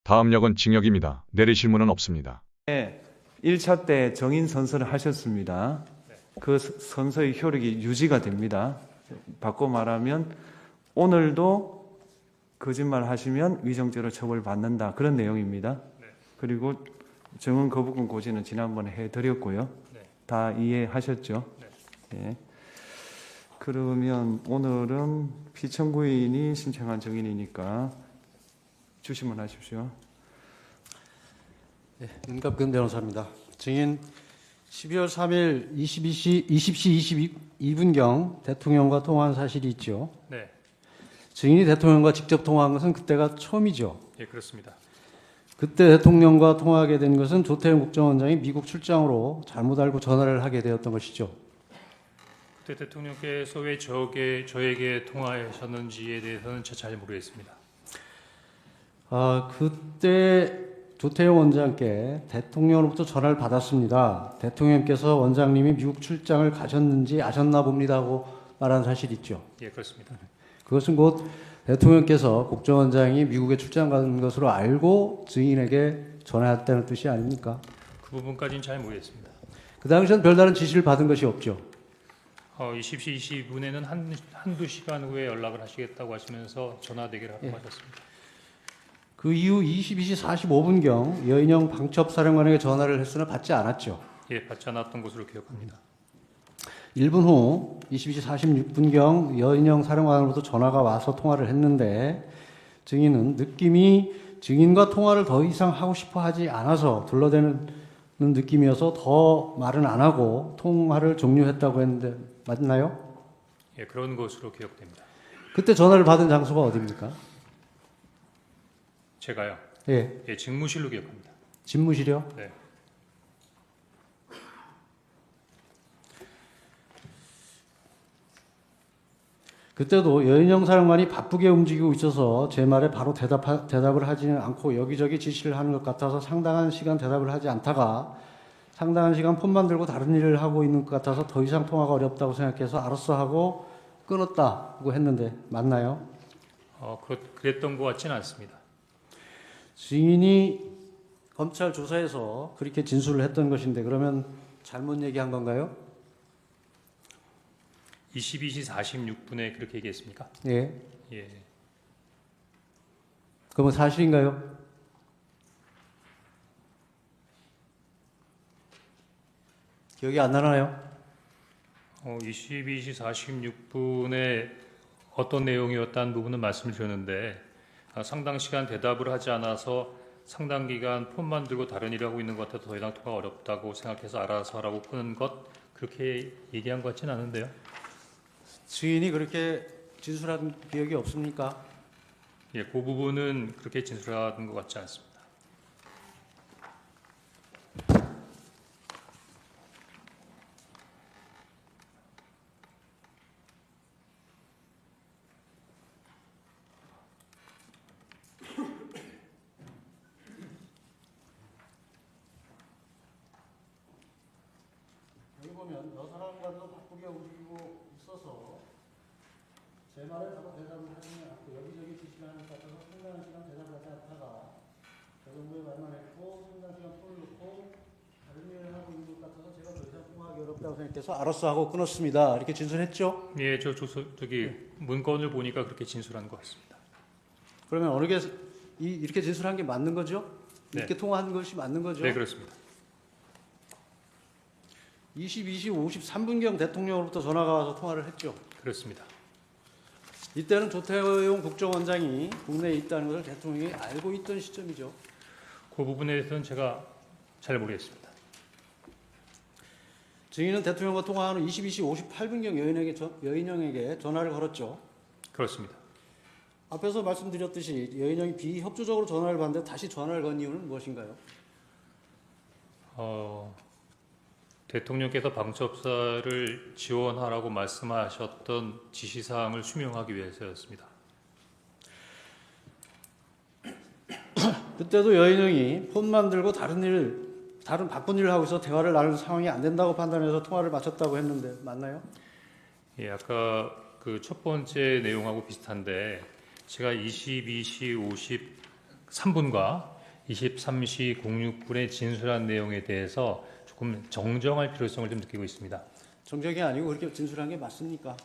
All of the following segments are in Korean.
다음 역은 징역입니다. 내리실 문은 없습니다. 1차 때 정인 선서를 하셨습니다. 그 선서의 효력이 유지가 됩니다. 바꿔 말하면 오늘도 거짓말 하시면 위정죄로 처벌받는다. 그런 내용입니다. 그리고 정은 거부권 고지는 지난번에 해드렸고요. 다 이해하셨죠? 예. 그러면 오늘은 피청구인이 신청한 정인이니까 주시면 하십시오. 네, 윤갑근 변호사입니다. 증인 12월 3일 20시 22분경 대통령과 통화한 사실이 있죠. 네, 증인이 대통령과 직접 통화한 것은 그때가 처음이죠. 예, 그렇습니다. 그때 대통령과 통화하게 된 것은 조태용 국정원장이 미국 출장으로 잘못 알고 전화를 하게 되었던 것이죠. 그때 대통령께서 왜 저에게 통화하셨는지에 대해서는 잘 모르겠습니다. 그때 조태용 원장께 대통령으로부터 전화를 받았습니다. 대통령께서 원장님이 미국 출장을 가셨는지 아셨나 봅니다 하고 말한 사실이 있죠. 예, 그렇습니다. 그것은 곧 대통령께서 국정원장이 미국에 출장 간 것으로 알고 증인에게 전화했다는 뜻이 아닙니까? 그 부분까지는 잘 모르겠습니다. 그 당시엔 별다른 지시를 받은 것이 없죠. 20시 22분에는 한두 시간 후에 연락을 하시겠다고 하시면서 전화 대기를 하고 하셨습니다. 그 이후 22시 45분경 여인영 방첩사령관에게 전화를 했으나 받지 않았죠. 예, 받지 않았던 것으로 기억합니다. 1분 후 22시 46분경 여인영 사령관으로부터 전화가 와서 통화를 했는데 증인은 느낌이 증인과 통화를 더 이상 하고 싶어 하지 않아서 둘러대는 느낌이어서 더 말은 안 하고 통화를 종료했다고 했는데 맞나요? 예, 그런 것으로 기억됩니다. 그때 전화를 받은 장소가 어디입니까? 제가요. 예, 예, 직무실로 기억합니다. 집무실이요? 네. 그때도 여인영 사령관이 바쁘게 움직이고 있어서 제 말에 바로 대답을 하지는 않고 여기저기 지시를 하는 것 같아서 상당한 시간 대답을 하지 않다가 상당한 시간 폰만 들고 다른 일을 하고 있는 것 같아서 더 이상 통화가 어렵다고 생각해서 알았어 하고 끊었다고 했는데 맞나요? 그랬던 것 같지는 않습니다. 증인이 검찰 조사에서 그렇게 진술을 했던 것인데 그러면 잘못 얘기한 건가요? 22시 46분에 그렇게 얘기했습니까? 예. 예, 그러면 사실인가요? 기억이 안 나나요? 22시 46분에 어떤 내용이었다는 부분은 말씀을 드렸는데 상당 시간 대답을 하지 않아서 상당 기간 폰만 들고 다른 일을 하고 있는 것 같아서 더 이상 통화가 어렵다고 생각해서 알아서라고 끄는 것 그렇게 얘기한 것 같지는 않은데요. 증인이 그렇게 진술한 기억이 없습니까? 예, 그 부분은 그렇게 진술한 것 같지 않습니다. 여기 보면 여사람과도 바쁘게 움직이고 있어서 제 말에 바로 대답을 하지는 않고 여기저기 지시를 하는 것 같아서 상당한 시간 대답을 하지 않다가 저 정도의 말만 했고 상당한 시간 폰을 놓고 다른 일을 하고 있는 것 같아서 제가 더 이상 통화하기 어렵다고 생각해서 알았어 하고 끊었습니다. 이렇게 진술했죠? 예, 저기 문건을 보니까 그렇게 진술한 것 같습니다. 그러면 어느 게 이렇게 진술한 게 맞는 거죠? 네. 이렇게 통화한 것이 맞는 거죠? 네, 그렇습니다. 22시 53분경 대통령으로부터 전화가 와서 통화를 했죠. 그렇습니다. 이때는 조태용 국정원장이 국내에 있다는 것을 대통령이 알고 있던 시점이죠. 그 부분에 대해서는 제가 잘 모르겠습니다. 증인은 대통령과 통화한 후 22시 58분경 여인영에게 전화를 걸었죠. 그렇습니다. 앞에서 말씀드렸듯이 여인영이 비협조적으로 전화를 받는데 다시 전화를 건 이유는 무엇인가요? 대통령께서 방첩사를 지원하라고 말씀하셨던 지시사항을 수명하기 위해서였습니다. 그때도 여인영이 폰만 들고 다른 바쁜 일을 하고 있어 대화를 나눌 상황이 안 된다고 판단해서 통화를 마쳤다고 했는데 맞나요? 예, 아까 그 첫 번째 내용하고 비슷한데 제가 22시 53분과 23시 06분에 진술한 내용에 대해서 조금 정정할 필요성을 좀 느끼고 있습니다. 정정이 아니고 그렇게 진술한 게 맞습니까?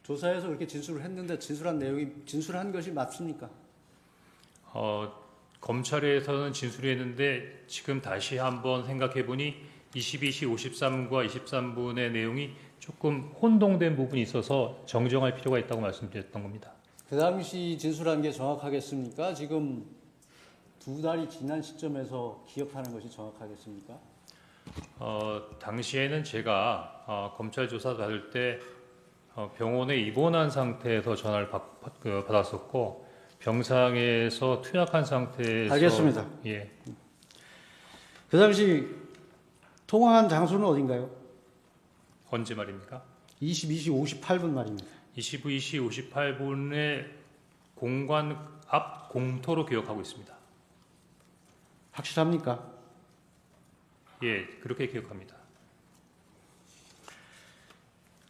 조사에서 그렇게 진술을 했는데 진술한 것이 맞습니까? 검찰에서는 진술을 했는데 지금 다시 한번 생각해 보니 22시 53분과 23분의 내용이 조금 혼동된 부분이 있어서 정정할 필요가 있다고 말씀드렸던 겁니다. 그 당시 진술한 게 정확하겠습니까? 지금 2달이 지난 시점에서 기억하는 것이 정확하겠습니까? 당시에는 제가 검찰 조사 받을 때 병원에 입원한 상태에서 전화를 받았었고 병상에서 투약한 상태에서 알겠습니다. 예, 그 당시 통화한 장소는 어딘가요? 언제 말입니까? 22시 58분 말입니다. 22시 58분에 공관 앞 공터로 기억하고 있습니다. 확실합니까? 예, 그렇게 기억합니다.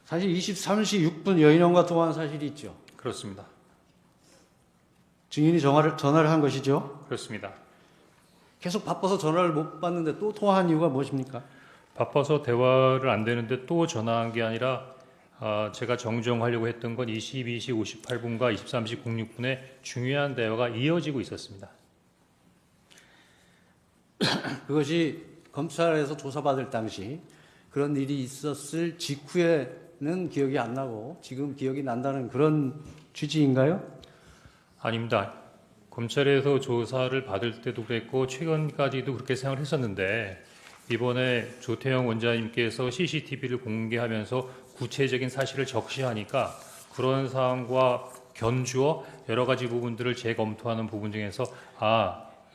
사실 23시 6분 여인원과 통화한 사실이 있죠. 그렇습니다. 증인이 전화를 한 것이죠. 그렇습니다. 계속 바빠서 전화를 못 받는데 또 통화한 이유가 무엇입니까? 바빠서 대화를 안 되는데 또 전화한 게 아니라 제가 정정하려고 했던 건 22시 58분과 23시 06분에 중요한 대화가 이어지고 있었습니다. 그것이 검찰에서 조사받을 당시 그런 일이 있었을 직후에는 기억이 안 나고 지금 기억이 난다는 그런 취지인가요? 아닙니다. 검찰에서 조사를 받을 때도 그랬고 최근까지도 그렇게 생각을 했었는데 이번에 조태영 원장님께서 CCTV를 공개하면서 구체적인 사실을 적시하니까 그런 사항과 견주어 여러 가지 부분들을 재검토하는 부분 중에서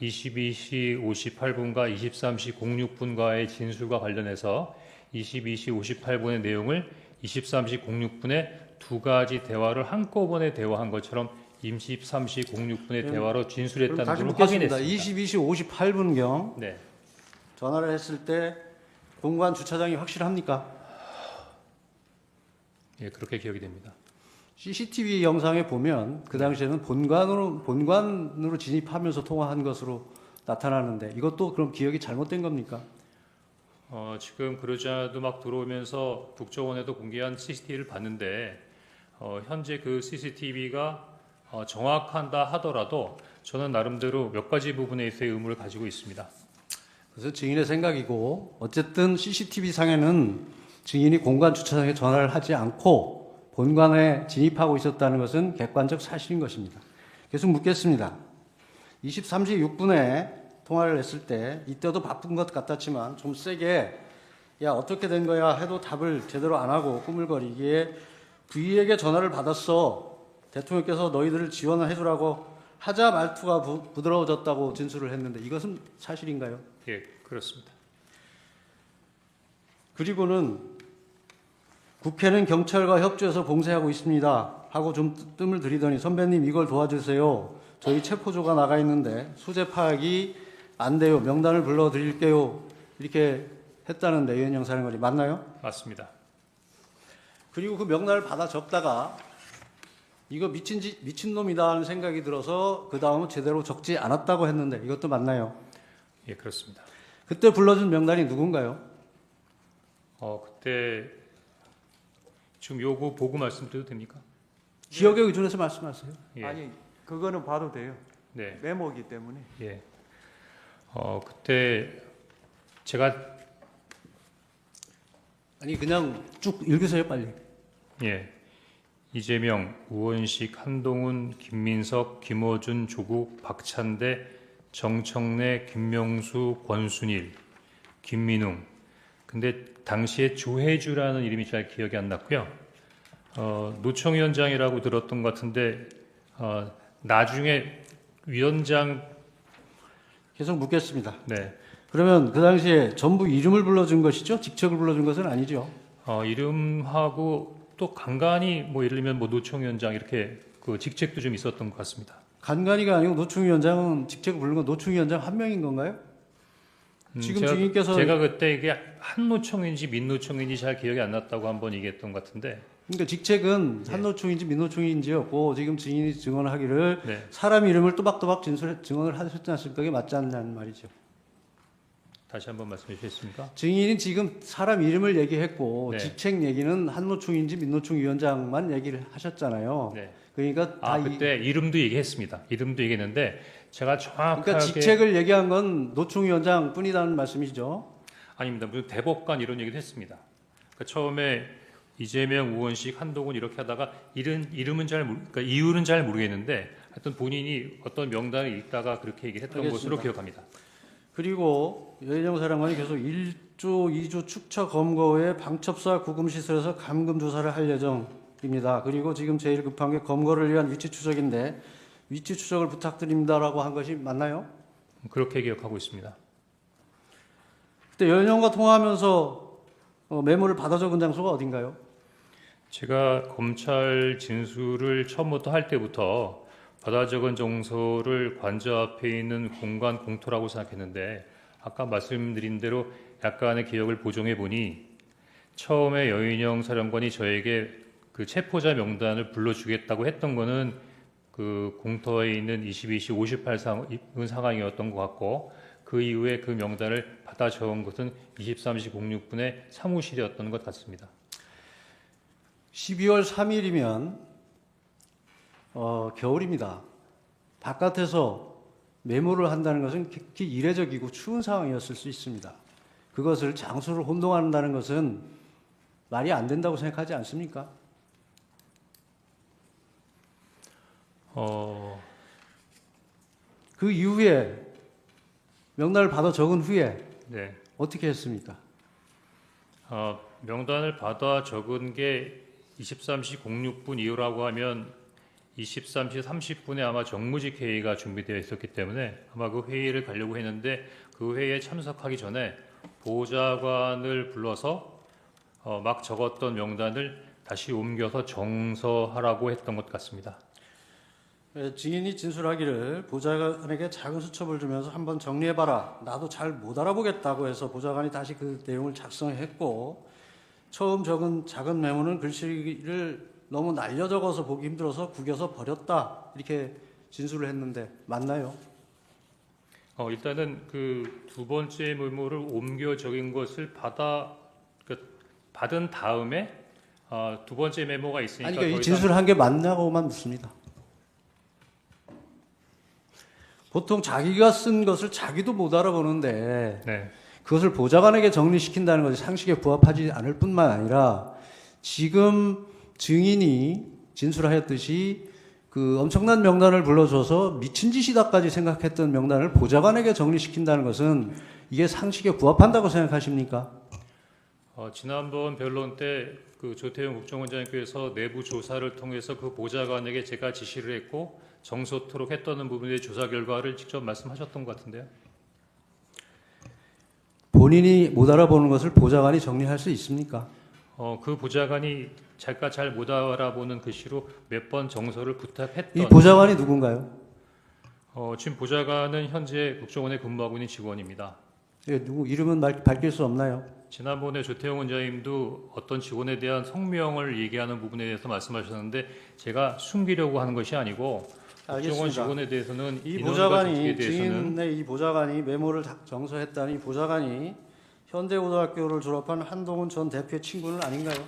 22시 58분과 23시 06분과의 진술과 관련해서 22시 58분의 내용을 23시 06분에 두 가지 대화를 한꺼번에 대화한 것처럼 23시 06분의 대화로 그럼 진술했다는 다시 걸 묻겠습니다. 확인했습니다. 22시 58분경 네, 전화를 했을 때 공관 주차장이 확실합니까? 예, 그렇게 기억이 됩니다. CCTV 영상에 보면 그 당시에는 본관으로 진입하면서 통화한 것으로 나타나는데 이것도 그럼 기억이 잘못된 겁니까? 지금 그러자도 막 들어오면서 국정원에도 공개한 CCTV를 봤는데 현재 그 CCTV가 정확한다 하더라도 저는 나름대로 몇 가지 부분에 있어의 의무를 가지고 있습니다. 그래서 증인의 생각이고 어쨌든 CCTV 상에는 증인이 공관 주차장에 전화를 하지 않고 본관에 진입하고 있었다는 것은 객관적 사실인 것입니다. 계속 묻겠습니다. 23시 6분에 통화를 했을 때 이때도 바쁜 것 같았지만 좀 세게 야 어떻게 된 거야 해도 답을 제대로 안 하고 꾸물거리기에 부인에게 전화를 받았어. 대통령께서 너희들을 지원을 해주라고 하자 말투가 부드러워졌다고 진술을 했는데 이것은 사실인가요? 예, 그렇습니다. 그리고는 국회는 경찰과 협조해서 봉쇄하고 있습니다 하고 좀 뜸을 들이더니 선배님 이걸 도와주세요. 저희 체포조가 나가 있는데 수재 파악이 안 돼요. 명단을 불러드릴게요. 이렇게 했다는데 유현영 사령관이 맞나요? 맞습니다. 그리고 그 명단을 받아 적다가 이거 미친놈이다 하는 생각이 들어서 그 다음은 제대로 적지 않았다고 했는데 이것도 맞나요? 예, 그렇습니다. 그때 불러준 명단이 누군가요? 그때 지금 요거 보고 말씀드려도 됩니까? 기억에 의존해서 말씀하세요. 예, 아니 그거는 봐도 돼요. 네, 메모기 때문에. 예. 그때 제가 아니 그냥 쭉 읽으세요 빨리. 예, 이재명, 우원식, 한동훈, 김민석, 김어준, 조국, 박찬대, 정청래, 김명수, 권순일, 김민웅. 근데 당시에 조혜주라는 이름이 잘 기억이 안 났고요. 노총위원장이라고 들었던 것 같은데 나중에 위원장. 계속 묻겠습니다. 네, 그러면 그 당시에 전부 이름을 불러준 것이죠? 직책을 불러준 것은 아니죠? 이름하고 또 간간히 뭐 예를 들면 뭐 노총위원장 이렇게 그 직책도 좀 있었던 것 같습니다. 간간이가 아니고 노총위원장은 직책을 부르는 건 노총위원장 한 명인 건가요? 지금 증인께서 제가 그때 이게 한 노총인지 민 노총인지 잘 기억이 안 났다고 한번 얘기했던 것 같은데 그러니까 직책은 예. 한노총인지 민노총인지였고 지금 증인이 증언하기를 네. 사람 이름을 또박또박 증언을 하셨지 않습니까? 그게 맞지 않냐는 말이죠. 다시 한번 말씀해 주시겠습니까? 증인이 지금 사람 이름을 얘기했고 네. 직책 얘기는 한노총인지 민노총 위원장만 얘기를 하셨잖아요. 네. 그러니까 다 그때 이름도 얘기했습니다. 이름도 얘기했는데 제가 정확하게 그러니까 직책을 얘기한 건 노총 위원장 뿐이라는 말씀이시죠. 아닙니다. 무슨 대법관 이런 얘기도 했습니다. 그러니까 처음에 이재명, 우원식, 한동훈 이렇게 하다가 이름은 그러니까 이유는 잘 모르겠는데 하여튼 본인이 어떤 명단을 읽다가 그렇게 얘기했던 알겠습니다. 것으로 기억합니다. 그리고 여인영 사령관이 계속 1조, 2조 축처 검거 후에 방첩사 구금시설에서 감금 조사를 할 예정입니다. 그리고 지금 제일 급한 게 검거를 위한 위치 추적인데 위치 추적을 부탁드립니다라고 한 것이 맞나요? 그렇게 기억하고 있습니다. 그때 여인영과 통화하면서 메모를 받아 적은 장소가 어딘가요? 제가 검찰 진술을 처음부터 할 때부터 받아 적은 정서를 관저 앞에 있는 공간 공터라고 생각했는데 아까 말씀드린 대로 약간의 기억을 보정해 보니 처음에 여인영 사령관이 저에게 그 체포자 명단을 불러주겠다고 했던 거는 그 공터에 있는 22시 58 상황이었던 것 같고 그 이후에 그 명단을 받아 적은 것은 23시 06분에 사무실이었던 것 같습니다. 12월 3일이면 겨울입니다. 바깥에서 메모를 한다는 것은 극히 이례적이고 추운 상황이었을 수 있습니다. 그것을 장소를 혼동한다는 것은 말이 안 된다고 생각하지 않습니까? 그 이후에 명단을 받아 적은 후에 네. 어떻게 했습니까? 명단을 받아 적은 게 23시 06분 이후라고 하면 23시 30분에 아마 정무직 회의가 준비되어 있었기 때문에 아마 그 회의를 가려고 했는데 그 회의에 참석하기 전에 보좌관을 불러서 막 적었던 명단을 다시 옮겨서 정서하라고 했던 것 같습니다. 증인이 진술하기를 보좌관에게 작은 수첩을 주면서 한번 정리해봐라. 나도 잘 못 알아보겠다고 해서 보좌관이 다시 그 내용을 작성했고 처음 적은 작은 메모는 글씨를 너무 날려 적어서 보기 힘들어서 구겨서 버렸다. 이렇게 진술을 했는데 맞나요? 일단은 그 두 번째 메모를 옮겨 적인 것을 받은 다음에 두 번째 메모가 있으니까 아니, 더 그러니까 이 이상 진술한 게 맞냐고만 묻습니다. 보통 자기가 쓴 것을 자기도 못 알아보는데 네. 그것을 보좌관에게 정리시킨다는 것이 상식에 부합하지 않을 뿐만 아니라 지금 증인이 진술하였듯이 그 엄청난 명단을 불러줘서 미친 짓이다까지 생각했던 명단을 보좌관에게 정리시킨다는 것은 이게 상식에 부합한다고 생각하십니까? 지난번 변론 때 그 조태용 국정원장님께서 내부 조사를 통해서 그 보좌관에게 제가 지시를 했고 정소토록 했다는 부분의 조사 결과를 직접 말씀하셨던 것 같은데요. 본인이 못 알아보는 것을 보좌관이 정리할 수 있습니까? 그 보좌관이 제가 잘 못 알아보는 글씨로 몇 번 정서를 부탁했던 이 보좌관이 누군가요? 지금 보좌관은 현재 국정원에 근무하고 있는 직원입니다. 예, 누구 이름은 밝힐 수 없나요? 지난번에 조태용 원장님도 어떤 직원에 대한 성명을 얘기하는 부분에 대해서 말씀하셨는데 제가 숨기려고 하는 것이 아니고 국정원 알겠습니다. 직원에 대해서는 이 인원과 보좌관이 조직에 대해서는 증인의 이 보좌관이 메모를 정서했다는 이 보좌관이 현대고등학교를 졸업한 한동훈 전 대표의 친구는 아닌가요?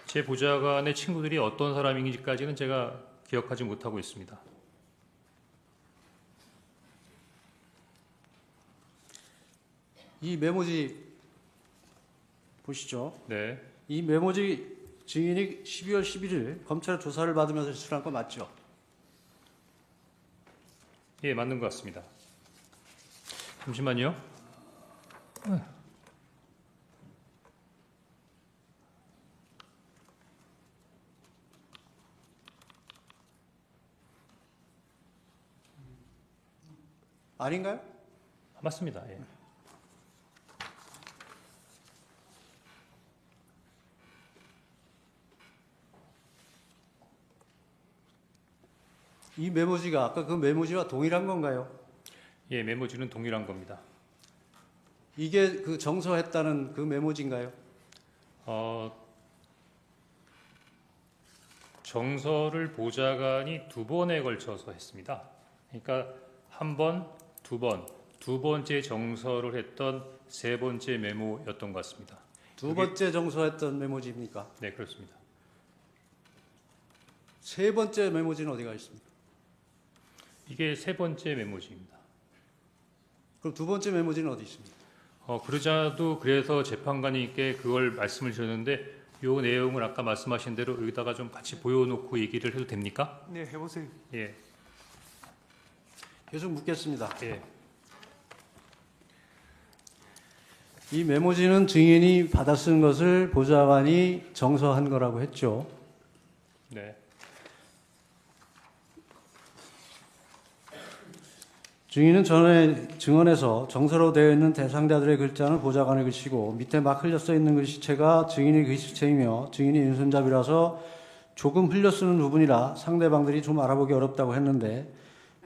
제 보좌관의 친구들이 어떤 사람인지까지는 제가 기억하지 못하고 있습니다. 이 메모지 보시죠. 네, 이 메모지 증인이 12월 11일 검찰 조사를 받으면서 제출한 거 맞죠? 예, 맞는 것 같습니다. 잠시만요. 아닌가요? 맞습니다. 예. 이 메모지가 아까 그 메모지와 동일한 건가요? 예, 메모지는 동일한 겁니다. 이게 그 정서했다는 그 메모지인가요? 정서를 보좌관이 두 번에 걸쳐서 했습니다. 그러니까 한 번, 두 번, 두 번째 정서를 했던 세 번째 메모였던 것 같습니다. 두 번째 정서했던 메모지입니까? 네, 그렇습니다. 세 번째 메모지는 어디가 있습니까? 이게 세 번째 메모지입니다. 그럼 두 번째 메모지는 어디 있습니까? 그러자도 그래서 재판관님께 그걸 말씀을 주셨는데 요 내용을 아까 말씀하신 대로 여기다가 좀 같이 보여놓고 얘기를 해도 됩니까? 네, 해보세요. 예, 계속 묻겠습니다. 예. 이 메모지는 증인이 받아 쓴 것을 보좌관이 정서한 거라고 했죠. 네. 증인은 전에 증언에서 정서로 되어 있는 대상자들의 글자는 보좌관의 글씨고 밑에 막 흘려 써 있는 글씨체가 증인의 글씨체이며 증인이 왼손잡이라서 조금 흘려 쓰는 부분이라 상대방들이 좀 알아보기 어렵다고 했는데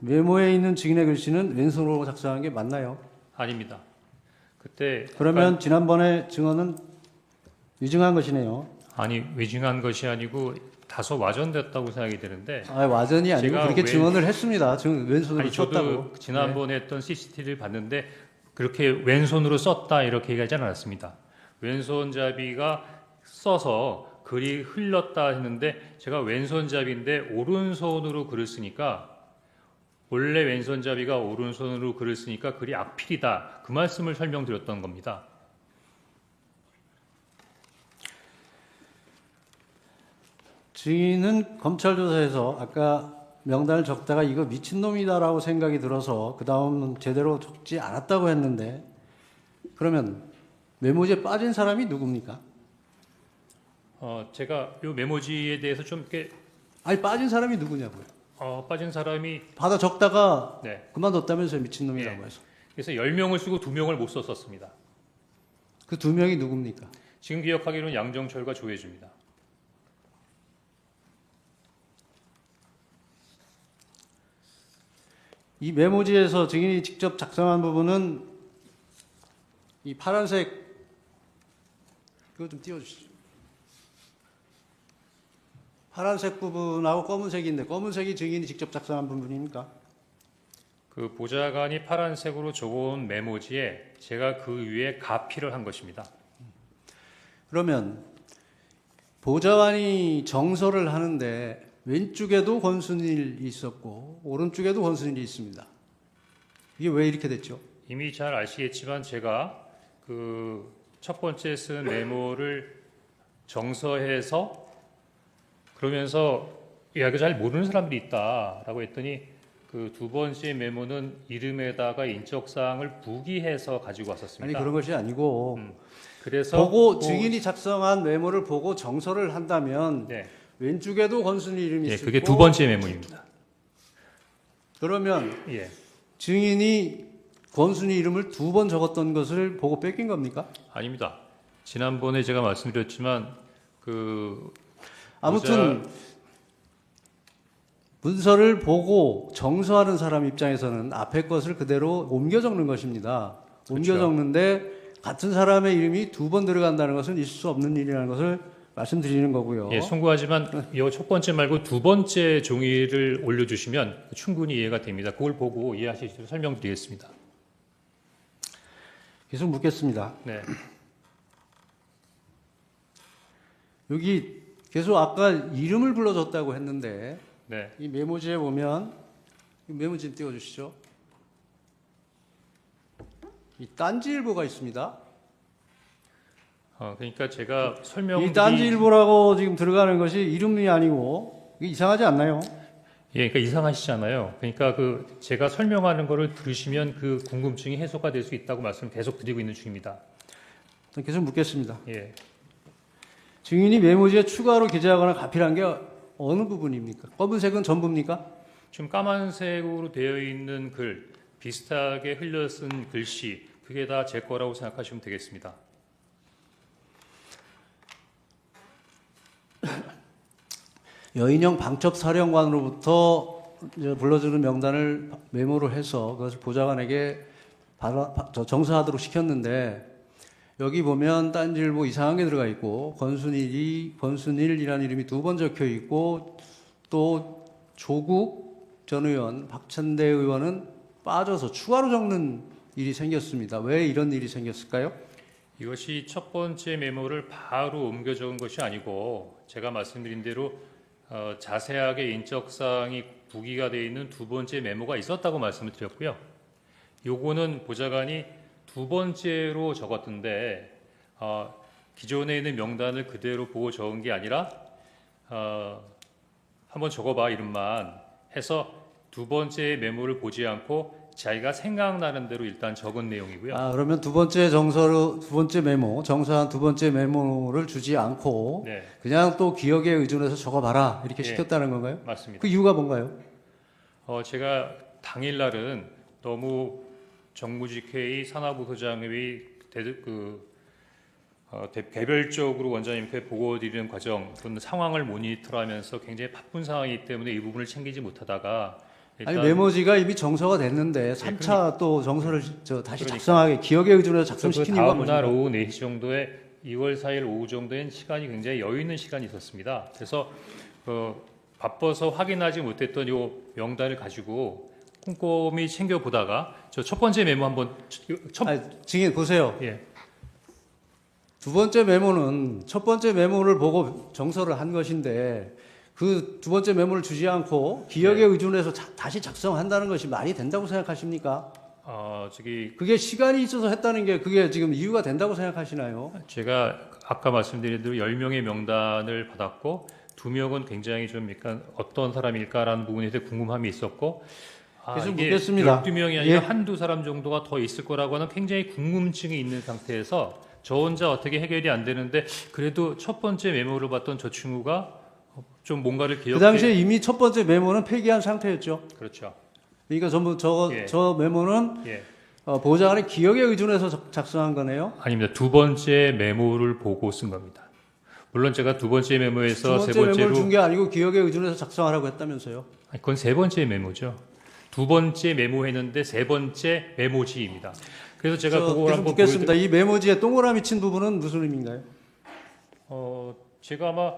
메모에 있는 증인의 글씨는 왼손으로 작성한 게 맞나요? 아닙니다. 그때 그러면 지난번에 증언은 위증한 것이네요. 아니 외증한 것이 아니고 다소 와전됐다고 생각이 되는데 와전이 아니고 제가 그렇게 왼- 증언을 했습니다. 왼손으로 아니 저도 썼다고. 지난번에 했던 CCTV를 봤는데 그렇게 왼손으로 썼다 이렇게 얘기하지 않았습니다. 왼손잡이가 써서 글이 흘렀다 했는데 제가 왼손잡이인데 오른손으로 글을 쓰니까 원래 왼손잡이가 오른손으로 글을 쓰니까 글이 악필이다. 그 말씀을 설명드렸던 겁니다. 증인은 검찰 조사에서 아까 명단을 적다가 이거 미친놈이다라고 생각이 들어서 그 다음은 제대로 적지 않았다고 했는데 그러면 메모지에 빠진 사람이 누굽니까? 제가 이 메모지에 대해서 좀 이렇게 아니 빠진 사람이 누구냐고요. 빠진 사람이 받아 적다가 네. 그만뒀다면서요. 미친놈이라고 해서. 그래서 10명을 쓰고 2명을 못 썼었습니다. 그 두 명이 누굽니까? 지금 기억하기로는 양정철과 조혜주입니다. 이 메모지에서 증인이 직접 작성한 부분은 이 파란색 그거 좀 띄워주시죠. 파란색 부분하고 검은색인데 검은색이 증인이 직접 작성한 부분입니까? 그 보좌관이 파란색으로 적어온 메모지에 제가 그 위에 가피를 한 것입니다. 그러면 보좌관이 정서를 하는데 왼쪽에도 권순일이 있었고 오른쪽에도 권순일이 있습니다. 이게 왜 이렇게 됐죠? 이미 잘 아시겠지만 제가 그 첫 번째 쓴 메모를 정서해서 그러면서 야, 이거 잘 모르는 사람들이 있다라고 했더니 그 두 번째 메모는 이름에다가 인적사항을 부기해서 가지고 왔었습니다. 아니 그런 것이 아니고 그래서 보고 증인이 작성한 메모를 보고 정서를 한다면 네, 왼쪽에도 권순일 이름이 예, 있고 그게 두 번째 메모입니다. 그러면 예, 증인이 권순일 이름을 두 번 적었던 것을 보고 뺏긴 겁니까? 아닙니다. 지난번에 제가 말씀드렸지만 그 아무튼 문서를 보고 정서하는 사람 입장에서는 앞에 것을 그대로 옮겨 적는 것입니다. 옮겨 그렇죠. 적는데 같은 사람의 이름이 두 번 들어간다는 것은 있을 수 없는 일이라는 것을 말씀드리는 거고요. 예, 송구하지만 이 첫 번째 말고 두 번째 종이를 올려주시면 충분히 이해가 됩니다. 그걸 보고 이해하실 수 있도록 설명드리겠습니다. 계속 묻겠습니다. 네, 여기 계속 아까 이름을 불러줬다고 했는데 네, 이 메모지에 보면 이 메모지 좀 띄워주시죠. 이 딴지일보가 있습니다. 그러니까 제가 이 설명드린 딴지일보라고 지금 들어가는 것이 이름이 아니고 이게 이상하지 않나요? 예, 그러니까 이상하시잖아요. 그러니까 그 제가 설명하는 거를 들으시면 그 궁금증이 해소가 될 수 있다고 말씀을 계속 드리고 있는 중입니다. 계속 묻겠습니다. 예, 증인이 메모지에 추가로 기재하거나 가필한 게 어느 부분입니까? 검은색은 전부입니까? 지금 까만색으로 되어 있는 글 비슷하게 흘려 쓴 글씨 그게 다 제 거라고 생각하시면 되겠습니다. 여인영 방첩사령관으로부터 이제 불러주는 명단을 메모를 해서 그것을 보좌관에게 정서하도록 시켰는데 여기 보면 딴지일보 이상한 게 들어가 있고 권순일이라는 이름이 두 번 적혀 있고 또 조국 전 의원, 박찬대 의원은 빠져서 추가로 적는 일이 생겼습니다. 왜 이런 일이 생겼을까요? 이것이 첫 번째 메모를 바로 옮겨 적은 것이 아니고 제가 말씀드린 대로 자세하게 인적 사항이 부기가 되어 있는 두 번째 메모가 있었다고 말씀을 드렸고요. 요거는 보좌관이 두 번째로 적었던데 기존에 있는 명단을 그대로 보고 적은 게 아니라 한번 적어봐 이름만 해서 두 번째 메모를 보지 않고 자기가 생각나는 대로 일단 적은 내용이고요. 그러면 두 번째 메모, 정사한 두 번째 메모를 주지 않고 네, 그냥 또 기억에 의존해서 적어봐라 이렇게 네. 시켰다는 건가요? 맞습니다. 그 이유가 뭔가요? 제가 당일날은 너무 정무직회의, 산하부소장회의 개별적으로 원장님께 보고드리는 과정 또는 상황을 모니터하면서 굉장히 바쁜 상황이기 때문에 이 부분을 챙기지 못하다가 아니 메모지가 이미 정서가 됐는데 3차 또 정서를 다시 작성하게 기억에 의존해서 작성시킨 이유가 다음 날 뭡니까? 오후 4시 정도에 2월 4일 오후 정도엔 시간이 굉장히 여유 있는 시간이 있었습니다. 그래서 바빠서 확인하지 못했던 이 명단을 가지고 꼼꼼히 챙겨보다가 저 첫 번째 메모 한번 증인 보세요. 예. 두 번째 메모는 첫 번째 메모를 보고 정서를 한 것인데 그 두 번째 메모를 주지 않고 기억에 의존해서 다시 작성한다는 것이 말이 된다고 생각하십니까? 그게 시간이 있어서 했다는 게 그게 지금 이유가 된다고 생각하시나요? 제가 아까 말씀드린 대로 10명의 명단을 받았고 2명은 굉장히 좀 약간 어떤 사람일까라는 부분에 대해 궁금함이 있었고 계속 이게 묻겠습니다. 12명이 아니라 예. 한두 사람 정도가 더 있을 거라고 하는 굉장히 궁금증이 있는 상태에서 저 혼자 어떻게 해결이 안 되는데 그래도 첫 번째 메모를 봤던 저 친구가 좀 뭔가를 기억해. 그 당시에 이미 첫 번째 메모는 폐기한 상태였죠. 그렇죠. 그러니까 전부 예. 저 메모는 예. 보좌관의 기억에 의존해서 작성한 거네요. 아닙니다. 두 번째 메모를 보고 쓴 겁니다. 물론 제가 두 번째 메모에서 두 세 번째 번째로 메모를 준 게 아니고 기억에 의존해서 작성하라고 했다면서요. 아니, 그건 세 번째 메모죠. 두 번째 메모했는데 세 번째 메모지입니다. 그래서 제가 그걸 계속 한번 묻겠습니다. 이 메모지에 동그라미 친 부분은 무슨 의미인가요? 제가 아마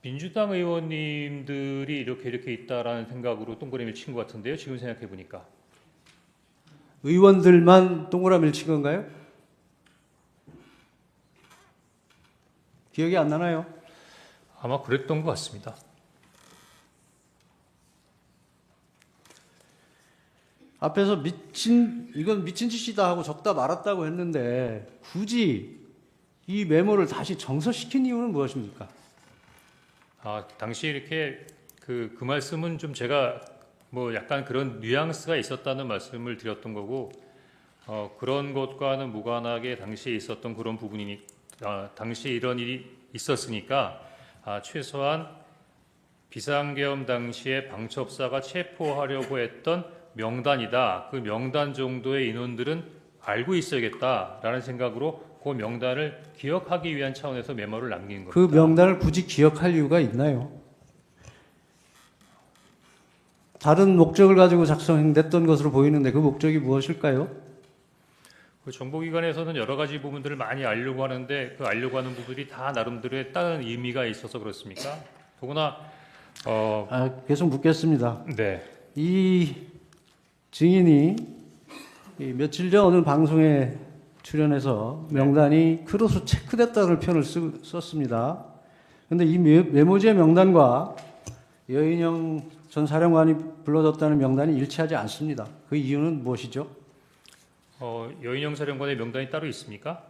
민주당 의원님들이 이렇게 있다라는 생각으로 동그라미를 친 것 같은데요. 지금 생각해 보니까 의원들만 동그라미를 친 건가요? 기억이 안 나나요? 아마 그랬던 것 같습니다. 앞에서 이건 미친 짓이다 하고 적다 말았다고 했는데 굳이 이 메모를 다시 정서시킨 이유는 무엇입니까? 당시 이렇게 그 말씀은 좀 제가 뭐 약간 그런 뉘앙스가 있었다는 말씀을 드렸던 거고 그런 것과는 무관하게 당시에 있었던 그런 부분이니 당시 이런 일이 있었으니까 최소한 비상계엄 당시에 방첩사가 체포하려고 했던 명단이다. 그 명단 정도의 인원들은 알고 있어야겠다라는 생각으로 그 명단을 기억하기 위한 차원에서 메모를 남긴 겁니다. 그 명단을 굳이 기억할 이유가 있나요? 다른 목적을 가지고 작성됐던 것으로 보이는데 그 목적이 무엇일까요? 그 정보기관에서는 여러 가지 부분들을 많이 알려고 하는데 그 알려고 하는 부분들이 다 나름대로의 다른 의미가 있어서 그렇습니까? 더구나 계속 묻겠습니다. 네. 이 증인이 며칠 전 어느 방송에 출연해서 명단이 크로스 체크됐다는 표현을 썼습니다. 그런데 이 메모지의 명단과 여인영 전 사령관이 불러줬다는 명단이 일치하지 않습니다. 그 이유는 무엇이죠? 여인영 사령관의 명단이 따로 있습니까?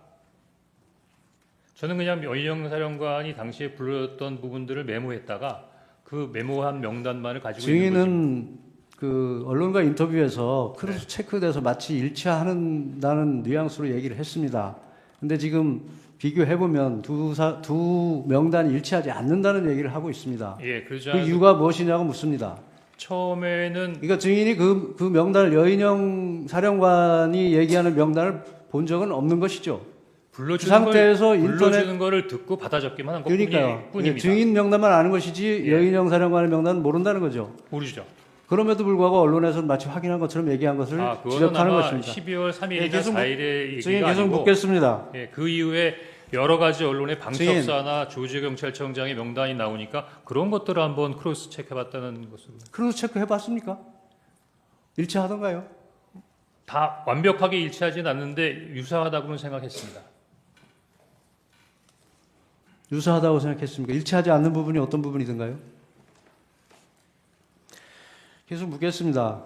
저는 그냥 여인영 사령관이 당시에 불렀던 부분들을 메모했다가 그 메모한 명단만을 가지고 있는 거지. 증인은 그 언론과 인터뷰에서 크로스 체크돼서 마치 일치한다는 뉘앙스로 얘기를 했습니다. 근데 지금 비교해보면 두 명단이 일치하지 않는다는 얘기를 하고 있습니다. 예, 그 이유가 무엇이냐고 묻습니다. 처음에는 그러니까 증인이 그 명단을 여인영 사령관이 얘기하는 명단을 본 적은 없는 것이죠. 불러주는 상태에서 불러주는 거를 듣고 받아 적기만 한 그러니까요. 것뿐입니다. 증인 명단만 아는 것이지 예. 여인영 사령관의 명단은 모른다는 거죠. 모르죠. 그럼에도 불구하고 언론에서는 마치 확인한 것처럼 얘기한 것을 그거는 지적하는 아마 것입니다. 12월 3일이나 예, 계속 4일의 증인 얘기가 계속 아니고 묻겠습니다. 예, 그 이후에 여러 가지 언론의 증인. 방첩사나 조지경찰청장의 명단이 나오니까 그런 것들을 한번 크로스 체크해봤다는 것으로 크로스 체크 해봤습니까? 일치하던가요? 다 완벽하게 일치하진 않는데 유사하다고는 생각했습니다. 유사하다고 생각했습니까? 일치하지 않는 부분이 어떤 부분이든가요? 계속 묻겠습니다.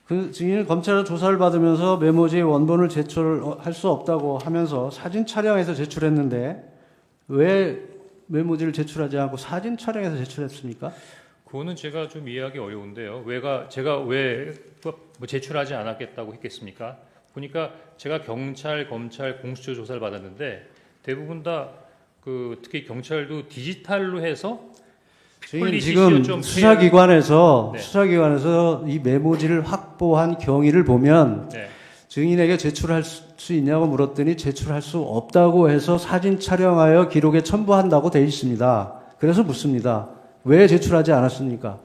그 증인은 검찰의 조사를 받으면서 메모지의 원본을 제출할 수 없다고 하면서 사진 촬영해서 제출했는데 왜 메모지를 제출하지 않고 사진 촬영해서 제출했습니까? 그거는 제가 좀 이해하기 어려운데요. 제가 왜 제출하지 않았겠다고 했겠습니까? 보니까 제가 경찰, 검찰 공수처 조사를 받았는데 대부분 다 특히 경찰도 디지털로 해서 증인 폴리시 지금 좀 수사기관에서 네. 수사기관에서 이 메모지를 확보한 경위를 보면 네. 증인에게 제출할 수 있냐고 물었더니 제출할 수 없다고 해서 사진 촬영하여 기록에 첨부한다고 되어 있습니다. 그래서 묻습니다. 왜 제출하지 않았습니까?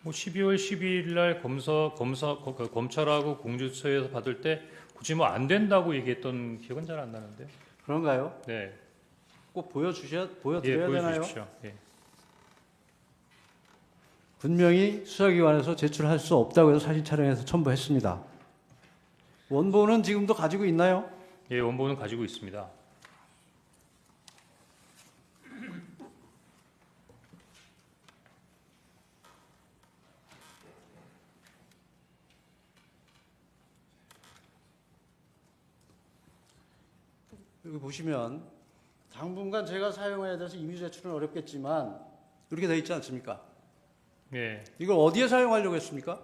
12월 12일 날 검찰하고 공수처에서 받을 때 굳이 안 된다고 얘기했던 기억은 잘 안 나는데. 그런가요? 네. 꼭 보여드려야 되나요? 보여주십시오. 예. 분명히 수사기관에서 제출할 수 없다고 해서 사진 촬영해서 첨부했습니다. 원본은 지금도 가지고 있나요? 예, 원본은 가지고 있습니다. 여기 보시면 당분간 제가 사용해야 돼서 임의 제출은 어렵겠지만 이렇게 되어 있지 않습니까? 예. 이걸 어디에 사용하려고 했습니까?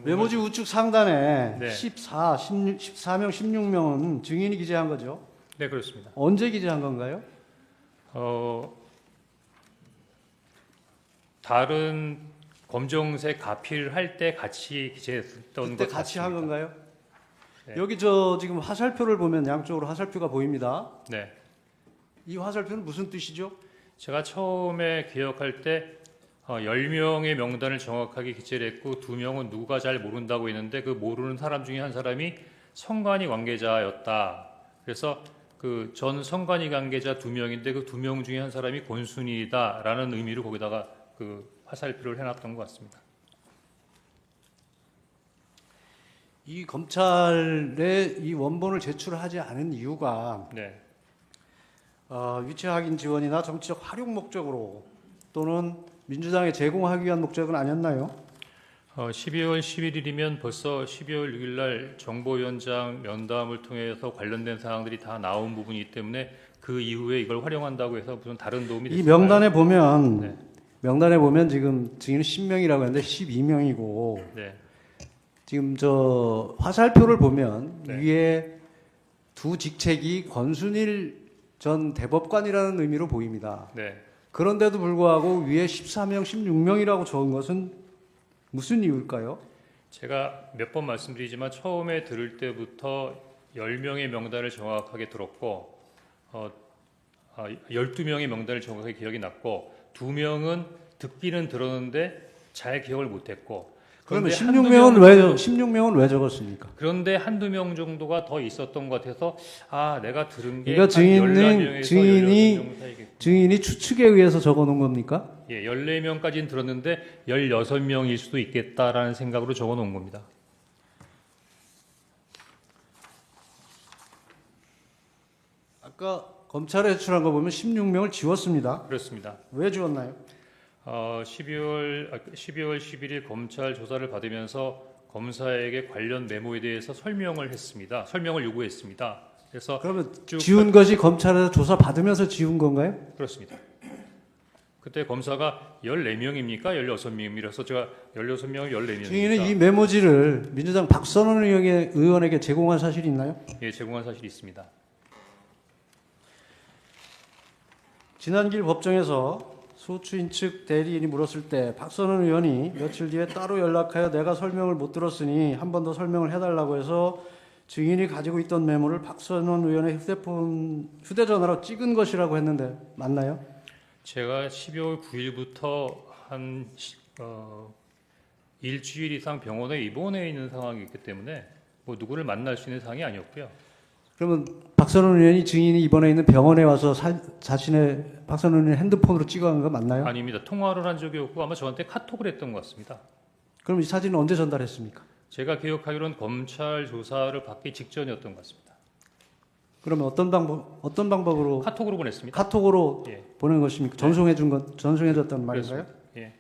메모지 우측 상단에 네. 14명, 16명은 증인이 기재한 거죠. 네, 그렇습니다. 언제 기재한 건가요? 다른 검정색 가필 할 때 같이 기재했던 그때 것 같이 한 같습니다. 건가요? 네. 여기 지금 화살표를 보면 양쪽으로 화살표가 보입니다. 네. 이 화살표는 무슨 뜻이죠? 제가 처음에 기억할 때 10명의 명단을 정확하게 기재를 했고 2명은 누가 잘 모른다고 했는데 그 모르는 사람 중에 한 사람이 선관위 관계자였다. 그래서 그 전 선관위 관계자 2명인데 그 2명 중에 한 사람이 권순이다라는 의미로 거기다가 그 화살표를 해놨던 것 같습니다. 이 검찰에 이 원본을 제출하지 않은 이유가 네. 위치 확인 지원이나 정치적 활용 목적으로 또는 민주당에 제공하기 위한 목적은 아니었나요? 12월 11일이면 벌써 12월 6일 날 정보위원장 면담을 통해서 관련된 사항들이 다 나온 부분이기 때문에 그 이후에 이걸 활용한다고 해서 무슨 다른 도움이 이 됐을까요? 명단에 보면 지금 증인은 10명이라고 했는데 12명이고 네. 지금 화살표를 보면 네. 위에 두 직책이 권순일 전 대법관이라는 의미로 보입니다. 네. 그런데도 불구하고 위에 14명, 16명이라고 적은 것은 무슨 이유일까요? 제가 몇 번 말씀드리지만 처음에 들을 때부터 10명의 명단을 정확하게 들었고 12명의 명단을 정확하게 기억이 났고 2명은 듣기는 들었는데 잘 기억을 못했고 그러면 그런데 16명은 왜 적었습니까? 그런데 한두 명 정도가 더 있었던 것 같아서 내가 들은 게 그러니까 증인이 추측에 의해서 적어놓은 겁니까? 예, 14명까지는 들었는데 16명일 수도 있겠다라는 생각으로 적어놓은 겁니다. 아까 검찰에 제출한 거 보면 16명을 지웠습니다. 그렇습니다. 왜 지웠나요? 12월 11일 검찰 조사를 받으면서 검사에게 관련 메모에 대해서 설명을 했습니다. 설명을 요구했습니다. 그래서 그러면 쭉 지운 것이 검찰에서 조사 받으면서 지운 건가요? 그렇습니다. 그때 검사가 14명입니까? 16명이라서 제가 16명을 14명입니다. 증인은 이 메모지를 민주당 박선원 의원에게 제공한 사실이 있나요? 예, 제공한 사실이 있습니다. 지난길 법정에서 소추인 측 대리인이 물었을 때 박선원 의원이 며칠 뒤에 따로 연락하여 내가 설명을 못 들었으니 한 번 더 설명을 해달라고 해서 증인이 가지고 있던 메모를 박선원 의원의 휴대전화로 찍은 것이라고 했는데 맞나요? 제가 12월 9일부터 한 일주일 이상 병원에 입원해 있는 상황이 있기 때문에 뭐 누구를 만날 수 있는 상황이 아니었고요. 그러면 박선원 의원이 증인이 입원해 있는 병원에 와서 자신의 박선원 의원 핸드폰으로 찍어간 거 맞나요? 아닙니다. 통화를 한 적이 없고 아마 저한테 카톡을 했던 것 같습니다. 그럼 이 사진은 언제 전달했습니까? 제가 기억하기로는 검찰 조사를 받기 직전이었던 것 같습니다. 그러면 어떤 방법으로 카톡으로 보냈습니다. 카톡으로 예. 보낸 것입니까? 전송해줬단 말인가요? 그렇습니다. 예.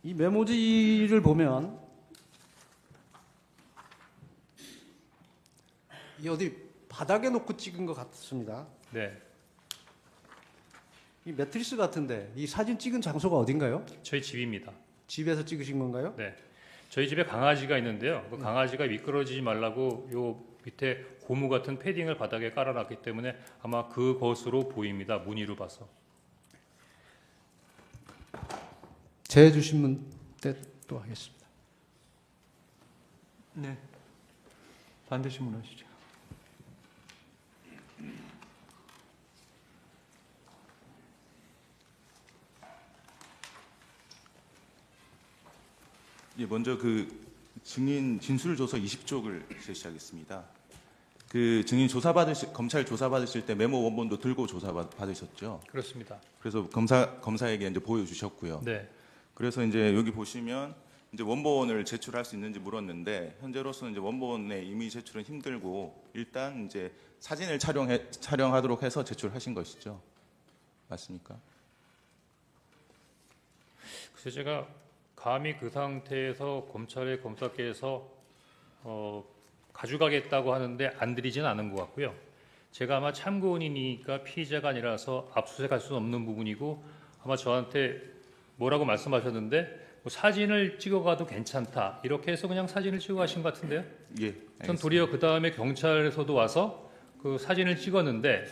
이 메모지를 보면 이 어디 바닥에 놓고 찍은 것 같습니다. 네. 이 매트리스 같은데 이 사진 찍은 장소가 어딘가요? 저희 집입니다. 집에서 찍으신 건가요? 네. 저희 집에 강아지가 있는데요. 그 강아지가 미끄러지지 말라고 요 밑에 고무 같은 패딩을 바닥에 깔아놨기 때문에 아마 그것으로 보입니다. 무늬로 봐서. 제 주신 때 또 하겠습니다. 네. 반드시 문하시죠. 예, 먼저 그 증인 진술조서 20쪽을 제시하겠습니다. 그 증인 검찰 조사 받으실 때 메모 원본도 들고 조사 받으셨죠? 그렇습니다. 그래서 검사에게 이제 보여주셨고요. 네. 그래서 이제 여기 보시면 이제 원본을 제출할 수 있는지 물었는데 현재로서는 이제 원본의 이미 제출은 힘들고 일단 이제 사진을 촬영하도록 해서 제출하신 것이죠. 맞습니까? 그래서 제가 감히 그 상태에서 검찰의 검사께서 가져가겠다고 하는데 안 드리지는 않은 것 같고요. 제가 아마 참고인이니까 피의자가 아니라서 압수수색할 수는 없는 부분이고 아마 저한테 뭐라고 말씀하셨는데 뭐 사진을 찍어가도 괜찮다 이렇게 해서 그냥 사진을 찍어가신 것 같은데요. 예. 전 알겠습니다. 도리어 그 다음에 경찰에서도 와서 그 사진을 찍었는데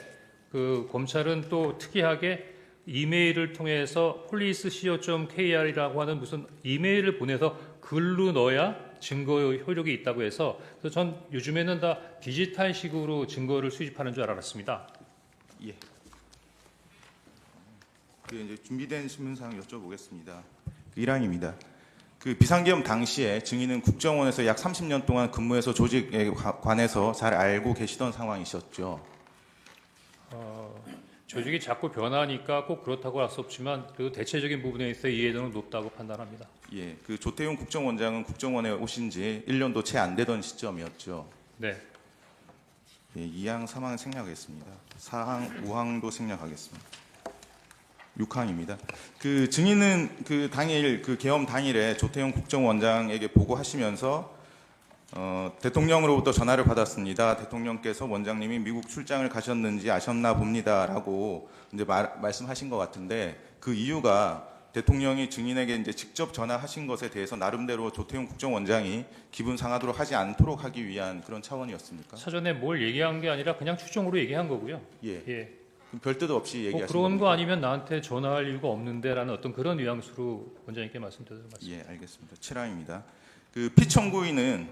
그 검찰은 또 특이하게 이메일을 통해서 police.co.kr이라고 하는 무슨 이메일을 보내서 글로 넣어야 증거 효력이 있다고 해서 그래서 전 요즘에는 다 디지털식으로 증거를 수집하는 줄 알았습니다. 예. 그 이제 준비된 신문사항 여쭤보겠습니다. 그 1항입니다. 그 비상계엄 당시에 증인은 국정원에서 약 30년 동안 근무해서 조직에 관해서 잘 알고 계시던 상황이셨죠. 조직이 자꾸 변하니까 꼭 그렇다고 할 수 없지만 그래도 대체적인 부분에 있어 이해도는 높다고 판단합니다. 예, 그 조태용 국정원장은 국정원에 오신 지 1년도 채 안 되던 시점이었죠. 네. 예, 2항, 3항 생략하겠습니다. 4항, 5항도 생략하겠습니다. 6항입니다. 그 증인은 그 당일 그 계엄 당일에 조태용 국정원장에게 보고하시면서 대통령으로부터 전화를 받았습니다. 대통령께서 원장님이 미국 출장을 가셨는지 아셨나 봅니다라고 이제 말씀하신 것 같은데 그 이유가 대통령이 증인에게 이제 직접 전화하신 것에 대해서 나름대로 조태용 국정원장이 기분 상하도록 하지 않도록 하기 위한 그런 차원이었습니까? 사전에 뭘 얘기한 게 아니라 그냥 추정으로 얘기한 거고요. 예. 예. 그럼 별 뜻 없이 뭐 얘기하신 그런 겁니까? 거 아니면 나한테 전화할 이유가 없는데라는 어떤 그런 뉘앙스로 원장님께 말씀드리는 말씀. 예, 알겠습니다. 7항입니다. 그 피청구인은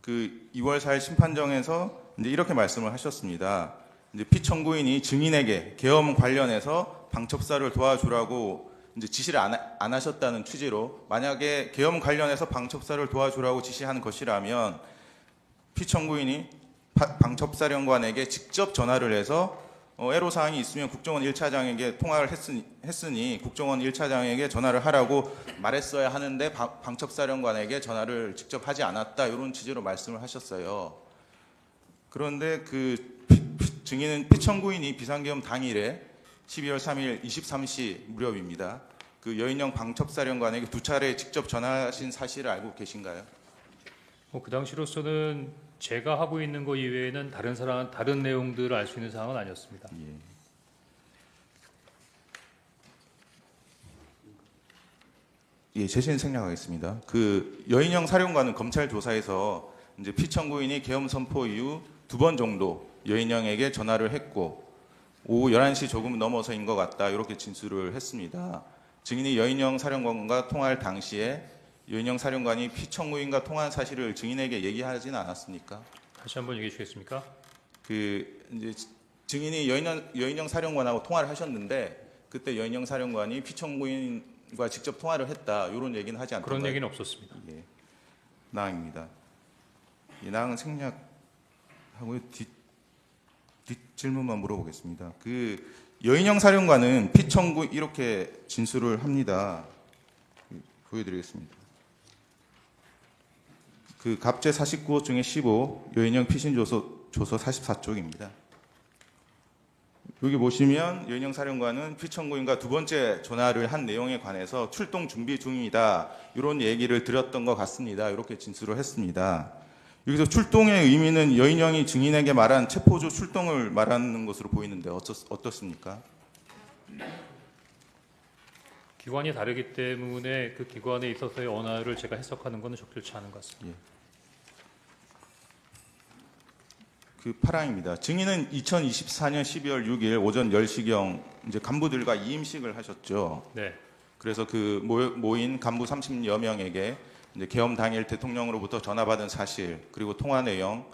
그 2월 4일 심판정에서 이제 이렇게 말씀을 하셨습니다. 이제 피청구인이 증인에게 계엄 관련해서 방첩사를 도와주라고 이제 지시를 안 하셨다는 취지로 만약에 계엄 관련해서 방첩사를 도와주라고 지시한 것이라면 피청구인이 방첩사령관에게 직접 전화를 해서 애로사항이 있으면 국정원 1차장에게 통화를 했으니 국정원 1차장에게 전화를 하라고 말했어야 하는데 방첩사령관에게 전화를 직접 하지 않았다 이런 취지로 말씀을 하셨어요. 그런데 그 증인은 피청구인이 비상계엄 당일에 12월 3일 23시 무렵입니다. 그 여인영 방첩사령관에게 2차례 직접 전화하신 사실을 알고 계신가요? 그 당시로서는 제가 하고 있는 거 이외에는 다른 내용들을 알 수 있는 상황은 아니었습니다. 예, 제시는 생략하겠습니다. 그 여인영 사령관은 검찰 조사에서 이제 피청구인이 계엄 선포 이후 2번 정도 여인영에게 전화를 했고 오후 11시 조금 넘어서인 것 같다 이렇게 진술을 했습니다. 증인이 여인영 사령관과 통화할 당시에 여인영 사령관이 피청구인과 통화한 사실을 증인에게 얘기하지는 않았습니까? 다시 한번 얘기해 주시겠습니까? 이제 증인이 여인영 사령관하고 통화를 하셨는데 그때 여인영 사령관이 피청구인과 직접 통화를 했다 이런 얘기는 하지 않던가요? 그런 얘기는 없었습니다. 예, 나항입니다. 이 나항은 생략하고요. 뒷 질문만 물어보겠습니다. 여인영 사령관은 피청구 이렇게 진술을 합니다. 보여드리겠습니다. 갑제 49호 중에 15 여인영 피신조서 44쪽입니다. 여기 보시면 여인영 사령관은 피청구인과 두 번째 전화를 한 내용에 관해서 출동 준비 중이다 이런 얘기를 드렸던 것 같습니다. 이렇게 진술을 했습니다. 여기서 출동의 의미는 여인영이 증인에게 말한 체포조 출동을 말하는 것으로 보이는데 어떻습니까? 기관이 다르기 때문에 그 기관에 있어서의 언어를 제가 해석하는 것은 적절치 않은 것 같습니다. 파랑입니다. 증인은 2024년 12월 6일 오전 10시경 이제 간부들과 이임식을 하셨죠. 네. 그래서 모인 간부 30여 명에게 이제 계엄 당일 대통령으로부터 전화받은 사실, 그리고 통화 내용,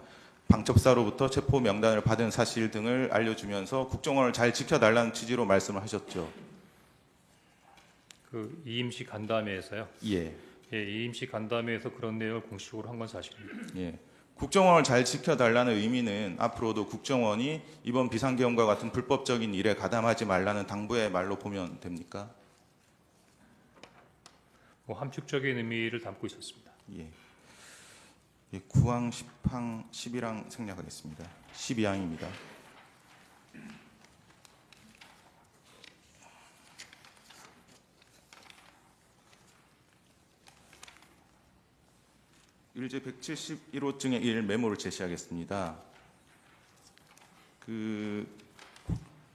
방첩사로부터 체포 명단을 받은 사실 등을 알려주면서 국정원을 잘 지켜달라는 취지로 말씀을 하셨죠. 이임식 간담회에서요. 예. 예, 이임식 간담회에서 그런 내용을 공식적으로 한 건 사실입니다. 예. 국정원을 잘 지켜달라는 의미는 앞으로도 국정원이 이번 비상계엄과 같은 불법적인 일에 가담하지 말라는 당부의 말로 보면 됩니까? 함축적인 의미를 담고 있었습니다. 예. 9항, 10항, 11항 생략하겠습니다. 12항입니다. 일제 171호증의 1 메모를 제시하겠습니다.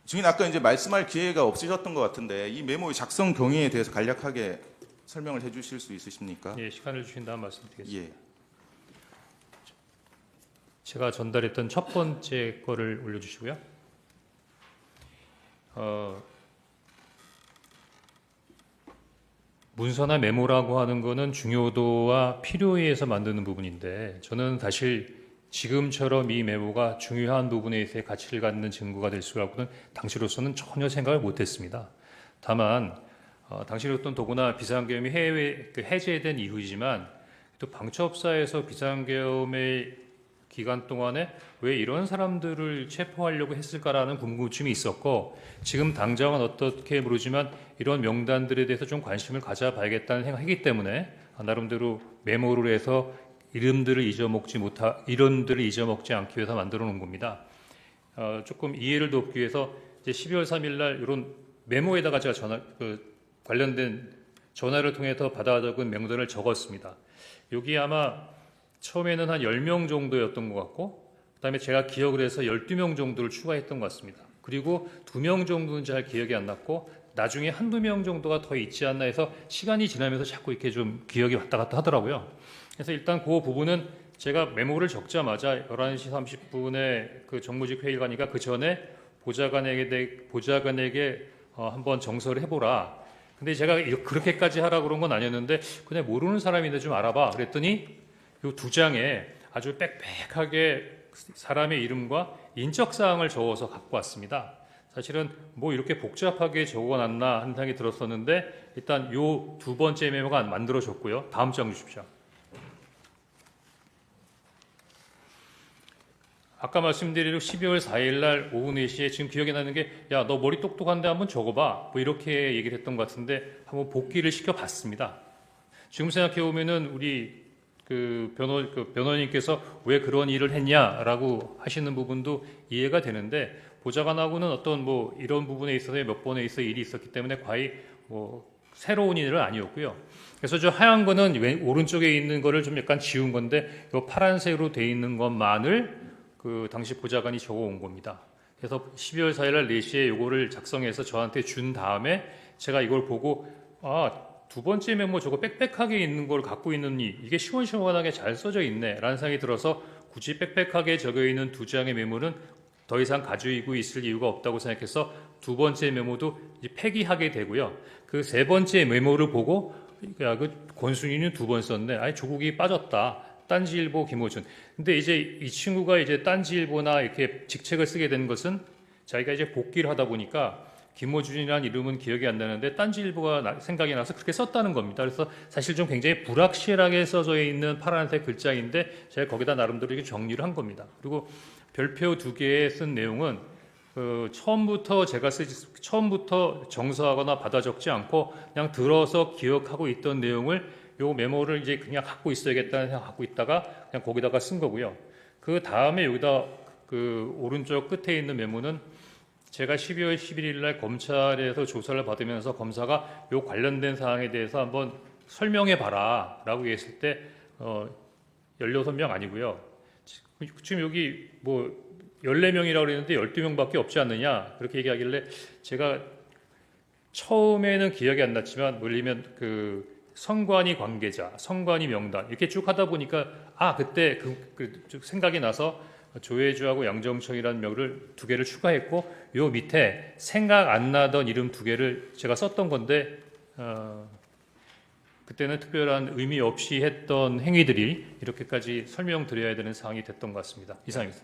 증인 아까 이제 말씀할 기회가 없으셨던 것 같은데 이 메모의 작성 경위에 대해서 간략하게 설명을 해주실 수 있으십니까? 예, 시간을 주신다면 말씀드리겠습니다. 예. 제가 전달했던 첫 번째 거를 올려주시고요. 문서나 메모라고 하는 거는 중요도와 필요에 의해서 만드는 부분인데 저는 사실 지금처럼 이 메모가 중요한 부분에 있어서 가치를 갖는 증거가 될 수라고는 당시로서는 전혀 생각을 못했습니다. 다만 당시로서는 더구나 비상계엄이 해제된 이후이지만 또 방첩사에서 비상계엄의 기간 동안에 왜 이런 사람들을 체포하려고 했을까라는 궁금증이 있었고 지금 당장은 어떻게 모르지만 이런 명단들에 대해서 좀 관심을 가져봐야겠다는 생각이기 때문에 나름대로 메모를 해서 이름들을 잊어먹지 않기 위해서 만들어 놓은 겁니다. 조금 이해를 돕기 위해서 이제 12월 3일 날 이런 메모에다가 제가 관련된 전화를 통해서 받아 적은 명단을 적었습니다. 여기 아마 처음에는 한 10명 정도였던 것 같고 그다음에 제가 기억을 해서 12명 정도를 추가했던 것 같습니다. 그리고 2명 정도는 잘 기억이 안 났고 나중에 한두 명 정도가 더 있지 않나 해서 시간이 지나면서 자꾸 이렇게 좀 기억이 왔다 갔다 하더라고요. 그래서 일단 그 부분은 제가 메모를 적자마자 11시 30분에 그 정무직 회의를 가니까 그 전에 보좌관에게 한번 정서를 해보라. 근데 제가 그렇게까지 하라고 그런 건 아니었는데 그냥 모르는 사람인데 좀 알아봐. 그랬더니 이 두 장에 아주 빽빽하게 사람의 이름과 인적사항을 적어서 갖고 왔습니다. 사실은 뭐 이렇게 복잡하게 적어놨나 하는 생각이 들었었는데 일단 요 두 번째 메모가 만들어졌고요. 다음 장 주십시오. 아까 말씀드린 12월 4일 날 오후 4시에 지금 기억이 나는 게 야, 너 머리 똑똑한데 한번 적어봐. 뭐 이렇게 얘기를 했던 것 같은데 한번 복기를 시켜봤습니다. 지금 생각해보면은 우리 변호인께서 왜 그런 일을 했냐라고 하시는 부분도 이해가 되는데 보좌관하고는 어떤 뭐 이런 부분에 있어서 몇 번에 있어 일이 있었기 때문에 거의 뭐 새로운 일은 아니었고요. 그래서 저 하얀 거는 오른쪽에 있는 거를 좀 약간 지운 건데 이 파란색으로 돼 있는 것만을 그 당시 보좌관이 적어온 겁니다. 그래서 12월 4일 날 4시에 이거를 작성해서 저한테 준 다음에 제가 이걸 보고 두 번째 메모 저거 빽빽하게 있는 걸 갖고 있느니 이게 시원시원하게 잘 써져 있네 라는 생각이 들어서 굳이 빽빽하게 적혀있는 두 장의 메모는 더 이상 가지고 있을 이유가 없다고 생각해서 두 번째 메모도 이제 폐기하게 되고요. 그 세 번째 메모를 보고 야, 그 권순위는 2번 썼네. 아니 조국이 빠졌다. 딴지일보 김호준. 근데 이제 이 친구가 이제 딴지일보나 이렇게 직책을 쓰게 된 것은 자기가 이제 복귀를 하다 보니까 김호준이라는 이름은 기억이 안 나는데 딴지일보가 생각이 나서 그렇게 썼다는 겁니다. 그래서 사실 좀 굉장히 불확실하게 써져 있는 파란색 글자인데 제가 거기다 나름대로 이렇게 정리를 한 겁니다. 그리고 별표 2개에 쓴 내용은 처음부터 처음부터 정서하거나 받아 적지 않고 그냥 들어서 기억하고 있던 내용을 요 메모를 이제 그냥 갖고 있어야겠다는 생각 갖고 있다가 그냥 거기다가 쓴 거고요. 그 다음에 여기다 그 오른쪽 끝에 있는 메모는 제가 12월 11일 날 검찰에서 조사를 받으면서 검사가 요 관련된 사항에 대해서 한번 설명해 봐라 라고 했을 때 16명 아니고요. 지금 여기 뭐 14명이라고 그랬는데 12명밖에 없지 않느냐 그렇게 얘기하길래 제가 처음에는 기억이 안 났지만 물리면 그 선관위 관계자, 선관위 명단 이렇게 쭉 하다 보니까 그때 쭉 생각이 나서 조혜주하고 양정청이라는 명을 2개를 추가했고 요 밑에 생각 안 나던 이름 2개를 제가 썼던 건데 그때는 특별한 의미 없이 했던 행위들이 이렇게까지 설명드려야 되는 상황이 됐던 것 같습니다. 이상입니다.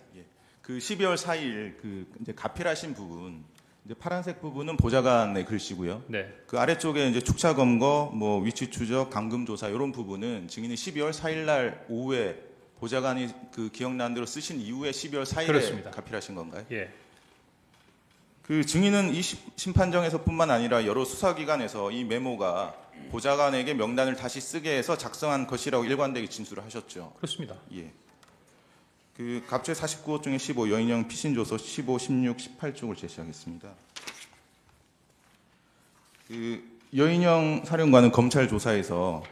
그 12월 4일 그 이제 가필하신 부분, 이제 파란색 부분은 보좌관의 글씨고요. 네. 그 아래쪽에 이제 축차 검거, 뭐 위치 추적, 감금 조사 이런 부분은 증인이 12월 4일 날 오후에 보좌관이 그 기억나는 대로 쓰신 이후에 12월 4일에 그렇습니다. 가필하신 건가요? 예. 그 증인은 이 심판정에서뿐만 아니라 여러 수사기관에서 이 메모가 보좌관에게 명단을 다시 쓰게 해서 작성한 것이라고 일관되게 진술을 하셨죠. 그렇습니다. 예. 그 갑제 49호 중에 15 여인형 피신조서 15, 16, 18쪽을 제시하겠습니다. 그 여인형 사령관은 검찰 조사에서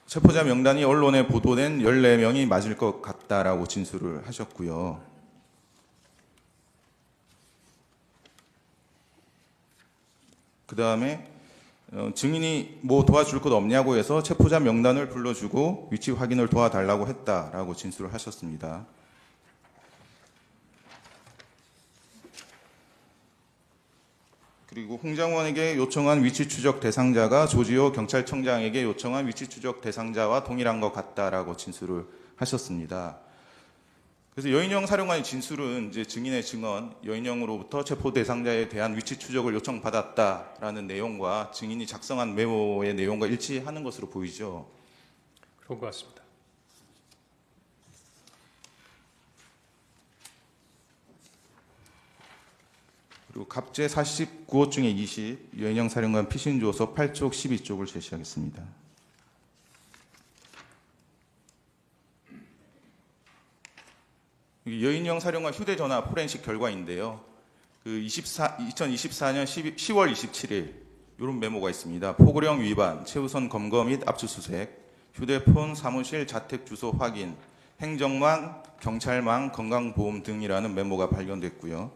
체포자 명단이 언론에 보도된 14명이 맞을 것 같다라고 진술을 하셨고요. 그 다음에 증인이 뭐 도와줄 것 없냐고 해서 체포자 명단을 불러주고 위치 확인을 도와달라고 했다라고 진술을 하셨습니다. 그리고 홍장원에게 요청한 위치 추적 대상자가 조지호 경찰청장에게 요청한 위치 추적 대상자와 동일한 것 같다라고 진술을 하셨습니다. 그래서 여인영 사령관의 진술은 이제 증인의 증언, 여인영으로부터 체포 대상자에 대한 위치 추적을 요청받았다라는 내용과 증인이 작성한 메모의 내용과 일치하는 것으로 보이죠. 그런 것 같습니다. 그리고 갑제 49호 중에 20 여인영 사령관 피신조서 8쪽 12쪽을 제시하겠습니다. 여인영 사령관 휴대전화 포렌식 결과인데요. 그 2024년 10월 27일 이런 메모가 있습니다. 포고령 위반, 최우선 검거 및 압수수색, 휴대폰 사무실 자택 주소 확인, 행정망, 경찰망, 건강보험 등이라는 메모가 발견됐고요.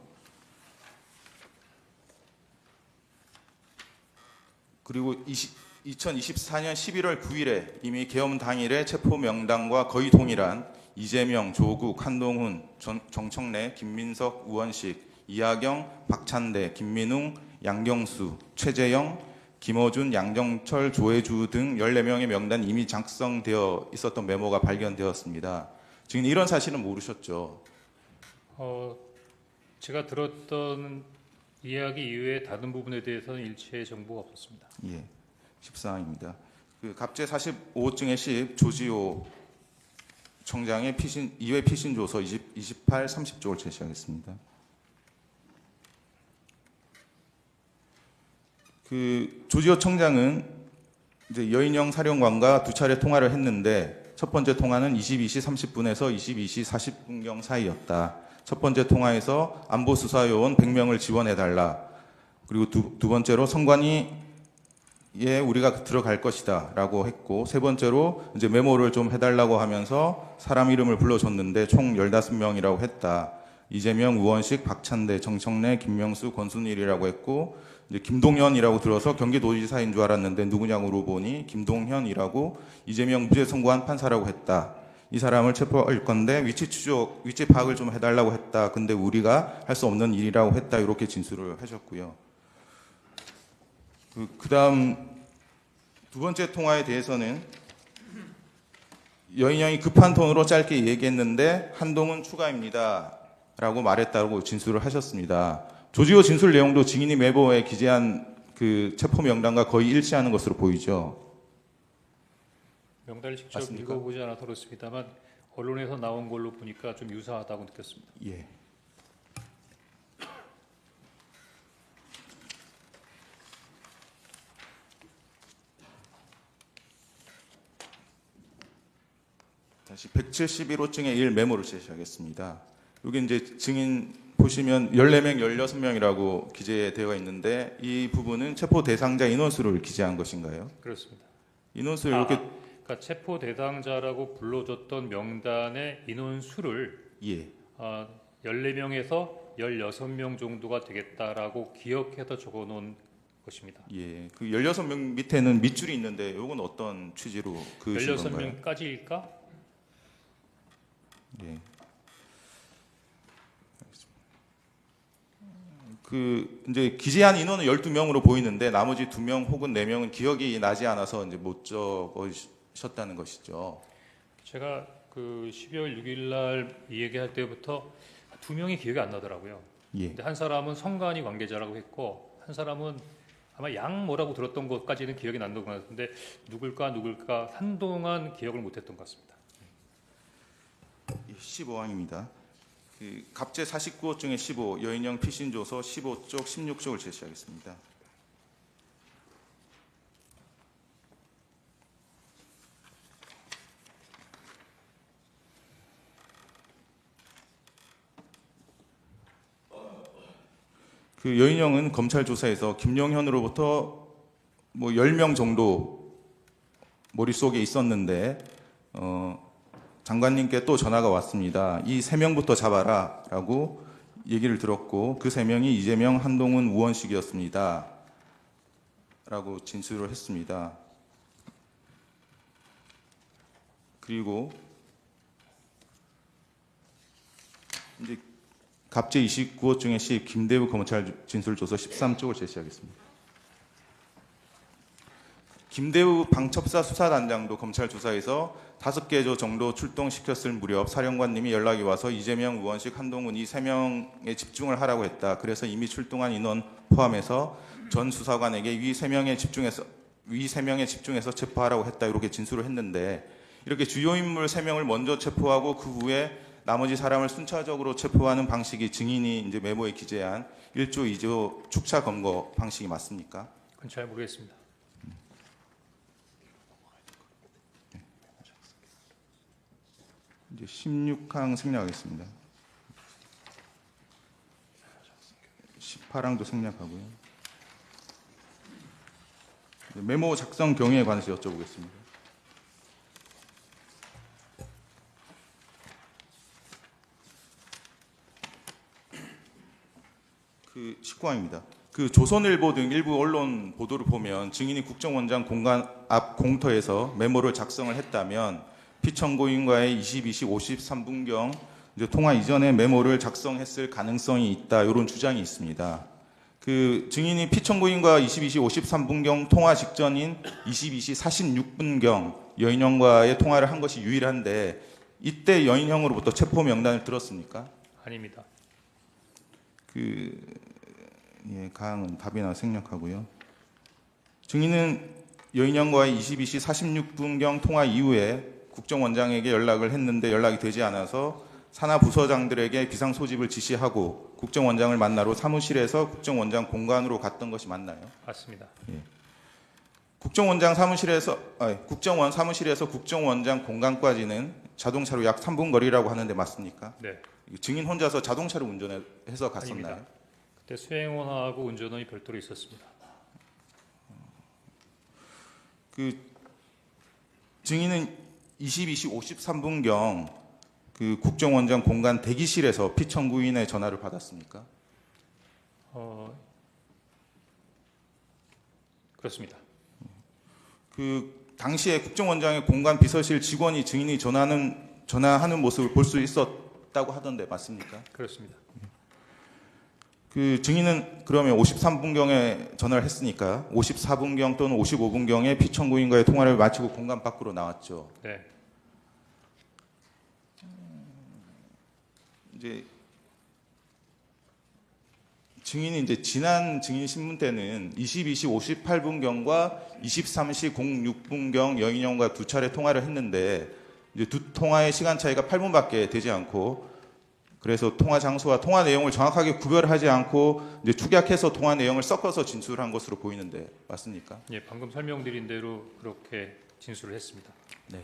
그리고 2024년 11월 9일에 이미 계엄 당일에 체포 명단과 거의 동일한 이재명, 조국, 한동훈, 정청래, 김민석, 우원식, 이하경, 박찬대, 김민웅, 양경수, 최재형, 김어준, 양정철, 조혜주 등 14명의 명단이 이미 작성되어 있었던 메모가 발견되었습니다. 지금 이런 사실은 모르셨죠? 제가 들었던 이야기 이외에 다른 부분에 대해서는 일체의 정보가 없었습니다. 예, 14항입니다. 그 갑제 45호증의 10 조지호 청장의 이외 피신조서 28, 30쪽을 제시하겠습니다. 그 조지호 청장은 이제 여인영 사령관과 2차례 통화를 했는데 첫 번째 통화는 22시 30분에서 22시 40분경 사이였다. 첫 번째 통화에서 안보수사요원 100명을 지원해달라. 그리고 두 번째로 선관위에 우리가 들어갈 것이다 라고 했고, 세 번째로 이제 메모를 좀 해달라고 하면서 사람 이름을 불러줬는데 총 15명이라고 했다. 이재명, 우원식, 박찬대, 정청래, 김명수, 권순일이라고 했고, 이제 김동현이라고 들어서 경기도지사인 줄 알았는데 누구냐고 물어보니 김동현이라고 이재명 무죄 선고한 판사라고 했다. 이 사람을 체포할 건데 위치 추적, 위치 파악을 좀 해달라고 했다. 근데 우리가 할 수 없는 일이라고 했다. 이렇게 진술을 하셨고요. 그 다음 두 번째 통화에 대해서는 여인형이 급한 톤으로 짧게 얘기했는데 한동훈 추가입니다 라고 말했다고 진술을 하셨습니다. 조지호 진술 내용도 증인이 메모에 기재한 그 체포 명단과 거의 일치하는 것으로 보이죠. 명단을 직접 맞습니까? 읽어보지 않아서 그렇습니다만 언론에서 나온 걸로 보니까 좀 유사하다고 느꼈습니다. 예. 다시 171호증의 1 메모를 제시하겠습니다. 여기 이제 증인 보시면 14명, 16명이라고 기재되어 있는데 이 부분은 체포 대상자 인원수를 기재한 것인가요? 그렇습니다. 인원수를 이렇게 그러니까 체포 대상자라고 불러줬던 명단의 인원수를 예. 14명에서 16명 정도가 되겠다라고 기억해서 적어놓은 것입니다. 예. 그 16명 밑에는 밑줄이 있는데 이건 어떤 취지로 그으신 건가요? 16명까지일까? 예. 그 이제 기재한 인원은 12명으로 보이는데 나머지 2명 혹은 4명은 기억이 나지 않아서 이제 못 적으셨다는 것이죠. 제가 그 12월 6일 날 이 얘기할 때부터 2명이 기억이 안 나더라고요. 예. 근데 한 사람은 성관이 관계자라고 했고 한 사람은 아마 양 뭐라고 들었던 것까지는 기억이 난다고 하는데 누굴까 한동안 기억을 못했던 것 같습니다. 15항입니다. 그 갑제 49호 중에 15 여인형 피신조서 15쪽 16쪽을 제시하겠습니다. 그 여인형은 검찰 조사에서 김용현으로부터 뭐 10명 정도 머릿속에 있었는데 장관님께 또 전화가 왔습니다. 이 3명부터 잡아라 라고 얘기를 들었고 그 3명이 이재명, 한동훈, 우원식이었습니다. 라고 진술을 했습니다. 그리고 이제 갑제 29호 중에 10 김대우 검찰 진술조서 13쪽을 제시하겠습니다. 김대우 방첩사 수사단장도 검찰 조사에서 5개 정도 출동시켰을 무렵 사령관님이 연락이 와서 이재명, 우원식, 한동훈 이 3명에 집중을 하라고 했다. 그래서 이미 출동한 인원 포함해서 전 수사관에게 위 3명에 집중해서 체포하라고 했다. 이렇게 진술을 했는데 이렇게 주요 인물 3명을 먼저 체포하고 그 후에 나머지 사람을 순차적으로 체포하는 방식이 증인이 이제 메모에 기재한 1조, 2조 축차 검거 방식이 맞습니까? 그건 잘 모르겠습니다. 이제 16항 생략하겠습니다. 18항도 생략하고요. 메모 작성 경위에 관해서 여쭤보겠습니다. 그 19항입니다. 그 조선일보 등 일부 언론 보도를 보면 증인이 국정원장 공간 앞 공터에서 메모를 작성을 했다면 피청구인과의 22시 53분경 이제 통화 이전에 메모를 작성했을 가능성이 있다. 이런 주장이 있습니다. 그 증인이 피청구인과 22시 53분경 통화 직전인 22시 46분경 여인형과의 통화를 한 것이 유일한데 이때 여인형으로부터 체포 명단을 들었습니까? 아닙니다. 예, 가항은 답이나 생략하고요. 증인은 여인형과의 22시 46분경 통화 이후에 국정원장에게 연락을 했는데 연락이 되지 않아서 산하 부서장들에게 비상 소집을 지시하고 국정원장을 만나러 사무실에서 국정원장 공간으로 갔던 것이 맞나요? 맞습니다. 예. 국정원 사무실에서 국정원장 공간까지는 자동차로 약 3분 거리라고 하는데 맞습니까? 네. 증인 혼자서 자동차를 운전해서 갔었나요? 아닙니다. 그때 수행원하고 운전원이 별도로 있었습니다. 그 증인은 22시 53분경 그 국정원장 공간 대기실에서 피청구인의 전화를 받았습니까? 그렇습니다. 그 당시에 국정원장의 공간 비서실 직원이 증인이 전화하는 모습을 볼 수 있었다고 하던데 맞습니까? 그렇습니다. 그 증인은 그러면 53분경에 전화를 했으니까 54분경 또는 55분경에 피청구인과의 통화를 마치고 공간 밖으로 나왔죠. 네. 이제 증인이 이제 지난 증인 신문 때는 22시 58분경과 23시 06분경 여인형과 두 차례 통화를 했는데 이제 두 통화의 시간 차이가 8분밖에 되지 않고 그래서 통화 장소와 통화 내용을 정확하게 구별하지 않고 이제 축약해서 통화 내용을 섞어서 진술한 것으로 보이는데 맞습니까? 예, 방금 설명드린 대로 그렇게 진술을 했습니다. 네.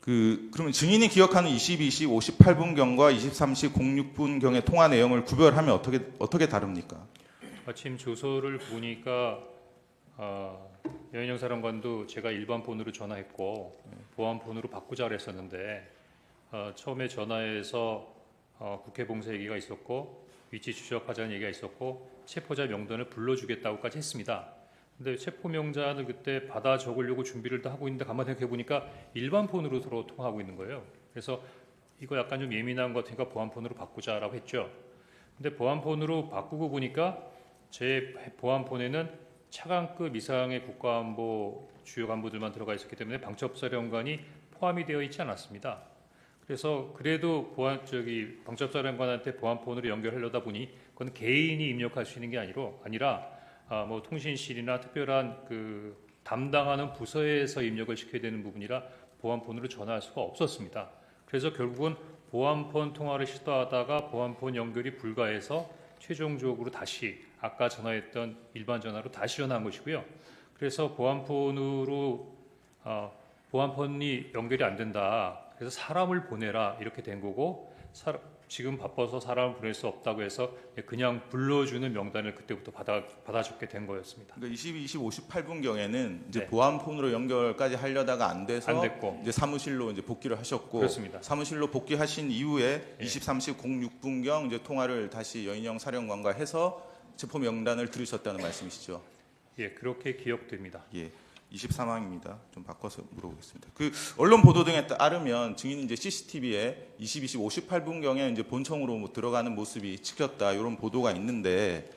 그러면 증인이 기억하는 22시 58분경과 23시 06분경의 통화 내용을 구별하면 어떻게 다릅니까? 마침 조서를 보니까 여인영 사령관도 제가 일반 폰으로 전화했고 보안 폰으로 바꾸자 그랬었는데 처음에 전화해서 국회 봉쇄 얘기가 있었고 위치 추적하자는 얘기가 있었고 체포자 명단을 불러주겠다고까지 했습니다. 근데 체포 명단을 그때 받아 적으려고 준비를 다 하고 있는데 가만히 생각해 보니까 일반 폰으로 서로 통화하고 있는 거예요. 그래서 이거 약간 좀 예민한 것 같으니까 보안 폰으로 바꾸자라고 했죠. 근데 보안 폰으로 바꾸고 보니까 제 보안 폰에는 차관급 이상의 국가안보 주요 간부들만 들어가 있었기 때문에 방첩사령관이 포함이 되어 있지 않았습니다. 그래서 그래도 방첩사령관한테 보안 폰으로 연결하려다 보니 그건 개인이 입력할 수 있는 게 아니라 뭐 통신실이나 특별한 그 담당하는 부서에서 입력을 시켜야 되는 부분이라 보안폰으로 전화할 수가 없었습니다. 그래서 결국은 보안폰 통화를 시도하다가 보안폰 연결이 불가해서 최종적으로 다시 아까 전화했던 일반 전화로 다시 전화한 것이고요. 그래서 보안폰이 연결이 안 된다. 그래서 사람을 보내라 이렇게 된 거고 지금 바빠서 사람을 보낼 수 없다고 해서 그냥 불러주는 명단을 그때부터 받아줬게 된 거였습니다. 그러니까 22시 58분경에는 이제 네. 보안폰으로 연결까지 하려다가 안 돼서 안 됐고. 이제 사무실로 이제 복귀를 하셨고 그렇습니다. 사무실로 복귀하신 이후에 예. 23시 06분경 이제 통화를 다시 여인영 사령관과 해서 체포 명단을 들으셨다는 말씀이시죠? 예, 그렇게 기억됩니다. 예. 23항입니다. 좀 바꿔서 물어보겠습니다. 그 언론 보도 등에 따르면 증인이 이제 CCTV에 22시 58분경에 이제 본청으로 들어가는 모습이 찍혔다 이런 보도가 있는데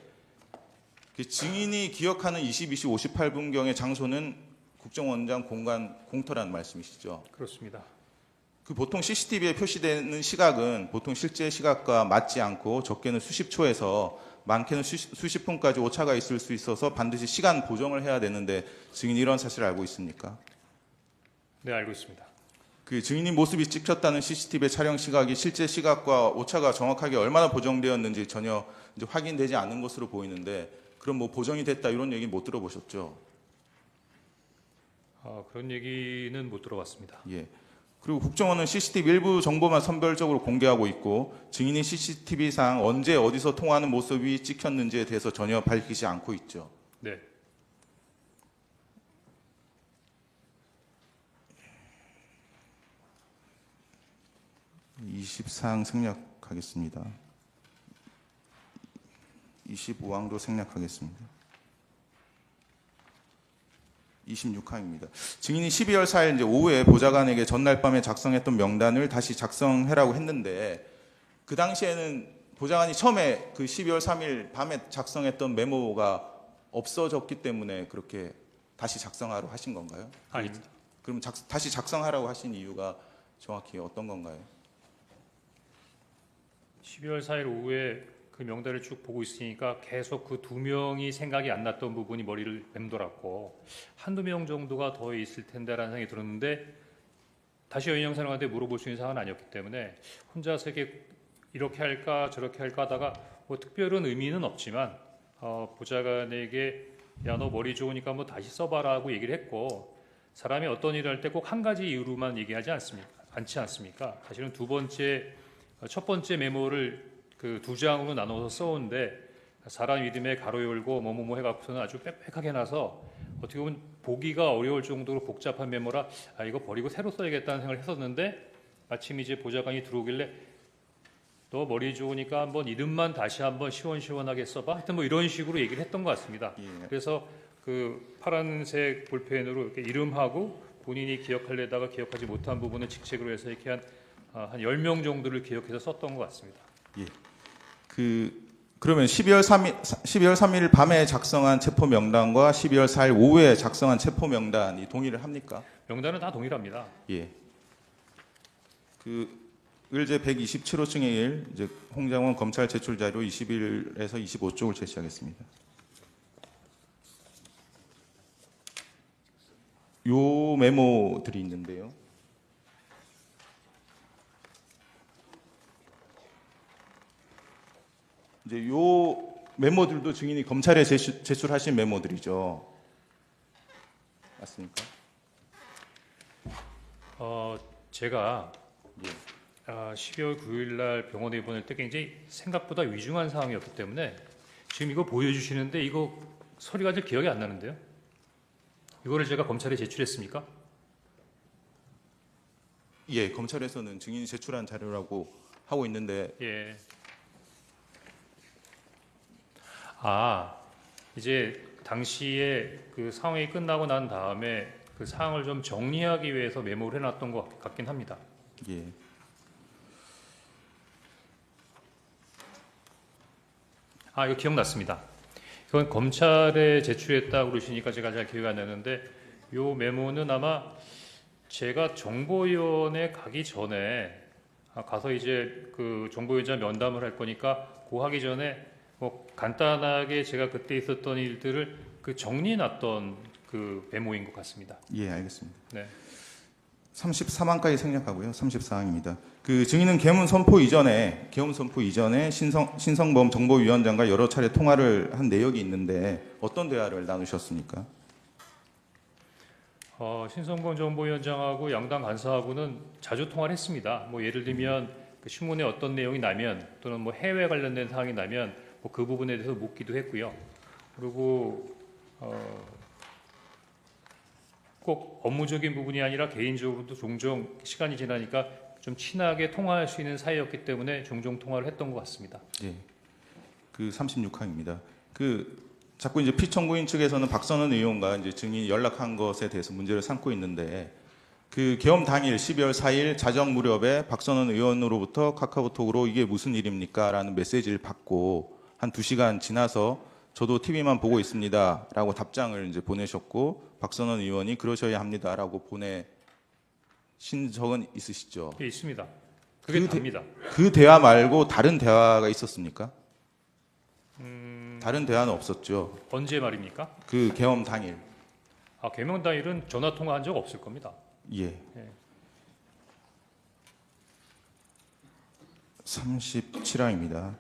그 증인이 기억하는 22시 58분경의 장소는 국정원장 공간 공터라는 말씀이시죠? 그렇습니다. 그 보통 CCTV에 표시되는 시각은 보통 실제 시각과 맞지 않고 적게는 수십 초에서 많게는 수십 분까지 오차가 있을 수 있어서 반드시 시간 보정을 해야 되는데 증인이 이런 사실을 알고 있습니까? 네, 알고 있습니다. 그 증인이 모습이 찍혔다는 CCTV 촬영 시각이 실제 시각과 오차가 정확하게 얼마나 보정되었는지 전혀 이제 확인되지 않는 것으로 보이는데 그럼 뭐 보정이 됐다 이런 얘기 못 들어보셨죠? 그런 얘기는 못 들어봤습니다. 예. 그리고 국정원은 CCTV 일부 정보만 선별적으로 공개하고 있고 증인이 CCTV상 언제 어디서 통화하는 모습이 찍혔는지에 대해서 전혀 밝히지 않고 있죠. 네, 24항 생략하겠습니다. 25항도 생략하겠습니다. 26항입니다. 증인이 12월 4일 이제 오후에 보좌관에게 전날 밤에 작성했던 명단을 다시 작성해라고 했는데 그 당시에는 보좌관이 처음에 그 12월 3일 밤에 작성했던 메모가 없어졌기 때문에 그렇게 다시 작성하라고 하신 건가요? 아닙니다. 그럼 다시 작성하라고 하신 이유가 정확히 어떤 건가요? 12월 4일 오후에 그 명단을 쭉 보고 있으니까 계속 그 두 명이 생각이 안 났던 부분이 머리를 맴돌았고 한두 명 정도가 더 있을 텐데라는 생각이 들었는데 다시 여인영 사령한테 물어볼 수 있는 상황은 아니었기 때문에 혼자서 이렇게 할까 저렇게 할까 하다가 뭐 특별한 의미는 없지만 보좌관에게 야 너 머리 좋으니까 뭐 다시 써봐라 하고 얘기를 했고 사람이 어떤 일을 할 때 꼭 한 가지 이유로만 얘기하지 않지 않습니까? 사실은 첫 번째 메모를 그 두 장으로 나눠서 써온데 사람 이름에 가로 열고 뭐뭐뭐 해갖고서는 아주 빽빽하게 나서 어떻게 보면 보기가 어려울 정도로 복잡한 메모라 이거 버리고 새로 써야겠다는 생각을 했었는데 마침 이제 보좌관이 들어오길래 너 머리 좋으니까 한번 이름만 다시 한번 시원시원하게 써봐. 하여튼 뭐 이런 식으로 얘기를 했던 것 같습니다. 예. 그래서 그 파란색 볼펜으로 이렇게 이름하고 본인이 기억하려다가 기억하지 못한 부분을 직책으로 해서 이렇게 한 10명 정도를 기억해서 썼던 것 같습니다. 예. 그러면 12월 3일 밤에 작성한 체포 명단과 12월 4일 오후에 작성한 체포 명단이 동의를 합니까? 명단은 다 동일합니다. 예. 그 을제 127호증의 1, 이제 홍장원 검찰 제출 자료 21에서 25쪽을 제시하겠습니다. 요 메모들이 있는데요. 이제 요 메모들도 증인이 검찰에 제출하신 메모들이죠. 맞습니까? 제가 12월 9일 날 병원에 입원할 때 굉장히 생각보다 위중한 상황이었기 때문에 지금 이거 보여주시는데 이거 서류가 잘 기억이 안 나는데요. 이거를 제가 검찰에 제출했습니까? 예, 검찰에서는 증인이 제출한 자료라고 하고 있는데 예. 이제 당시에 그 상황이 끝나고 난 다음에 그 상황을 좀 정리하기 위해서 메모를 해놨던 것 같긴 합니다. 예. 이거 기억났습니다. 이건 검찰에 제출했다고 그러시니까 제가 잘 기억이 안 나는데 요 메모는 아마 제가 정보위원회 가기 전에 가서 이제 그 정보위원장 면담을 할 거니까 그 하기 전에 뭐 간단하게 제가 그때 있었던 일들을 그 정리해놨던 그 메모인 것 같습니다. 예, 알겠습니다. 네. 34만까지 생략하고요. 34항입니다. 그 증인은 계엄 선포 이전에 신성범 정보위원장과 여러 차례 통화를 한 내역이 있는데 어떤 대화를 나누셨습니까? 신성범 정보위원장하고 양당 간사하고는 자주 통화를 했습니다. 뭐 예를 들면 그 신문에 어떤 내용이 나면 또는 뭐 해외 관련된 사항이 나면 뭐 그 부분에 대해서 묻기도 했고요. 그리고 꼭 업무적인 부분이 아니라 개인적으로도 종종 시간이 지나니까 좀 친하게 통화할 수 있는 사이였기 때문에 종종 통화를 했던 것 같습니다. 예. 그 36항입니다. 그 자꾸 이제 피청구인 측에서는 박선원 의원과 이제 증인이 연락한 것에 대해서 문제를 삼고 있는데 그 계엄 당일 12월 4일 자정 무렵에 박선원 의원으로부터 카카오톡으로 이게 무슨 일입니까? 라는 메시지를 받고 한 2시간 지나서 저도 TV만 보고 있습니다라고 답장을 이제 보내셨고 박선원 의원이 그러셔야 합니다라고 보내신 적은 있으시죠? 예, 있습니다. 그게 답니다. 그 대화 말고 다른 대화가 있었습니까? 다른 대화는 없었죠. 언제 말입니까? 그 계엄 당일. 개명 당일은 전화 통화한 적 없을 겁니다. 예. 예. 37항입니다.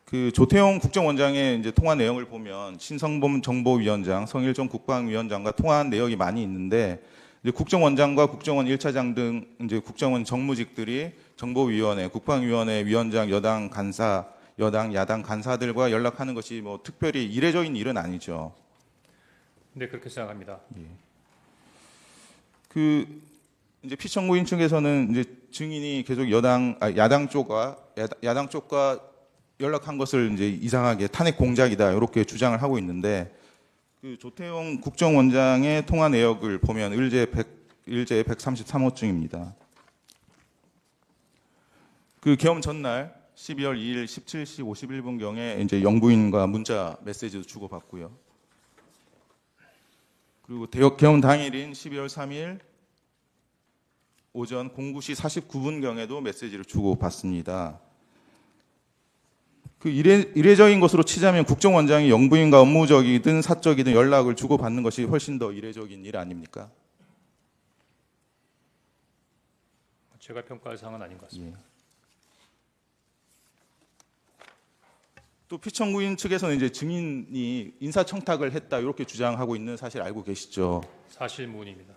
그 조태용 국정원장의 이제 통화 내용을 보면 신성범 정보위원장, 성일종 국방위원장과 통화한 내역이 많이 있는데 이제 국정원장과 국정원 1차장 등 이제 국정원 정무직들이 정보위원회, 국방위원회 위원장, 여당 간사, 여당, 야당 간사들과 연락하는 것이 뭐 특별히 이례적인 일은 아니죠. 네, 그렇게 생각합니다. 그 이제 피청구인 측에서는 이제 증인이 계속 야당 쪽과 연락한 것을 이제 이상하게 탄핵 공작이다 이렇게 주장을 하고 있는데 그 조태용 국정원장의 통화 내역을 보면 을제 133호증입니다. 그 계엄 전날 12월 2일 17시 51분경에 이제 영부인과 문자 메시지도 주고받고요. 그리고 계엄 당일인 12월 3일 오전 09시 49분경에도 메시지를 주고받습니다. 그 이례적인 것으로 치자면 국정원장이 영부인과 업무적이든 사적이든 연락을 주고받는 것이 훨씬 더 이례적인 일 아닙니까? 제가 평가할 사항은 아닌 것 같습니다. 예. 또 피청구인 측에서는 이제 증인이 인사청탁을 했다 이렇게 주장하고 있는 사실 알고 계시죠? 사실무근입니다.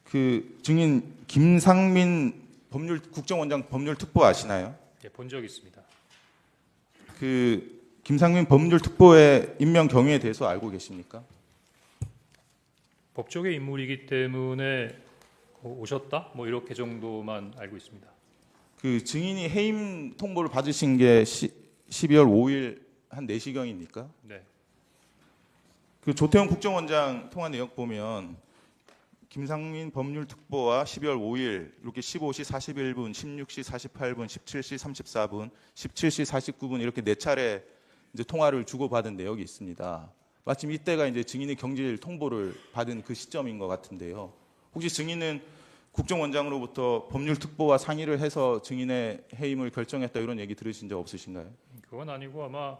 그 증인 김상민 국정원장 법률특보 아시나요? 예, 본 적 있습니다. 그 김상민 법률특보의 임명 경위에 대해서 알고 계십니까? 법조계 인물이기 때문에 오셨다? 뭐 이렇게 정도만 알고 있습니다. 그 증인이 해임 통보를 받으신 게 12월 5일 한 4시경입니까? 네. 그 조태용 국정원장 통화 내역 보면 김상민 법률특보와 12월 5일 이렇게 15시 41분, 16시 48분, 17시 34분, 17시 49분 이렇게 4차례 이제 통화를 주고받은 내역이 있습니다. 마침 이때가 이제 증인의 경질 통보를 받은 그 시점인 것 같은데요. 혹시 증인은 국정원장으로부터 법률특보와 상의를 해서 증인의 해임을 결정했다 이런 얘기 들으신 적 없으신가요? 그건 아니고 아마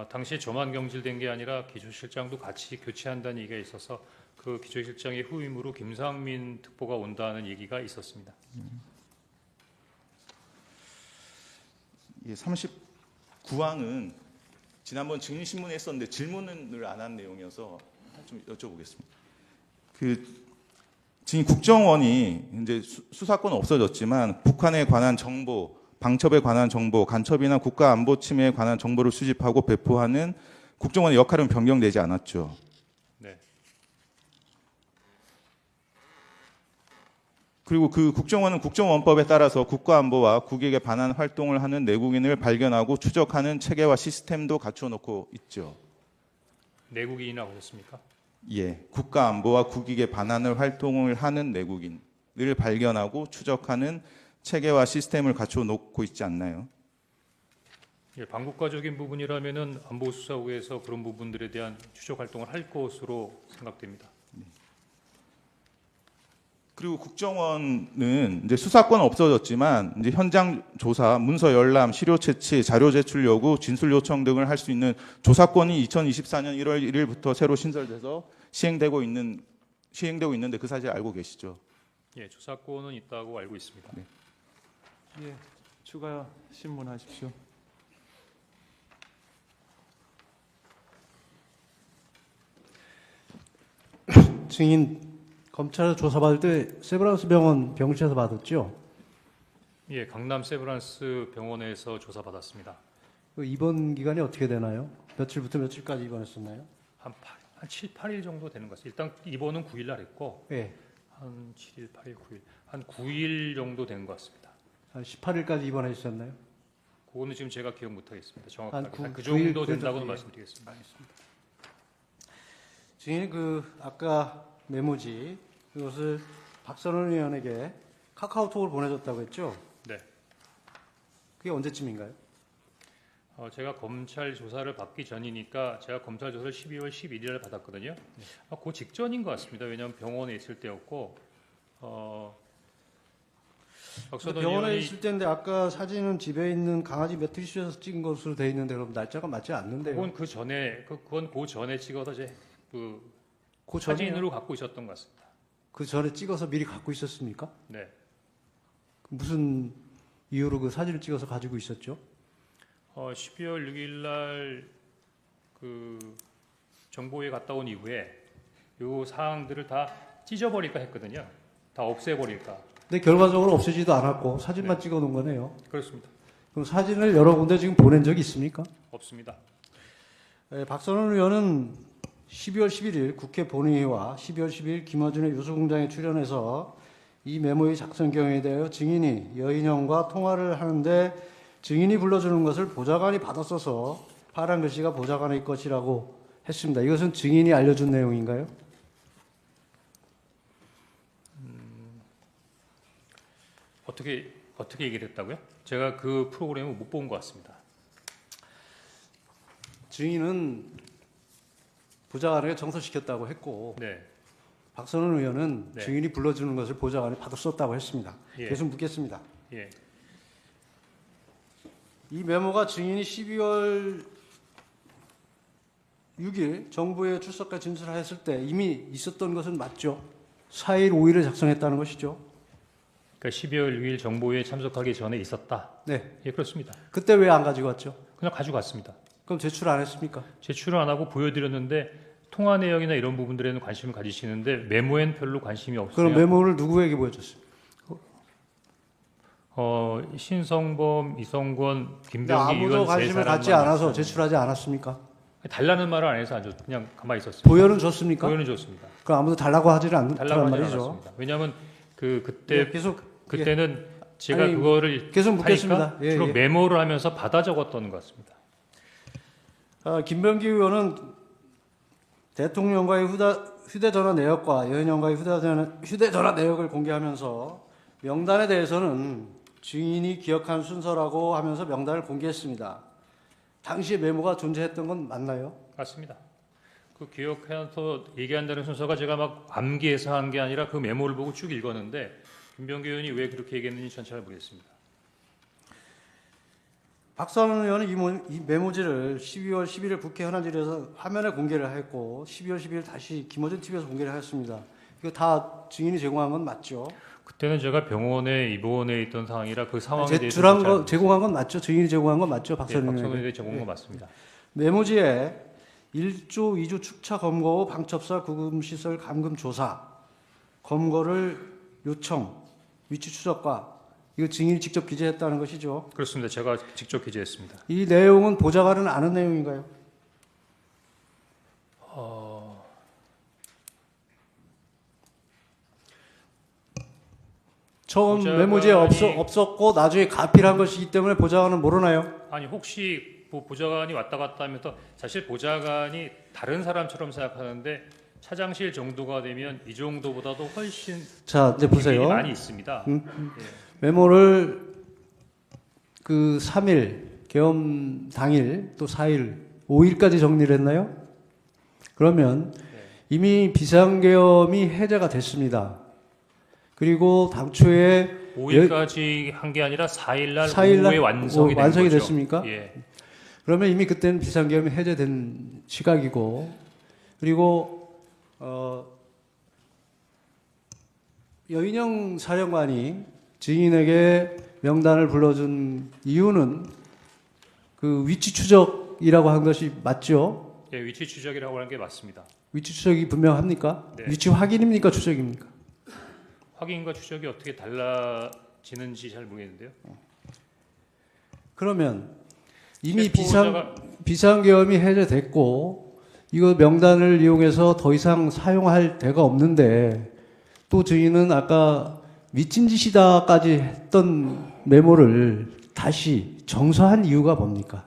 당시에 저만 경질된 게 아니라 기조실장도 같이 교체한다는 얘기가 있어서 그 기조실장의 후임으로 김상민 특보가 온다는 얘기가 있었습니다. 39항은 지난번 증인신문에 했었는데 질문을 안 한 내용이어서 좀 여쭤보겠습니다. 지금 국정원이 이제 수사권은 없어졌지만 북한에 관한 정보, 방첩에 관한 정보, 간첩이나 국가 안보 침해에 관한 정보를 수집하고 배포하는 국정원의 역할은 변경되지 않았죠. 네. 그리고 그 국정원은 국정원법에 따라서 국가안보와 국익에 반한 활동을 하는 내국인을 발견하고 추적하는 체계와 시스템도 갖추어 놓고 있죠. 내국인이라고 하셨습니까? 예, 국가안보와 국익에 반하는 활동을 하는 내국인을 발견하고 추적하는 체계와 시스템을 갖추어 놓고 있지 않나요? 예, 반국가적인 부분이라면은 안보수사국에서 그런 부분들에 대한 추적 활동을 할 것으로 생각됩니다. 그리고 국정원은 이제 수사권 없어졌지만 이제 현장 조사, 문서 열람, 시료 채취, 자료 제출 요구, 진술 요청 등을 할 수 있는 조사권이 2024년 1월 1일부터 새로 신설돼서 시행되고 있는데 그 사실 알고 계시죠? 예, 조사권은 있다고 알고 있습니다. 네. 예, 추가 신문하십시오. 증인 검찰에서 조사받을 때 세브란스 병원 병실에서 받았죠? 예, 강남 세브란스 병원에서 조사받았습니다. 그 입원 기간이 어떻게 되나요? 며칠부터 며칠까지 입원했었나요? 한 7, 8일 정도 되는 것 같습니다. 일단 입원은 9일 날 했고 예, 한 7일, 8일, 9일, 한 9일 정도 된 것 같습니다. 한 18일까지 입원하셨나요? 그거는 지금 제가 기억 못하겠습니다. 한 정확하게 구- 그 구일 정도 된다고는 정도, 예. 말씀드리겠습니다. 증인이 아까 메모지 그것을 박선원 의원에게 카카오톡을 보내줬다고 했죠? 네, 그게 언제쯤인가요? 제가 검찰 조사를 받기 전이니까 제가 검찰 조사를 12월 11일에 받았거든요. 그 직전인 것 같습니다. 왜냐하면 병원에 있을 때였고 박선원 병원에 의원이 있을 때인데 아까 사진은 집에 있는 강아지 매트리스에서 찍은 것으로 돼 있는데 그럼 날짜가 맞지 않는데요? 그건 그 전에 그건 그 전에 찍어서 제 그 그 전에 사진으로 갖고 있었던 것 같습니다. 그 전에 찍어서 미리 갖고 있었습니까? 네. 무슨 이유로 그 사진을 찍어서 가지고 있었죠? 12월 6일 날 그 정보에 갔다 온 이후에 요 사항들을 다 찢어버릴까 했거든요. 다 없애버릴까. 근데 결과적으로 없애지도 않았고 사진만 찍어 놓은 거네요. 그렇습니다. 그럼 사진을 여러 군데 지금 보낸 적이 있습니까? 없습니다. 박선원 의원은 12월 11일 국회 본회의와 12월 12일 김어준의 유수공장에 출연해서 이 메모의 작성 경위에 대하여 증인이 여인형과 통화를 하는데 증인이 불러주는 것을 보좌관이 받았어서 파란 글씨가 보좌관의 것이라고 했습니다. 이것은 증인이 알려준 내용인가요? 어떻게 얘기를 했다고요? 제가 그 프로그램을 못 본 것 같습니다. 증인은 보좌관에게 정서시켰다고 했고 네. 박선원 의원은 네. 증인이 불러주는 것을 보좌관이 받았었다고 했습니다. 예. 계속 묻겠습니다. 예. 이 메모가 증인이 12월 6일 정부에 출석과 진술했을 때 이미 있었던 것은 맞죠? 4일, 5일에 작성했다는 것이죠? 그러니까 12월 6일 정보회에 참석하기 전에 있었다. 네. 예, 그렇습니다. 그때 왜 안 가지고 왔죠? 그냥 가져갔습니다. 그럼 제출 안 했습니까? 제출을 안 하고 보여드렸는데 통화 내역이나 이런 부분들에는 관심을 가지시는데 메모엔 별로 관심이 없어요. 그럼 메모를 누구에게 보여줬습니까? 신성범, 이성권, 근데 김병기 아무도 의원 세 관심을 갖지 사람만 않아서 왔어요. 제출하지 않았습니까? 달라는 말을 안 해서 안 줬, 그냥 가만히 있었습니다. 보여는 줬습니까? 보여는 줬습니다. 그럼 아무도 달라고 하지는 달라고 않단 하지 말이죠. 않았습니다. 왜냐하면 그때 예, 계속 그때는 제가 아니, 그거를 계속 묻겠습니다. 하니까 예, 주로 예. 메모를 하면서 받아 적었던 것 같습니다. 김병기 의원은 대통령과의 휴대전화 내역과 여인영과의 휴대전화 내역을 공개하면서 명단에 대해서는 증인이 기억한 순서라고 하면서 명단을 공개했습니다. 당시에 메모가 존재했던 건 맞나요? 맞습니다. 그 기억해서 얘기한다는 순서가 제가 막 암기해서 한 게 아니라 그 메모를 보고 쭉 읽었는데 김병기 의원이 왜 그렇게 얘기했는지 전 잘 모르겠습니다. 박선원 의원은 이 메모지를 12월 11일 국회 현안질에서 화면에 공개를 했고 12월 12일 다시 김어준 TV에서 공개를 하였습니다. 이거 다 증인이 제공한 건 맞죠? 그때는 제가 병원에 입원해 있던 상황이라 그 상황에 대해서 제출한 거 제공한 건 맞죠? 증인이 제공한 건 맞죠? 박선원 박선원 의원에게. 의원이 제공한 거 맞습니다. 메모지에 1조 2조 축차 검거 후 방첩사 구금 시설 감금 조사 검거를 요청 위치 추적과 이거 증인이 직접 기재했다는 것이죠. 그렇습니다. 제가 직접 기재했습니다. 이 내용은 보좌관은 아는 내용인가요? 처음 보좌관이- 메모지에 없었고 나중에 가필한 것이기 때문에 보좌관은 모르나요? 아니 혹시 보좌관이 왔다 갔다 하면서 사실 보좌관이 다른 사람처럼 생각하는데 차장실 정도가 되면 이 정도보다도 훨씬 자, 이제 일이 보세요. 많이 있습니다. 메모를 그 3일 계엄 당일 또 4일 5일까지 정리를 했나요? 그러면 이미 비상계엄이 해제가 됐습니다. 그리고 당초에 5일까지 한 게 아니라 4일날 4일 날 오후에 완성이 된 거죠. 됐습니까? 예. 그러면 이미 그때는 비상계엄이 해제된 시각이고 그리고 여인영 사령관이 증인에게 명단을 불러준 이유는 그 위치 추적이라고 한 것이 맞죠? 예, 위치 추적이라고 하는 게 맞습니다. 위치 추적이 분명합니까? 네. 위치 확인입니까? 추적입니까? 확인과 추적이 어떻게 달라지는지 잘 모르겠는데요. 그러면 이미 체포자가- 비상계엄이 해제됐고 이거 명단을 이용해서 더 이상 사용할 데가 없는데 또 증인은 아까 미친 짓이다까지 했던 메모를 다시 정서한 이유가 뭡니까?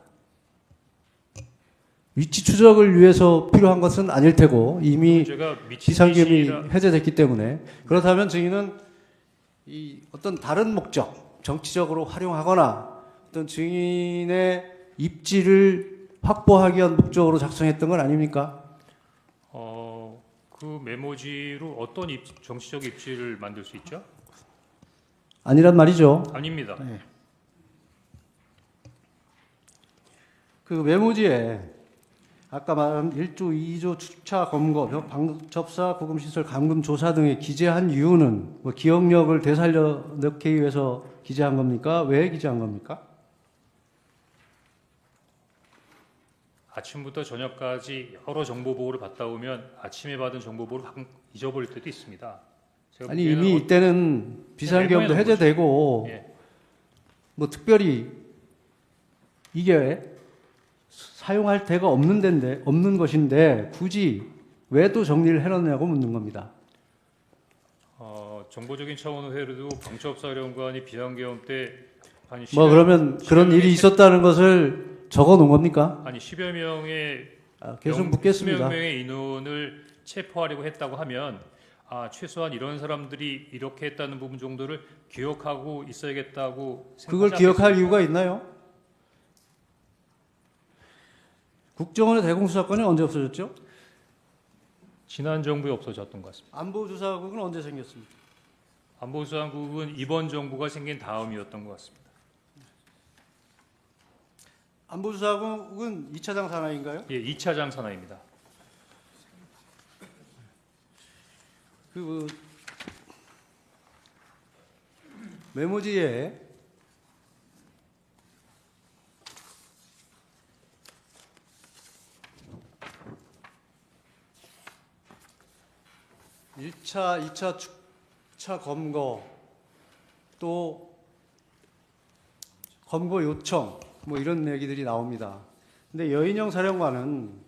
위치 추적을 위해서 필요한 것은 아닐 테고 이미 제가 미친 비상계엄이 짓이라 해제됐기 때문에 그렇다면 증인은 이 어떤 다른 목적, 정치적으로 활용하거나 어떤 증인의 입지를 확보하기 위한 목적으로 작성했던 건 아닙니까? 그 메모지로 어떤 정치적 입지를 만들 수 있죠? 아니란 말이죠. 아닙니다. 그 메모지에 아까 말한 1조, 2조 추차 검거, 방첩사 구금시설 감금 조사 등에 기재한 이유는 뭐 기억력을 되살려 넣기 위해서 기재한 겁니까? 왜 기재한 겁니까? 아침부터 저녁까지 여러 정보 보고를 받다 보면 아침에 받은 정보 보고를 가끔 잊어버릴 때도 있습니다. 제가 아니 보기에는 이미 이때는 비상계엄도 메모해 놓은 해제되고 예. 뭐 특별히 이게 사용할 데가 없는 것인데 굳이 왜 또 정리를 해놨냐고 묻는 겁니다. 정보적인 차원으로 해도 방첩사령관이 비상계엄 때 한 뭐 그러면 그런 일이 있었다는 것을 적어 놓은 겁니까? 아니 10여 명의 계속 묻겠습니다. 10여 명의 인원을 체포하려고 했다고 하면 최소한 이런 사람들이 이렇게 했다는 부분 정도를 기억하고 있어야겠다고 그걸 생각하지 기억할 않겠습니까? 이유가 있나요? 국정원의 대공수사권이 언제 없어졌죠? 지난 정부에 없어졌던 것 같습니다. 안보조사국은 언제 생겼습니까? 안보수사국은 이번 정부가 생긴 다음이었던 것 같습니다. 안보조사국은 2차장 산하인가요? 예, 2차장 산하입니다. 그 메모지에 (1차) (2차) 축차 검거 또 검거 요청 뭐 이런 얘기들이 나옵니다. 근데 여인영 사령관은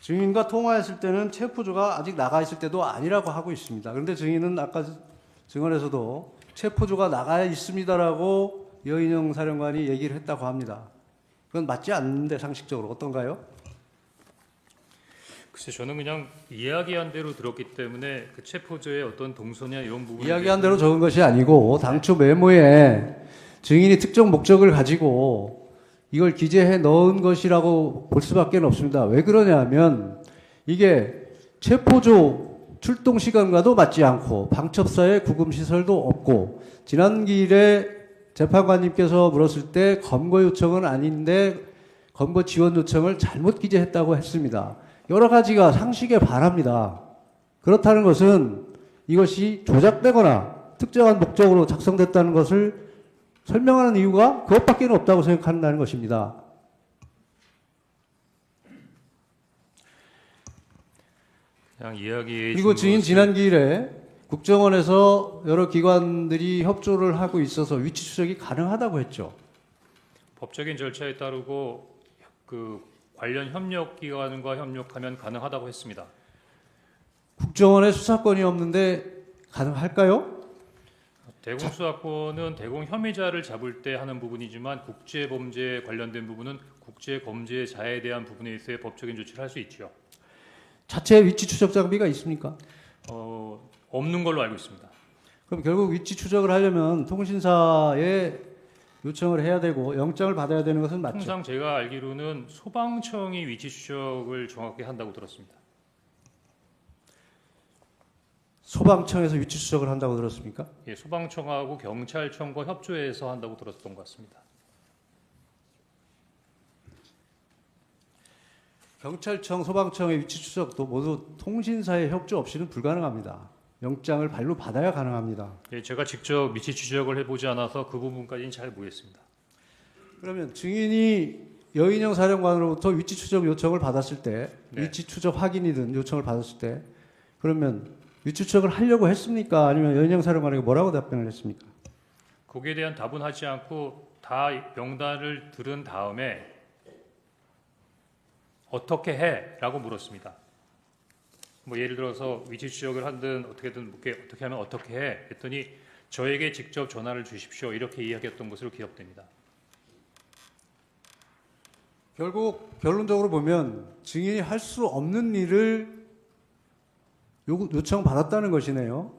증인과 통화했을 때는 체포조가 아직 나가 있을 때도 아니라고 하고 있습니다. 그런데 증인은 아까 증언에서도 체포조가 나가 있습니다라고 여인영 사령관이 얘기를 했다고 합니다. 그건 맞지 않는데 상식적으로 어떤가요? 글쎄 저는 그냥 이야기한 대로 들었기 때문에 그 체포조의 어떤 동선이나 이런 부분 이야기한 대로 적은 것이 아니고 당초 메모에 증인이 특정 목적을 가지고 이걸 기재해 넣은 것이라고 볼 수밖에 없습니다. 왜 그러냐면 이게 체포조 출동 시간과도 맞지 않고 방첩사의 구금 시설도 없고 지난 기일에 재판관님께서 물었을 때 검거 요청은 아닌데 검거 지원 요청을 잘못 기재했다고 했습니다. 여러 가지가 상식에 반합니다. 그렇다는 것은 이것이 조작되거나 특정한 목적으로 작성됐다는 것을 설명하는 이유가 그것밖에 없다고 생각한다는 것입니다. 그냥 이야기 그리고 증인 지난 기일에 국정원에서 여러 기관들이 협조를 하고 있어서 위치 추적이 가능하다고 했죠. 법적인 절차에 따르고 그 관련 협력기관과 협력하면 가능하다고 했습니다. 국정원에 수사권이 없는데 가능할까요? 대공수사권은 대공 혐의자를 잡을 때 하는 부분이지만 국제범죄에 관련된 부분은 국제범죄자에 대한 부분에 있어야 법적인 조치를 할 수 있죠. 자체 위치 추적 장비가 있습니까? 없는 걸로 알고 있습니다. 그럼 결국 위치 추적을 하려면 통신사에 요청을 해야 되고 영장을 받아야 되는 것은 맞죠. 통상 제가 알기로는 소방청이 위치 추적을 정확히 한다고 들었습니다. 소방청에서 위치 추적을 한다고 들었습니까? 예, 소방청하고 경찰청과 협조해서 한다고 들었던 것 같습니다. 경찰청, 소방청의 위치 추적도 모두 통신사의 협조 없이는 불가능합니다. 영장을 발로 받아야 가능합니다. 예, 제가 직접 위치 추적을 해보지 않아서 그 부분까지는 잘 모르겠습니다. 그러면 증인이 여인영 사령관으로부터 위치 추적 요청을 받았을 때, 네. 위치 추적 확인이든 요청을 받았을 때, 그러면 위치 추적을 하려고 했습니까? 아니면 여인영 사령관에게 뭐라고 답변을 했습니까? 거기에 대한 답은 하지 않고 다 명단을 들은 다음에 어떻게 해?라고 물었습니다. 뭐 예를 들어서 위치 추적을 하든 어떻게든 어떻게 하면 어떻게 해? 했더니 저에게 직접 전화를 주십시오. 이렇게 이야기했던 것으로 기억됩니다. 결국 결론적으로 보면 증인이 할 수 없는 일을 요청받았다는 것이네요.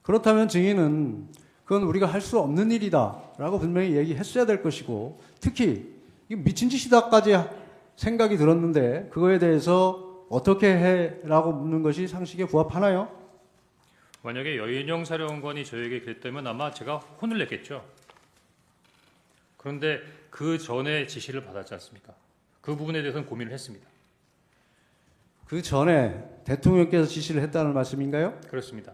그렇다면 증인은 그건 우리가 할 수 없는 일이다라고 분명히 얘기했어야 될 것이고 특히 이거 미친 짓이다까지 생각이 들었는데 그거에 대해서 어떻게 해라고 묻는 것이 상식에 부합하나요? 만약에 여인영 사령관이 저에게 그랬다면 아마 제가 혼을 냈겠죠. 그런데 그 전에 지시를 받았지 않습니까? 그 부분에 대해서는 고민을 했습니다. 그 전에 대통령께서 지시를 했다는 말씀인가요? 그렇습니다.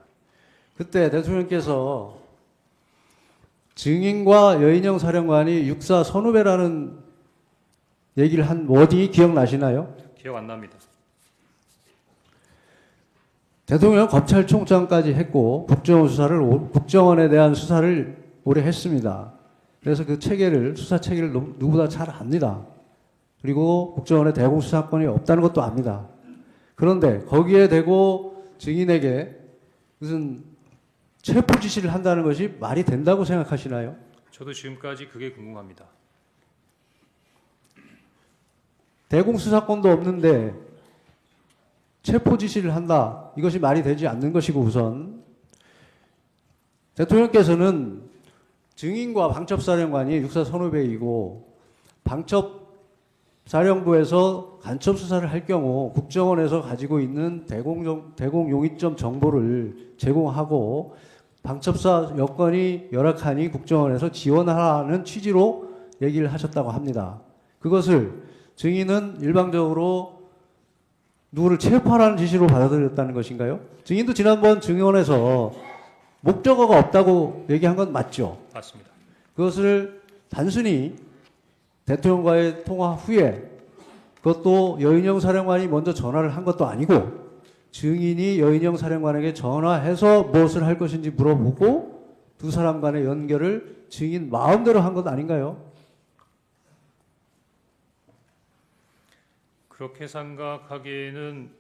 그때 대통령께서 증인과 여인영 사령관이 육사 선후배라는 얘기를 한 워딩이 기억나시나요? 기억 안 납니다. 대통령은 검찰총장까지 했고 국정원에 대한 수사를 오래 했습니다. 그래서 그 체계를 수사 체계를 누구보다 잘 압니다. 그리고 국정원에 대공수사권이 없다는 것도 압니다. 그런데 거기에 대고 증인에게 무슨 체포 지시를 한다는 것이 말이 된다고 생각하시나요? 저도 지금까지 그게 궁금합니다. 대공수사권도 없는데 체포 지시를 한다. 이것이 말이 되지 않는 것이고 우선 대통령께서는 증인과 방첩사령관이 육사 선후배이고 방첩사령부에서 간첩 수사를 할 경우 국정원에서 가지고 있는 대공 용의점 정보를 제공하고 방첩사 여건이 열악하니 국정원에서 지원하라는 취지로 얘기를 하셨다고 합니다. 그것을 증인은 일방적으로 누구를 체포하라는 지시로 받아들였다는 것인가요? 증인도 지난번 증언에서 목적어가 없다고 얘기한 건 맞죠? 맞습니다. 그것을 단순히 대통령과의 통화 후에 그것도 여인영 사령관이 먼저 전화를 한 것도 아니고 증인이 여인영 사령관에게 전화해서 무엇을 할 것인지 물어보고 두 사람 간의 연결을 증인 마음대로 한 것 아닌가요? 그렇게 생각하기에는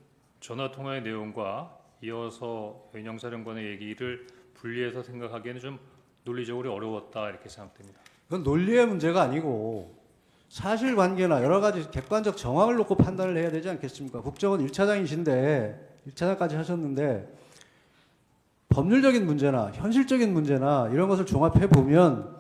전화통화의 내용과 이어서 여인영 사령관의 얘기를 분리해서 생각하기에는 좀 논리적으로 어려웠다 이렇게 생각됩니다. 그건 논리의 문제가 아니고 사실관계나 여러 가지 객관적 정황을 놓고 판단을 해야 되지 않겠습니까? 국정원 1차장이신데 1차장까지 하셨는데 법률적인 문제나 현실적인 문제나 이런 것을 종합해 보면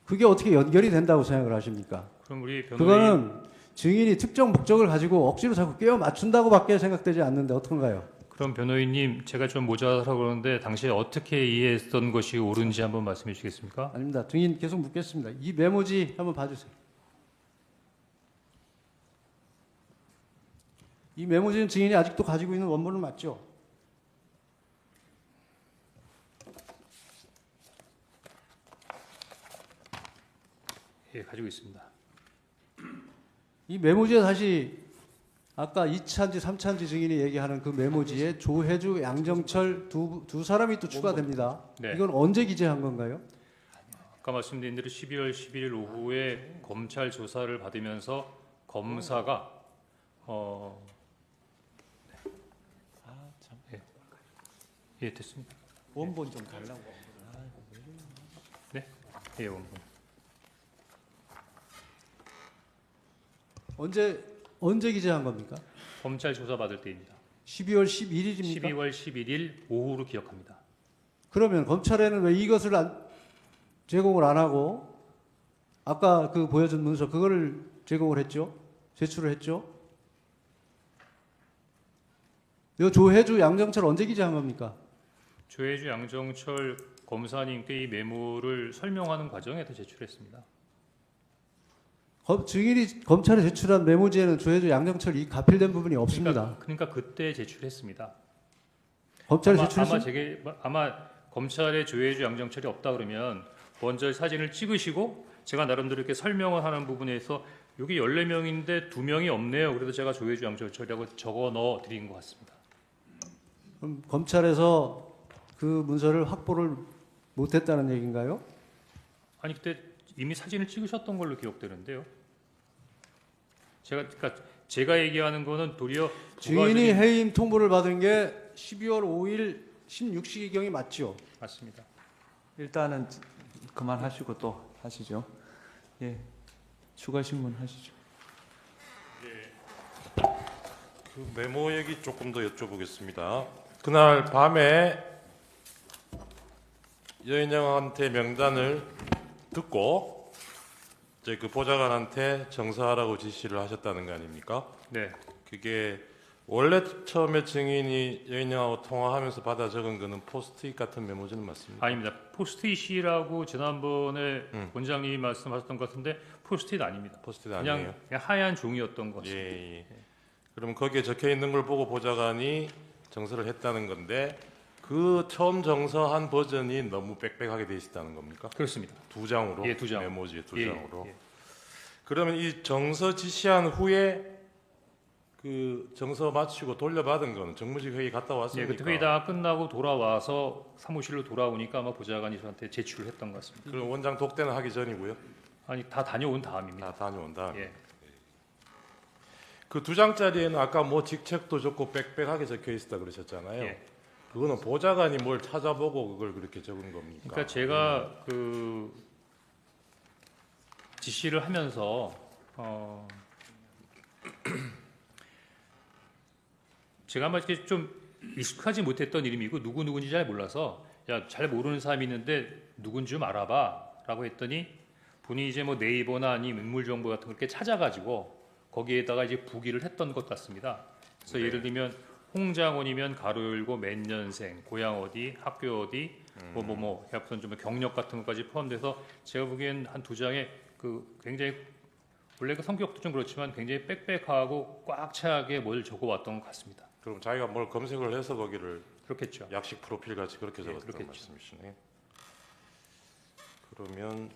그게 어떻게 연결이 된다고 생각을 하십니까? 그럼 우리 변호인 그거는 증인이 특정 목적을 가지고 억지로 자꾸 끼워 맞춘다고밖에 생각되지 않는데 어떤가요? 그럼 변호인님 제가 좀 모자라서 그러는데 당시에 어떻게 이해했던 것이 옳은지 한번 말씀해 주시겠습니까? 아닙니다. 증인 계속 묻겠습니다. 이 메모지 한번 봐주세요. 이 메모지는 증인이 아직도 가지고 있는 원본은 맞죠? 예, 가지고 있습니다. 이 메모지에 다시 아까 2차인지 3차인지 증인이 얘기하는 그 메모지에 조혜주, 양정철 두 사람이 또 추가됩니다. 네. 이건 언제 기재한 건가요? 아까 말씀드린 대로 12월 11일 오후에 검찰 조사를 받으면서 검사가 예, 됐습니다. 원본 좀 달라고. 예, 원본. 언제 기재한 겁니까? 검찰 조사 받을 때입니다. 12월 11일입니까? 12월 11일 오후로 기억합니다. 그러면 검찰에는 왜 이것을 제공을 안 하고 아까 그 보여준 문서 그거를 제공을 했죠? 제출을 했죠? 이 조혜주, 양정철 언제 기재한 겁니까? 조혜주, 양정철 검사님께 이 메모를 설명하는 과정에서 제출했습니다. 증인이 검찰에 제출한 메모지에는 조혜주, 양정철 이 가필된 부분이 없습니다. 그러니까 그때 제출했습니다. 검찰에 아마 제출했습니다. 아마 검찰에 조혜주, 양정철이 없다 그러면 먼저 사진을 찍으시고 제가 나름대로 이렇게 설명을 하는 부분에서 여기 14명인데 2명이 없네요. 그래서 제가 조혜주, 양정철이라고 적어 넣어 드린 것 같습니다. 그럼 검찰에서 그 문서를 확보를 못했다는 얘기인가요? 아니 그때 이미 사진을 찍으셨던 걸로 기억되는데요. 제가 얘기하는 거는 도리어 증인이 해임 통보를 받은 게 12월 5일 16시경이 맞죠? 맞습니다. 일단은 그만하시고 또 하시죠. 예, 추가 신문 하시죠. 그 메모 얘기 조금 더 여쭤보겠습니다. 그날 밤에 여인영한테 명단을 듣고 이제 그 보좌관한테 정사하라고 지시를 하셨다는 거 아닙니까? 네, 그게 원래 처음에 증인이 여인영하고 통화하면서 받아 적은 거는 포스트잇 같은 메모지는 맞습니까? 아닙니다. 포스트잇이라고 지난번에 원장님이 말씀하셨던 것 같은데 포스트잇 아닙니다. 포스트잇 아니에요? 그냥 하얀 종이였던 것 같습니다. 예. 그럼 거기에 적혀 있는 걸 보고 보좌관이 정서를 했다는 건데 그 처음 정서한 버전이 너무 빽빽하게 돼 있었다는 겁니까? 그렇습니다. 두 장으로? 예, 두 장. 메모지에 두 예, 장으로. 예. 그러면 이 정서 지시한 후에 그 정서 마치고 돌려받은 거는 정무직 회의 갔다 예, 왔습니까? 그때 회의 다 끝나고 돌아와서 사무실로 돌아오니까 아마 보좌관이 저한테 제출을 했던 것 같습니다. 그럼 원장 독대는 하기 전이고요. 아니 다 다녀온 다음입니다. 다 다녀온 다음. 예. 그 두 장짜리에는 아까 뭐 직책도 적고 빽빽하게 적혀 있었다 그러셨잖아요. 예. 그거는 보좌관이 뭘 찾아보고 그걸 그렇게 적은 겁니까? 그러니까 제가 그 지시를 하면서 제가 아마 이렇게 좀 익숙하지 못했던 이름이고 누구 누군지 잘 몰라서 야, 잘 모르는 사람이 있는데 누군지 좀 알아봐라고 했더니 본인이 이제 뭐 네이버나 아니면 인물 정보 같은 걸 이렇게 찾아가지고 거기에다가 이제 부기를 했던 것 같습니다. 그래서 네. 예를 들면 홍장원이면 가로 열고 몇 년생, 고향 어디, 학교 어디, 약간 좀 경력 같은 것까지 포함돼서 제가 보기엔 한 두 장에 그 굉장히 원래 그 성격도 좀 그렇지만 굉장히 빽빽하고 꽉 차게 뭘 적어왔던 것 같습니다. 그럼 자기가 뭘 검색을 해서 거기를 그렇겠죠. 약식 프로필 같이 그렇게 예, 적었던 그렇겠죠. 말씀이시네. 그러면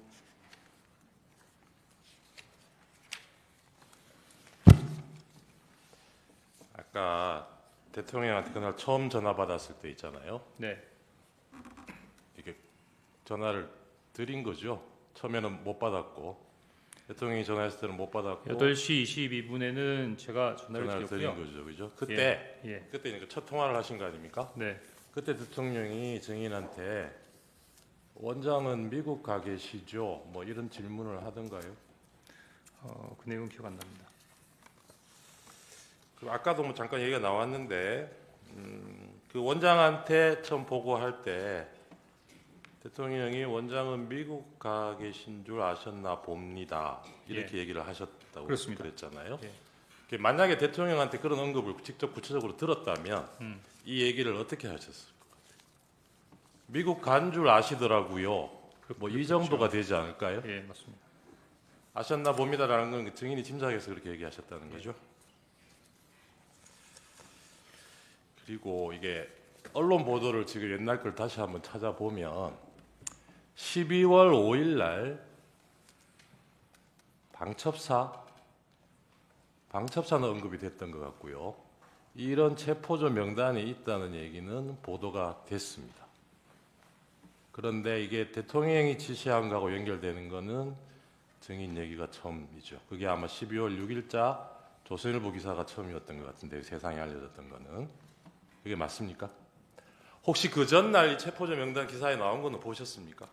아까 대통령한테 그날 처음 전화 받았을 때 있잖아요. 네, 이게 전화를 드린 거죠. 처음에는 못 받았고 대통령이 전화했을 때는 못 받았고 8시 22분에는 제가 전화를 드린 드렸고요. 거죠, 그죠? 그때 예, 그때 그러니까 첫 통화를 하신 거 아닙니까? 네, 그때 대통령이 증인한테 원장은 미국 가 계시죠? 뭐 이런 질문을 하던가요? 그 내용은 기억 안 납니다. 그 아까도 뭐 잠깐 얘기가 나왔는데 그 원장한테 처음 보고할 때 대통령이 원장은 미국 가 계신 줄 아셨나 봅니다. 이렇게 얘기를 하셨다고 그렇습니다. 그랬잖아요. 예. 만약에 대통령한테 그런 언급을 직접 구체적으로 들었다면 이 얘기를 어떻게 하셨을 것 같아요? 미국 간 줄 아시더라고요. 뭐 이 정도가 되지 않을까요? 예, 맞습니다. 아셨나 봅니다라는 건 증인이 짐작해서 그렇게 얘기하셨다는 거죠. 그리고 이게 언론 보도를 지금 옛날 걸 다시 한번 찾아보면 12월 5일 날 방첩사는 언급이 됐던 것 같고요. 이런 체포조 명단이 있다는 얘기는 보도가 됐습니다. 그런데 이게 대통령이 지시한 거하고 연결되는 거는 증인 얘기가 처음이죠. 그게 아마 12월 6일자 조선일보 기사가 처음이었던 것 같은데 세상에 알려졌던 거는. 그게 맞습니까? 혹시 그 전날 이 체포조 명단 기사에 나온 거는 보셨습니까?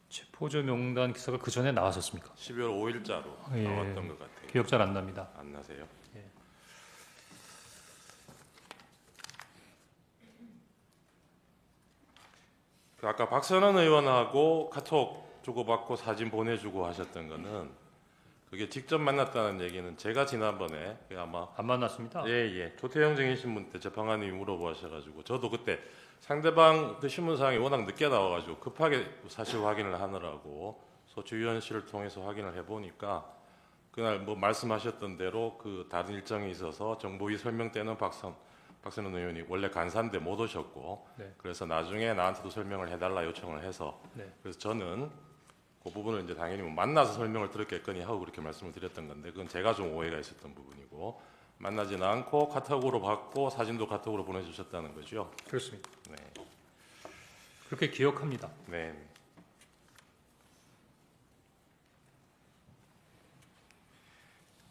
체포조 명단 기사가 그 전에 나왔었습니까? 12월 5일자로 예. 나왔던 것 같아요. 기억 잘 안 납니다. 안 나세요? 예. 그 아까 박선원 의원하고 카톡 주고받고 사진 보내주고 하셨던 거는 그게 직접 만났다는 얘기는 제가 지난번에 아마 안 만났습니다. 예. 조태영 증인 신문 때 재판관님이 물어보셔가지고 저도 그때 상대방 그 신문사항이 워낙 늦게 나와가지고 급하게 사실 확인을 하느라고 소추위원 씨를 통해서 확인을 해보니까 그날 뭐 말씀하셨던 대로 그 다른 일정이 있어서 정보위 설명 때는 박선원 의원이 원래 간사인데 못 오셨고 네. 그래서 나중에 나한테도 설명을 해달라 요청을 해서 네. 그래서 저는 그 부분을 이제 당연히 뭐 만나서 설명을 들었겠거니 하고 그렇게 말씀을 드렸던 건데 그건 제가 좀 오해가 있었던 부분이고 만나지는 않고 카톡으로 받고 사진도 카톡으로 보내주셨다는 거죠. 그렇습니다. 네. 그렇게 기억합니다. 네.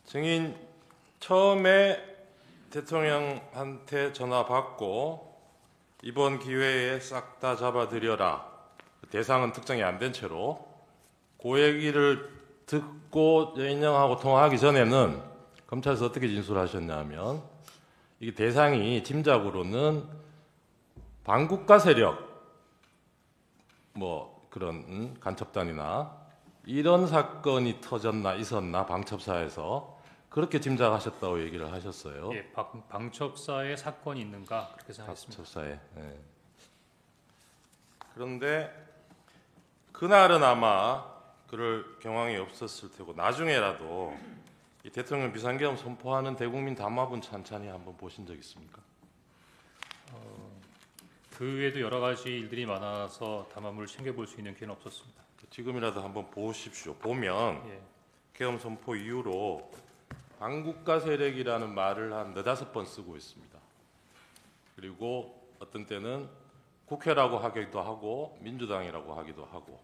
증인 처음에 대통령한테 전화 받고 이번 기회에 싹 다 잡아들여라. 대상은 특정이 안 된 채로 그 얘기를 듣고 여인영하고 통화하기 전에는 검찰에서 어떻게 진술하셨냐면 이게 대상이 짐작으로는 반국가 세력 뭐 그런 간첩단이나 이런 사건이 터졌나 있었나 방첩사에서 그렇게 짐작하셨다고 얘기를 하셨어요. 예, 방첩사에 사건이 있는가 그렇게 생각했습니다. 방첩사에. 예. 그런데 그날은 아마 그럴 경황이 없었을 테고 나중에라도 이 대통령 비상계엄 선포하는 대국민 담화문 찬찬히 한번 보신 적 있습니까? 그 외에도 여러 가지 일들이 많아서 담화물을 챙겨볼 수 있는 기회는 없었습니다. 지금이라도 한번 보십시오. 보면 예, 계엄 선포 이후로 반국가 세력이라는 말을 한 4-5번 쓰고 있습니다. 그리고 어떤 때는 국회라고 하기도 하고 민주당이라고 하기도 하고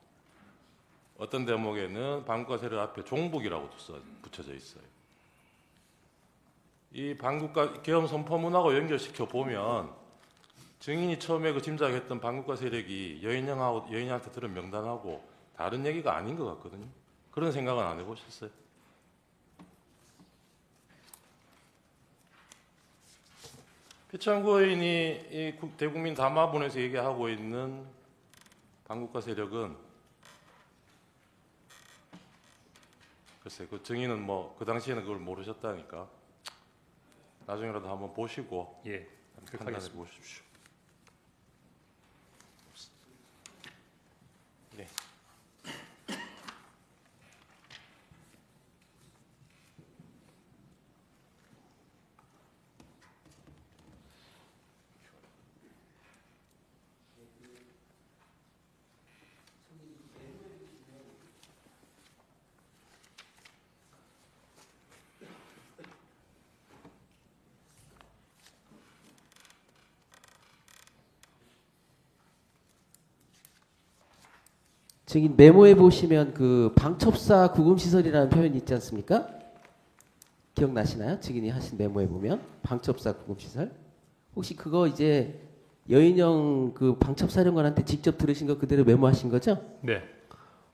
어떤 대목에는 반국가 세력 앞에 종북이라고도 붙여져 있어요. 이 반국가 계엄 선포문하고 연결시켜 보면 증인이 처음에 그 짐작했던 반국가 세력이 여인영한테 들은 명단하고 다른 얘기가 아닌 것 같거든요. 그런 생각은 안 해보셨어요? 피천구 의원이 이 대국민 담화문에서 얘기하고 있는 반국가 세력은 글쎄 그 증인은 뭐 그 당시에는 그걸 모르셨다니까 나중에라도 한번 보시고 예, 그렇게 판단해 하겠습니다. 보십시오. 네. 증인 메모해 보시면 그 방첩사 구금시설이라는 표현이 있지 않습니까? 기억나시나요? 증인이 하신 메모해 보면 방첩사 구금시설. 혹시 그거 이제 여인영 그 방첩사령관한테 직접 들으신 거 그대로 메모하신 거죠? 네,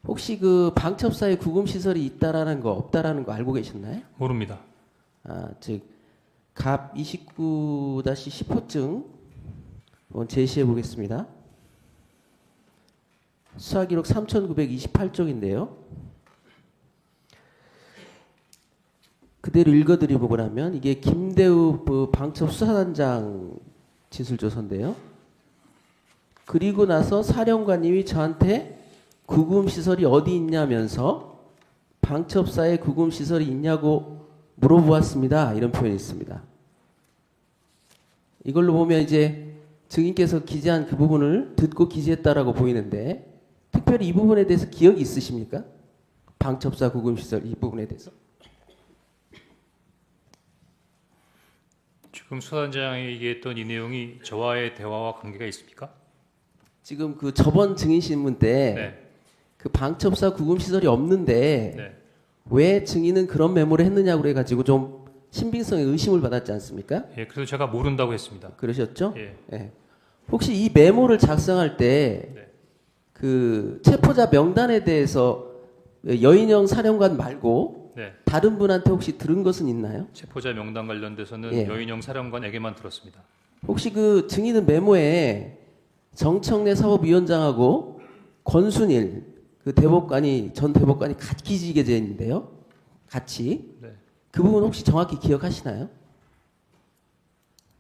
혹시 그 방첩사에 구금 시설이 있다라는 거 없다라는 거 알고 계셨나요? 모릅니다. 갑 29-10호증 한번 제시해 보겠습니다. 수사기록 3928쪽인데요. 그대로 읽어드리고 나면 이게 김대우 방첩 수사단장 진술조서인데요. 그리고 나서 사령관님이 저한테 구금시설이 어디 있냐면서 방첩사에 구금시설이 있냐고 물어보았습니다. 이런 표현이 있습니다. 이걸로 보면 이제 증인께서 기재한 그 부분을 듣고 기재했다라고 보이는데 특별히 이 부분에 대해서 기억이 있으십니까? 방첩사 구금시설 이 부분에 대해서. 지금 수사단장이 얘기했던 이 내용이 저와의 대화와 관계가 있습니까? 지금 그 저번 증인신문 때 네. 그 방첩사 구금시설이 없는데 네. 왜 증인은 그런 메모를 했느냐고 그래가지고 좀 신빙성에 의심을 받았지 않습니까? 예, 그래서 제가 모른다고 했습니다. 그러셨죠? 예. 예. 혹시 이 메모를 작성할 때 네. 그 체포자 명단에 대해서 여인영 사령관 말고 네. 다른 분한테 혹시 들은 것은 있나요? 체포자 명단 관련돼서는 예. 여인영 사령관에게만 들었습니다. 혹시 그 증인은 메모에 정청래 사법위원장하고 권순일 그 대법관이 전 대법관이 같이 기재되어 있는데요. 같이 네. 그 부분 혹시 정확히 기억하시나요?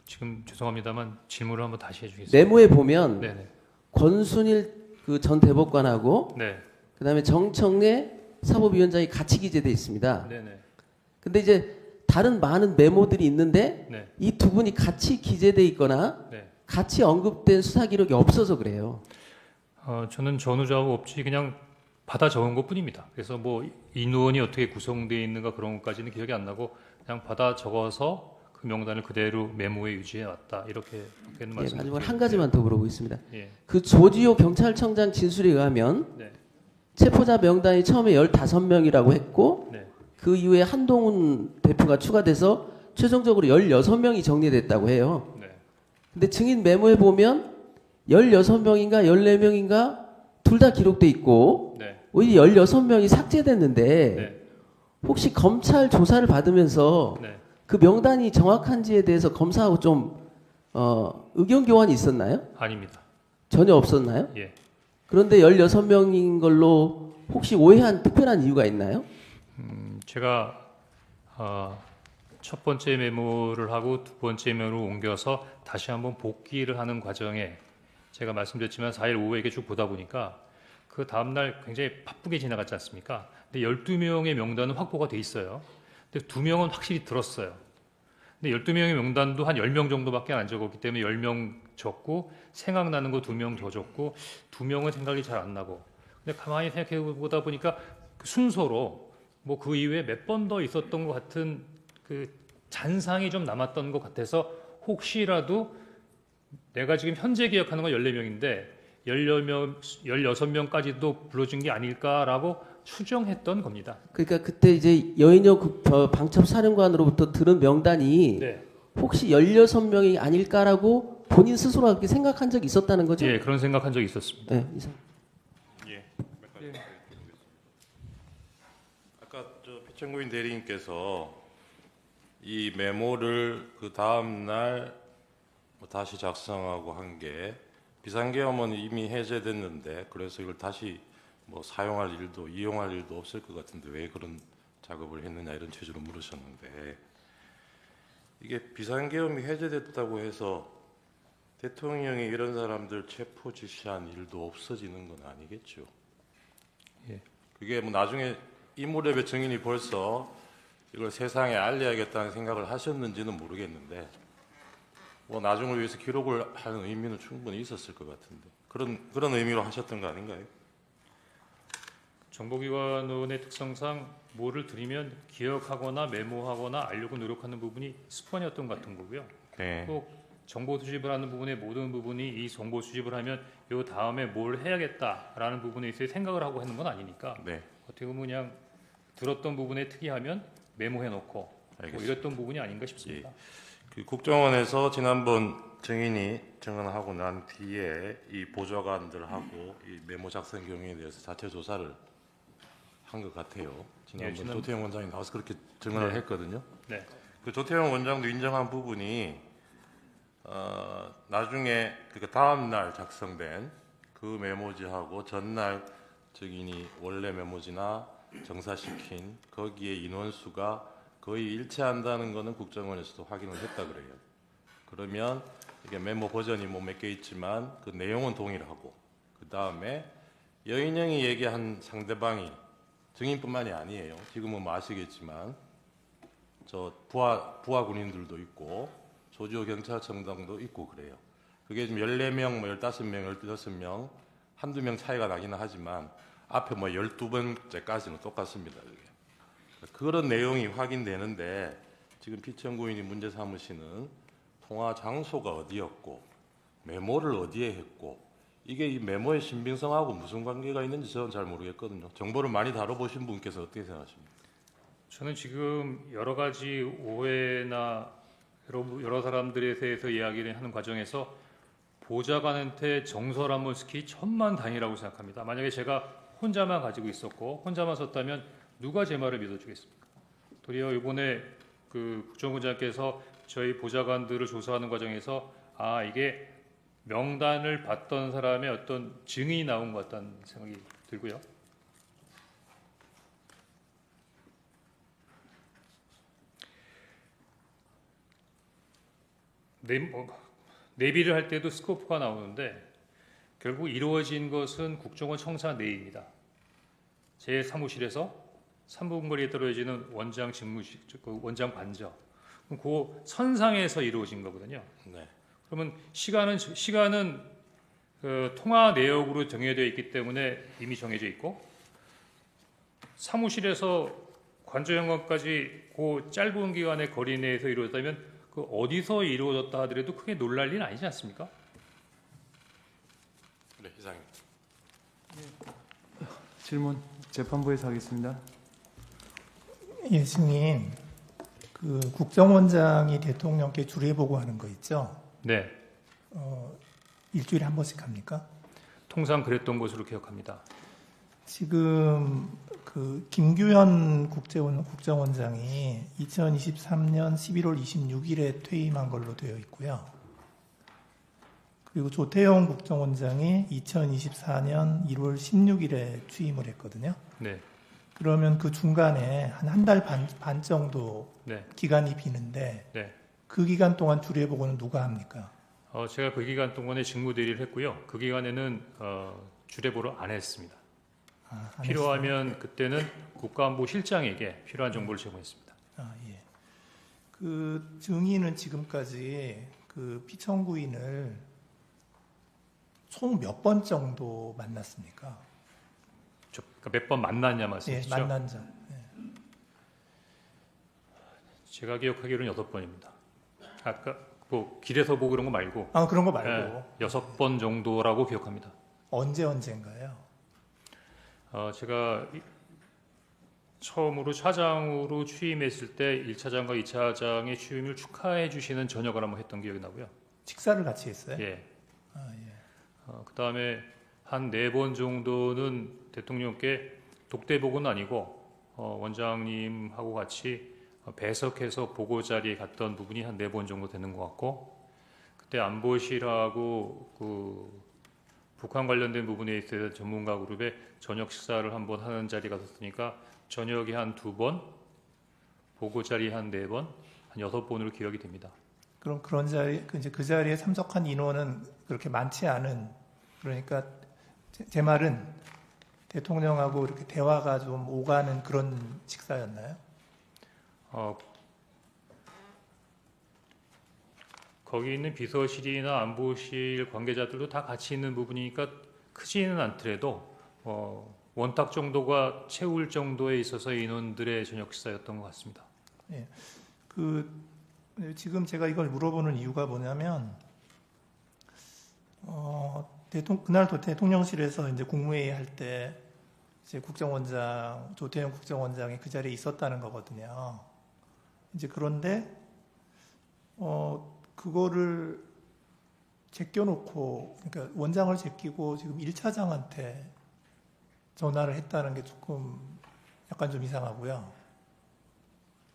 지금 죄송합니다만 질문을 한번 다시 해주겠습니다. 메모에 보면 네네. 권순일 그 전 대법관하고 네. 그다음에 정청래 사법위원장이 같이 기재되어 있습니다. 네네. 근데 이제 다른 많은 메모들이 있는데 네. 이 두 분이 같이 기재되어 있거나 네. 같이 언급된 수사 기록이 없어서 그래요. 저는 전후좌우 없이 그냥 받아 적은 것뿐입니다. 그래서 뭐 인원이 어떻게 구성되어 있는가 그런 것까지는 기억이 안 나고 그냥 받아 적어서 그 명단을 그대로 메모에 유지해 왔다 이렇게는 예, 말씀드립니다. 마지막으로 한 가지만 더 물어보겠습니다. 예. 그 조지호 경찰청장 진술에 의하면 네. 체포자 명단이 처음에 15명이라고 했고 네. 그 이후에 한동훈 대표가 추가돼서 최종적으로 16명이 정리됐다고 해요. 네. 근데 증인 메모에 보면 16명인가 14명인가 둘 다 기록돼 있고 네. 오히려 16명이 삭제됐는데 네. 혹시 검찰 조사를 받으면서 네. 그 명단이 정확한지에 대해서 검사하고 좀 의견 교환이 있었나요? 아닙니다. 전혀 없었나요? 예. 그런데 16명인 걸로 혹시 오해한 특별한 이유가 있나요? 제가 첫 번째 메모를 하고 두 번째 메모로 옮겨서 다시 한번 복기를 하는 과정에 제가 말씀드렸지만 4일 오후에 이렇게 쭉 보다 보니까 그 다음날 굉장히 바쁘게 지나갔지 않습니까? 근데 12명의 명단은 확보가 돼 있어요. 근데 2명은 확실히 들었어요. 근데 12명의 명단도 한 10명 정도밖에 안 적었기 때문에 10명 적고 생각나는 거 2명 더 적고 2명은 생각이 잘 안 나고 근데 가만히 생각해 보다 보니까 그 순서로 뭐 그 이후에 몇 번 더 있었던 것 같은 그 잔상이 좀 남았던 것 같아서 혹시라도 내가 지금 현재 기억하는 건 14명인데 16명까지도 불러준 게 아닐까라고 추정했던 겁니다. 그러니까 그때 이제 여인영 방첩 사령관으로부터 들은 명단이 네. 혹시 16명이 아닐까라고 본인 스스로 그렇게 생각한 적이 있었다는 거죠? 예, 그런 생각한 적이 있었습니다. 네, 이상. 아까 피청구인 대리님께서 이 메모를 그 다음 날 다시 작성하고 한 게 비상계엄은 이미 해제됐는데 그래서 이걸 다시 뭐 사용할 일도 이용할 일도 없을 것 같은데 왜 그런 작업을 했느냐 이런 취지로 물으셨는데 이게 비상계엄이 해제됐다고 해서 대통령이 이런 사람들 체포 지시한 일도 없어지는 건 아니겠죠. 예. 그게 뭐 나중에 이무렵의 증인이 벌써 이걸 세상에 알려야겠다는 생각을 하셨는지는 모르겠는데 뭐 나중을 위해서 기록을 하는 의미는 충분히 있었을 것 같은데 그런 의미로 하셨던 거 아닌가요? 정보기관의 특성상 뭐를 드리면 기억하거나 메모하거나 알려고 노력하는 부분이 습관이었던 것 같은 거고요. 네. 또 정보 수집을 하는 부분의 모든 부분이 이 정보 수집을 하면 요 다음에 뭘 해야겠다라는 부분에 있어 생각을 하고 하는 건 아니니까 네. 어떻게 보면 그냥 들었던 부분에 특이하면 메모해놓고 뭐 알겠습니다. 이랬던 부분이 아닌가 싶습니다. 그 국정원에서 지난번 증인이 증언하고 난 뒤에 이 보좌관들하고 이 메모 작성 경위에 대해서 자체 조사를 한 것 같아요. 예, 지난번 지난- 조태영 원장이 나와서 그렇게 증언을 네. 했거든요. 네. 그 조태영 원장도 인정한 부분이 나중에 그 다음 날 작성된 그 메모지하고 전날 증인이 원래 메모지나 정사시킨 거기에 인원수가 거의 일치한다는 것은 국정원에서도 확인을 했다 그래요. 그러면 이게 메모 버전이 뭐 몇 개 있지만 그 내용은 동일하고 그 다음에 여인영이 얘기한 상대방이 증인뿐만이 아니에요. 지금은 뭐 아시겠지만 저 부하 군인들도 있고 조지호 경찰청장도 있고 그래요. 그게 지금 14명, 뭐 15명, 16명 한두 명 차이가 나기는 하지만 앞에 뭐 12번째까지는 똑같습니다. 그게. 그런 내용이 확인되는데 지금 피청구인이 문제 삼으시는 통화 장소가 어디였고 메모를 어디에 했고 이게 이 메모의 신빙성하고 무슨 관계가 있는지 저는 잘 모르겠거든요. 정보를 많이 다뤄보신 분께서 어떻게 생각하십니까? 저는 지금 여러 가지 오해나 여러 사람들에 대해서 이야기를 하는 과정에서 보좌관한테 정설한 모습이 천만다행이라고 생각합니다. 만약에 제가 혼자만 가지고 있었고 혼자만 썼다면 누가 제 말을 믿어주겠습니까? 도리어 이번에 그 국정원장께서 저희 보좌관들을 조사하는 과정에서 이게 명단을 받던 사람의 어떤 증인이 나온 것 같다는 생각이 들고요. 내비를 할 때도 스코프가 나오는데 결국 이루어진 것은 국정원 청사 내입니다. 제 사무실에서 3분 거리에 떨어지는 원장 직무실, 그 원장 관저, 그 선상에서 이루어진 거거든요. 네. 그러면 시간은 그 통화 내역으로 정해져 있기 때문에 이미 정해져 있고 사무실에서 관저영관까지 그 짧은 기간의 거리 내에서 이루어졌다면 그 어디서 이루어졌다 하더라도 크게 놀랄 일은 아니지 않습니까? 네, 이상입니다. 질문 재판부에서 하겠습니다. 예, 승인. 그 국정원장이 대통령께 주례 보고하는 거 있죠? 네, 일주일에 한 번씩 합니까? 통상 그랬던 것으로 기억합니다. 지금 그 김규현 국정원장이 2023년 11월 26일에 퇴임한 걸로 되어 있고요. 그리고 조태용 국정원장이 2024년 1월 16일에 취임을 했거든요. 네, 그러면 그 중간에 한 달 반 정도 네, 기간이 비는데 네. 그 기간 동안 주례 보고는 누가 합니까? 제가 그 기간 동안에 직무 대리를 했고요. 그 기간에는 주례보를 안 했습니다. 안 필요하면 그때는 국가안보실장에게 필요한 정보를 제공했습니다. 예. 그 증인은 지금까지 그 피청구인을 총 몇 번 정도 만났습니까? 그러니까 몇 번 만났냐 예, 말씀이시죠? 만난 적. 예. 제가 기억하기로는 6번입니다. 아까 뭐 길에서 보고 그런 거 말고 그런 거 말고 6번 정도라고 기억합니다. 언제인가요? 제가 처음으로 차장으로 취임했을 때 1차장과 2차장의 취임을 축하해 주시는 저녁을 한번 했던 기억이 나고요. 식사를 같이 했어요? 예. 예. 그다음에 한 4번 정도는 대통령께 독대복은 아니고 원장님하고 같이 배석해서 보고 자리에 갔던 부분이 한 4번 정도 되는 것 같고 그때 안보실하고 그 북한 관련된 부분에 있어서 전문가 그룹의 저녁 식사를 한번 하는 자리가 있었으니까 저녁에 한 2번, 보고 자리 한 4번, 한 6번으로 기억이 됩니다. 그럼 그런 자리 이제 그 자리에 참석한 인원은 그렇게 많지 않은 그러니까 제 말은 대통령하고 이렇게 대화가 좀 오가는 그런 식사였나요? 거기 있는 비서실이나 안보실 관계자들도 다 같이 있는 부분이니까 크지는 않더라도 원탁 정도가 채울 정도에 있어서 인원들의 저녁 식사였던 것 같습니다. 예. 지금 제가 이걸 물어보는 이유가 뭐냐면 그날 대통령실에서 이제 국무회의 할 때 이제 조태영 국정원장이 그 자리에 있었다는 거거든요. 이제 그런데 그거를 제껴놓고 그러니까 원장을 제끼고 지금 1차장한테 전화를 했다는 게 조금 약간 좀 이상하고요.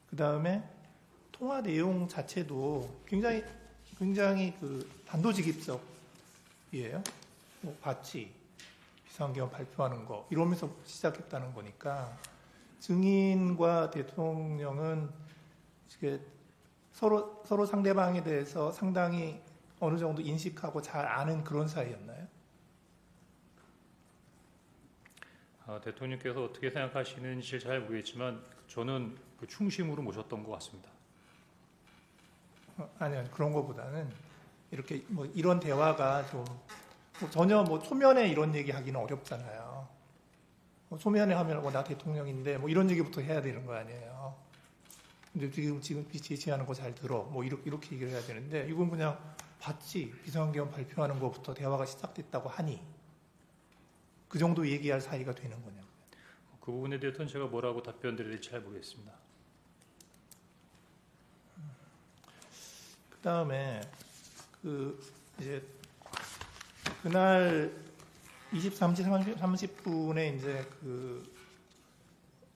그 다음에 통화 내용 자체도 굉장히 그 단도직입적이에요. 뭐 봤지, 비상계엄 발표하는 거 이러면서 시작했다는 거니까 증인과 대통령은 이게 서로 상대방에 대해서 상당히 어느 정도 인식하고 잘 아는 그런 사이였나요? 대통령께서 어떻게 생각하시는지 잘 모르겠지만 저는 그 충심으로 모셨던 것 같습니다. 아니요, 그런 거보다는 이렇게 뭐 이런 대화가 좀뭐 전혀 뭐 초면에 이런 얘기 하기는 어렵잖아요. 뭐 초면에 하면 나 대통령인데 뭐 이런 얘기부터 해야 되는 거 아니에요. 근데 지금 지시하는 거 잘 들어. 뭐 이렇게 얘기를 해야 되는데 이건 그냥 봤지, 비상계엄 발표하는 것부터 대화가 시작됐다고 하니 그 정도 얘기할 사이가 되는 거냐고요. 그 부분에 대해서는 제가 뭐라고 답변 드려야 될지 잘 모르겠습니다. 그 다음에 이제 그날 23시 30분에 이제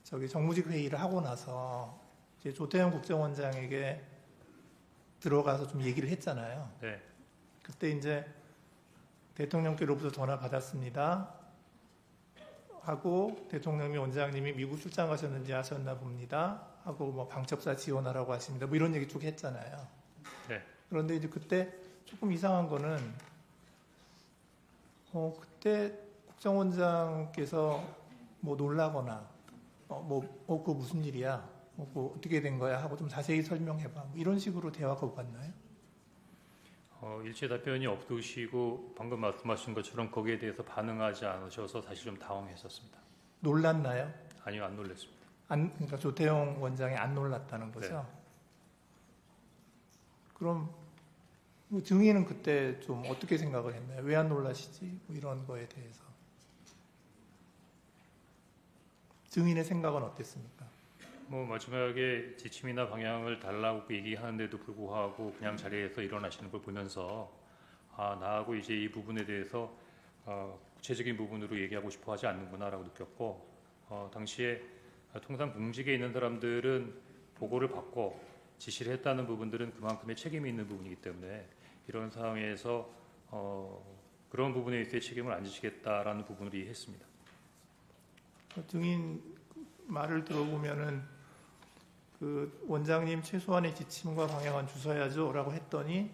저기 정무직 회의를 하고 나서 이제 조태현 국정원장에게 들어가서 좀 얘기를 했잖아요. 네. 그때 이제 대통령께로부터 전화 받았습니다 하고 대통령이 원장님이 미국 출장 가셨는지 아셨나 봅니다 하고 뭐 방첩사 지원하라고 하십니다 뭐 이런 얘기 쭉 했잖아요. 네. 그런데 이제 그때 조금 이상한 거는 그때 국정원장께서 뭐 놀라거나 그거 무슨 일이야, 그거 어떻게 된 거야 하고 좀 자세히 설명해봐 뭐 이런 식으로 대화가 오갔나요? 일체 답변이 없으시고 방금 말씀하신 것처럼 거기에 대해서 반응하지 않으셔서 사실 좀 당황했었습니다. 놀랐나요? 아니요, 안 놀랐습니다. 그러니까 조태용 원장이 안 놀랐다는 거죠? 네. 그럼 뭐 증인은 그때 좀 어떻게 생각을 했나요? 왜 안 놀라시지? 뭐 이런 거에 대해서 증인의 생각은 어땠습니까? 뭐 마지막에 지침이나 방향을 달라고 얘기하는데도 불구하고 그냥 자리에서 일어나시는 걸 보면서 나하고 이제 이 부분에 대해서 구체적인 부분으로 얘기하고 싶어 하지 않는구나라고 느꼈고 당시에 통상 공직에 있는 사람들은 보고를 받고 지시를 했다는 부분들은 그만큼의 책임이 있는 부분이기 때문에 이런 상황에서 그런 부분에 있어서 책임을 안 지시겠다라는 부분을 이해했습니다. 증인 말을 들어보면은 그 원장님 최소한의 지침과 방향은 주셔야죠라고 했더니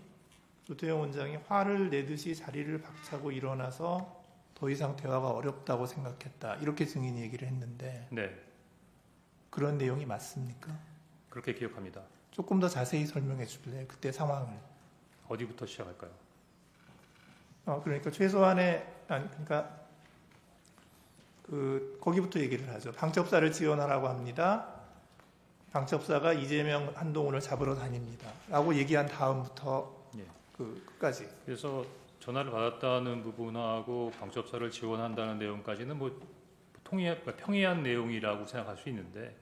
조태용 원장이 화를 내듯이 자리를 박차고 일어나서 더 이상 대화가 어렵다고 생각했다 이렇게 증인이 얘기를 했는데 네, 그런 내용이 맞습니까? 그렇게 기억합니다. 조금 더 자세히 설명해 주실래요? 그때 상황을. 어디부터 시작할까요? 그러니까 최소한의 그러니까 거기부터 얘기를 하죠. 방첩사를 지원하라고 합니다. 방첩사가 이재명, 한동훈을 잡으러 다닙니다. 라고 얘기한 다음부터 예. 끝까지. 그래서 전화를 받았다는 부분하고 방첩사를 지원한다는 내용까지는 뭐 평이한 내용이라고 생각할 수 있는데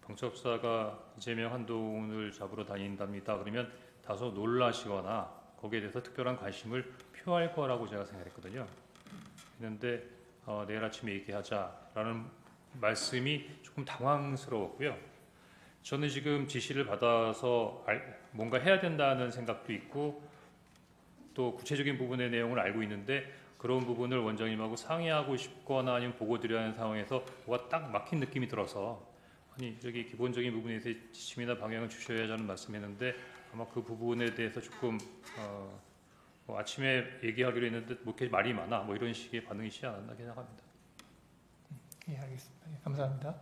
방첩사가 이재명, 한동훈을 잡으러 다닌답니다. 그러면 다소 놀라시거나 거기에 대해서 특별한 관심을 표할 거라고 제가 생각했거든요. 그런데 내일 아침에 얘기하자라는 말씀이 조금 당황스러웠고요. 저는 지금 지시를 받아서 뭔가 해야 된다는 생각도 있고 또 구체적인 부분의 내용을 알고 있는데 그런 부분을 원장님하고 상의하고 싶거나 아니면 보고 드려야 하는 상황에서 뭐가 딱 막힌 느낌이 들어서 아니 저기 기본적인 부분에 대해서 지침이나 방향을 주셔야 하는 말씀했는데 아마 그 부분에 대해서 조금 뭐 아침에 얘기하기로 했는데 뭐 이렇게 말이 많아 뭐 이런 식의 반응이시지 않았나 생각합니다. 예, 알겠습니다. 예, 감사합니다.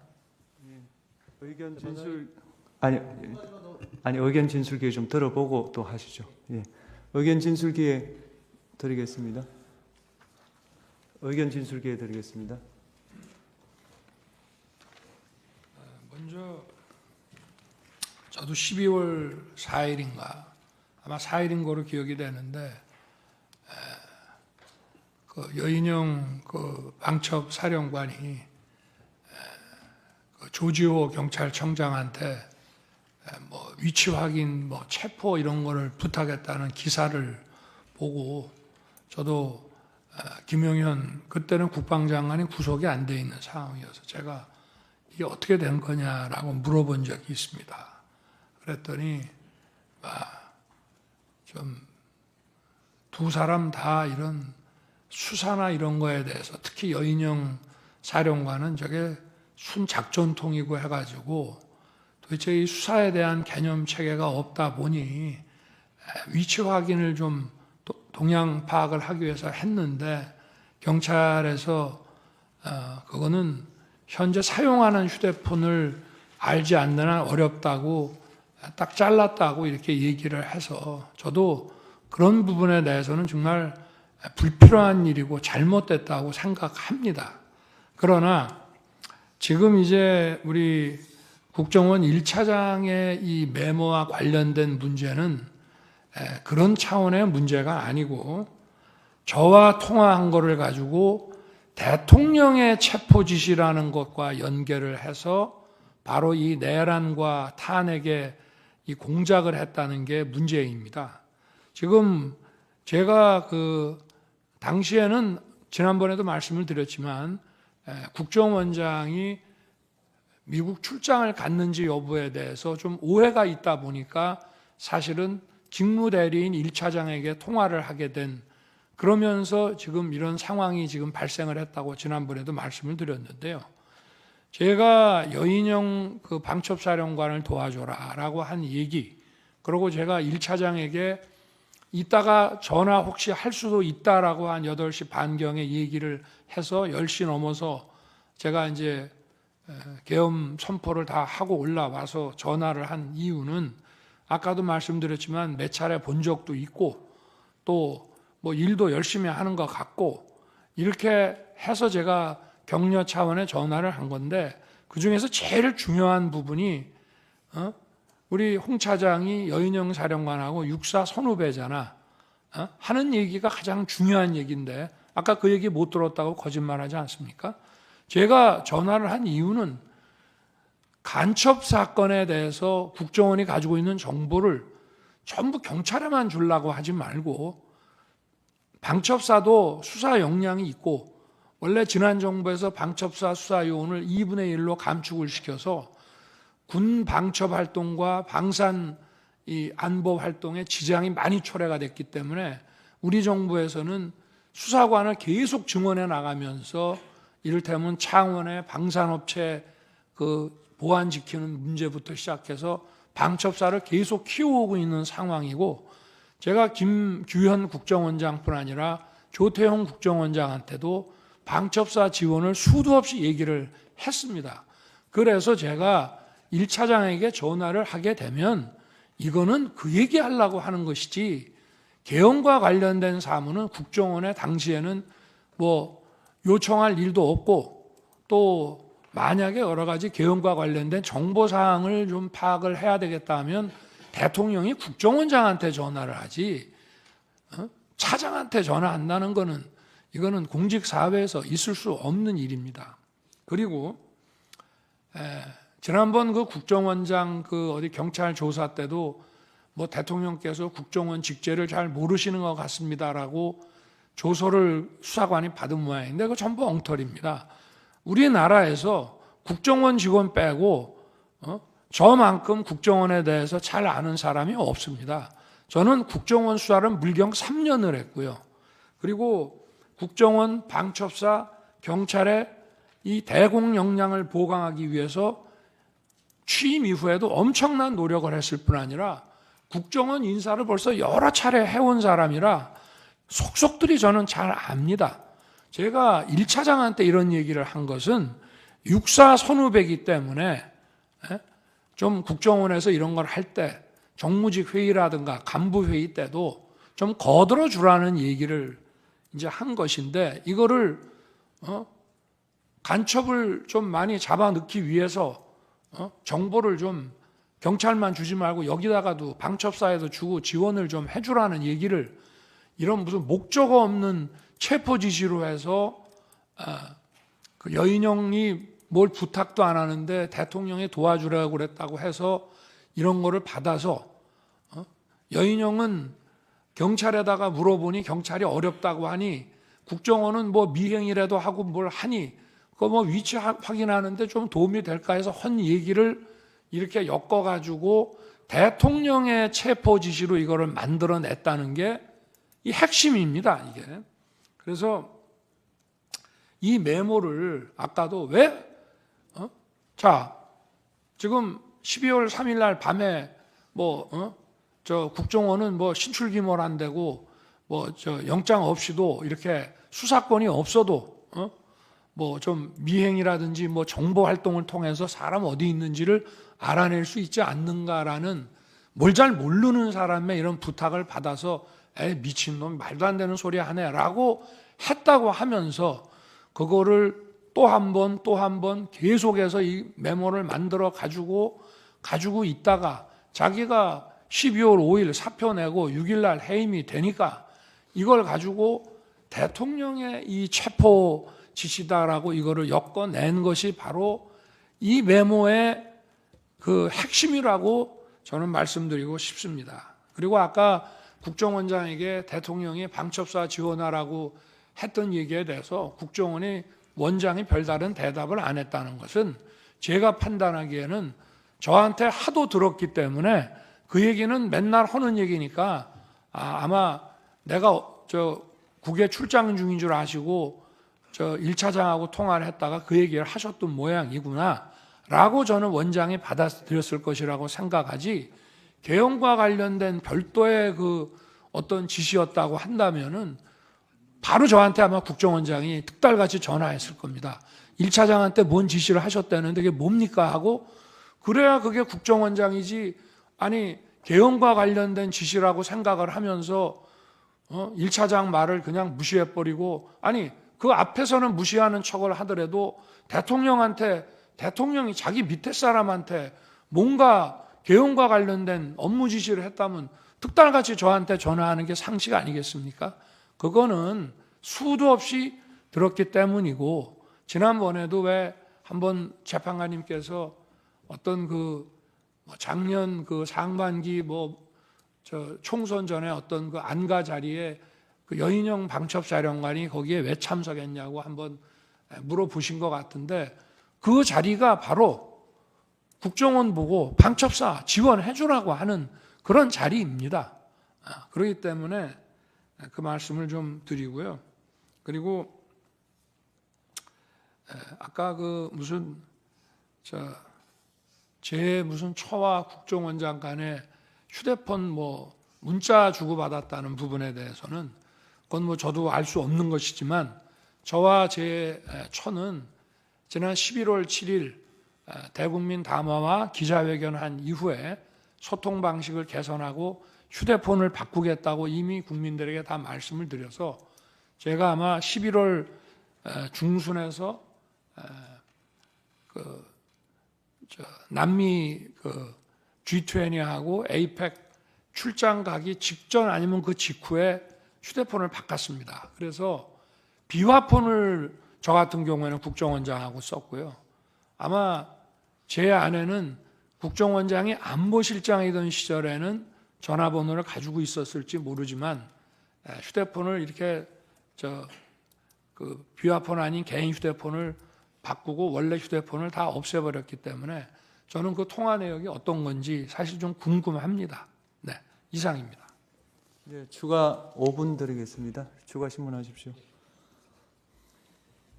의견 진술 아니 의견 진술 기회 좀 들어보고 또 하시죠. 예. 의견 진술 기회 드리겠습니다. 의견 진술 기회 드리겠습니다. 먼저 저도 12월 4일인가 아마 4일인 거로 기억이 되는데 그 여인영 그 방첩 사령관이 그 조지호 경찰청장한테 뭐 위치 확인, 뭐 체포 이런 거를 부탁했다는 기사를 보고 저도 김용현 그때는 국방장관이 구속이 안 돼 있는 상황이어서 제가 이게 어떻게 된 거냐라고 물어본 적이 있습니다. 그랬더니 좀 두 사람 다 이런 수사나 이런 거에 대해서 특히 여인영 사령관은 저게 순작전통이고 해가지고 도대체 이 수사에 대한 개념 체계가 없다 보니 위치 확인을 좀 동향 파악을 하기 위해서 했는데 경찰에서 그거는 현재 사용하는 휴대폰을 알지 않는 한 어렵다고 딱 잘랐다고 이렇게 얘기를 해서 저도 그런 부분에 대해서는 정말 불필요한 일이고 잘못됐다고 생각합니다. 그러나 지금 이제 우리 국정원 1차장의 이 메모와 관련된 문제는 그런 차원의 문제가 아니고 저와 통화한 거를 가지고 대통령의 체포 지시라는 것과 연결을 해서 바로 이 내란과 탄핵에 이 공작을 했다는 게 문제입니다. 지금 제가 당시에는 지난번에도 말씀을 드렸지만 국정원장이 미국 출장을 갔는지 여부에 대해서 좀 오해가 있다 보니까 사실은 직무대리인 1차장에게 통화를 하게 된 그러면서 지금 이런 상황이 지금 발생을 했다고 지난번에도 말씀을 드렸는데요. 제가 여인영 방첩사령관을 도와줘라라고 한 얘기 그리고 제가 1차장에게 이따가 전화 혹시 할 수도 있다라고 한 8시 반경에 얘기를 해서 10시 넘어서 제가 이제 계엄 선포를 다 하고 올라와서 전화를 한 이유는 아까도 말씀드렸지만 몇 차례 본 적도 있고 또 뭐 일도 열심히 하는 것 같고 이렇게 해서 제가 격려 차원의 전화를 한 건데 그중에서 제일 중요한 부분이 우리 홍 차장이 여인영 사령관하고 육사 선후배잖아 하는 얘기가 가장 중요한 얘기인데 아까 그 얘기 못 들었다고 거짓말하지 않습니까? 제가 전화를 한 이유는 간첩 사건에 대해서 국정원이 가지고 있는 정보를 전부 경찰에만 주려고 하지 말고 방첩사도 수사 역량이 있고 원래 지난 정부에서 방첩사 수사 요원을 2분의 1로 감축을 시켜서 군 방첩 활동과 방산 이 안보 활동에 지장이 많이 초래가 됐기 때문에 우리 정부에서는 수사관을 계속 증원해 나가면서 이를테면 창원의 방산업체 보안 지키는 문제부터 시작해서 방첩사를 계속 키워오고 있는 상황이고 제가 김규현 국정원장뿐 아니라 조태용 국정원장한테도 방첩사 지원을 수도 없이 얘기를 했습니다. 그래서 제가 1차장에게 전화를 하게 되면 이거는 그 얘기하려고 하는 것이지 계엄과 관련된 사무는 국정원에 당시에는 뭐 요청할 일도 없고 또 만약에 여러 가지 계엄과 관련된 정보사항을 좀 파악을 해야 되겠다 하면 대통령이 국정원장한테 전화를 하지 차장한테 전화한다는 거는 이거는 공직사회에서 있을 수 없는 일입니다. 그리고 지난번 국정원장 어디 경찰 조사 때도 뭐 대통령께서 국정원 직제를 잘 모르시는 것 같습니다라고 조서를 수사관이 받은 모양인데 그거 전부 엉터리입니다. 우리나라에서 국정원 직원 빼고 저만큼 국정원에 대해서 잘 아는 사람이 없습니다. 저는 국정원 수사를 물경 3년을 했고요. 그리고 국정원, 방첩사, 경찰의 이 대공 역량을 보강하기 위해서 취임 이후에도 엄청난 노력을 했을 뿐 아니라 국정원 인사를 벌써 여러 차례 해온 사람이라 속속들이 저는 잘 압니다. 제가 1차장한테 이런 얘기를 한 것은 육사 선후배이기 때문에 좀 국정원에서 이런 걸 할 때 정무직 회의라든가 간부 회의 때도 좀 거들어 주라는 얘기를 이제 한 것인데 이거를 간첩을 좀 많이 잡아 넣기 위해서 정보를 좀 경찰만 주지 말고 여기다가도 방첩사에도 주고 지원을 좀 해주라는 얘기를 이런 무슨 목적 없는 체포 지시로 해서 여인영이 뭘 부탁도 안 하는데 대통령이 도와주라고 그랬다고 해서 이런 거를 받아서 여인영은 경찰에다가 물어보니 경찰이 어렵다고 하니 국정원은 뭐 미행이라도 하고 뭘 하니 그 뭐 위치 확인하는데 좀 도움이 될까 해서 헌 얘기를 이렇게 엮어가지고 대통령의 체포 지시로 이거를 만들어냈다는 게 이 핵심입니다, 이게. 그래서 이 메모를 아까도 왜? 자, 지금 12월 3일 날 밤에 저 국정원은 뭐 신출귀몰한다고 뭐 저 영장 없이도 이렇게 수사권이 없어도 뭐 좀 미행이라든지 뭐 정보 활동을 통해서 사람 어디 있는지를 알아낼 수 있지 않는가라는 뭘 잘 모르는 사람의 이런 부탁을 받아서 에이 미친놈 말도 안 되는 소리 하네라고 했다고 하면서 그거를 또 한 번 계속해서 이 메모를 만들어 가지고 있다가 자기가 12월 5일 사표 내고 6일 날 해임이 되니까 이걸 가지고 대통령의 이 체포 지시다라고 이거를 엮어낸 것이 바로 이 메모의 그 핵심이라고 저는 말씀드리고 싶습니다. 그리고 아까 국정원장에게 대통령이 방첩사 지원하라고 했던 얘기에 대해서 국정원이 원장이 별다른 대답을 안 했다는 것은 제가 판단하기에는 저한테 하도 들었기 때문에 그 얘기는 맨날 하는 얘기니까 아마 내가 저 국외 출장 중인 줄 아시고 저 1차장하고 통화를 했다가 그 얘기를 하셨던 모양이구나 라고 저는 원장이 받아들였을 것이라고 생각하지 개헌과 관련된 별도의 그 어떤 지시였다고 한다면은 바로 저한테 아마 국정원장이 특달같이 전화했을 겁니다. 1차장한테 뭔 지시를 하셨다는데 그게 뭡니까 하고 그래야 그게 국정원장이지 아니 개헌과 관련된 지시라고 생각을 하면서 1차장 말을 그냥 무시해버리고 아니 그 앞에서는 무시하는 척을 하더라도 대통령이 자기 밑에 사람한테 뭔가 개헌과 관련된 업무 지시를 했다면 특달같이 저한테 전화하는 게 상식 아니겠습니까? 그거는 수도 없이 들었기 때문이고 지난번에도 왜 한번 재판관님께서 어떤 그 작년 그 상반기 저 총선 전에 어떤 그 안가 자리에 그 여인영 방첩사령관이 거기에 왜 참석했냐고 한번 물어보신 것 같은데 그 자리가 바로 국정원 보고 방첩사 지원해 주라고 하는 그런 자리입니다. 그렇기 때문에 그 말씀을 좀 드리고요. 그리고 아까 그 무슨 제 무슨 처와 국정원장 간에 휴대폰 문자 주고받았다는 부분에 대해서는 그건 뭐 저도 알 수 없는 것이지만 저와 제 처는 지난 11월 7일 대국민 담화와 기자회견한 이후에 소통 방식을 개선하고 휴대폰을 바꾸겠다고 이미 국민들에게 다 말씀을 드려서 제가 아마 11월 중순에서 남미 G20하고 APEC 출장 가기 직전 아니면 그 직후에 휴대폰을 바꿨습니다. 그래서 비화폰을 저 같은 경우에는 국정원장하고 썼고요. 아마 제 아내는 국정원장이 안보실장이던 시절에는 전화번호를 가지고 있었을지 모르지만 휴대폰을 이렇게 그 비화폰 아닌 개인 휴대폰을 바꾸고 원래 휴대폰을 다 없애버렸기 때문에 저는 그 통화 내역이 어떤 건지 사실 좀 궁금합니다. 네, 이상입니다. 네, 추가 5분 드리겠습니다. 추가 신문하십시오.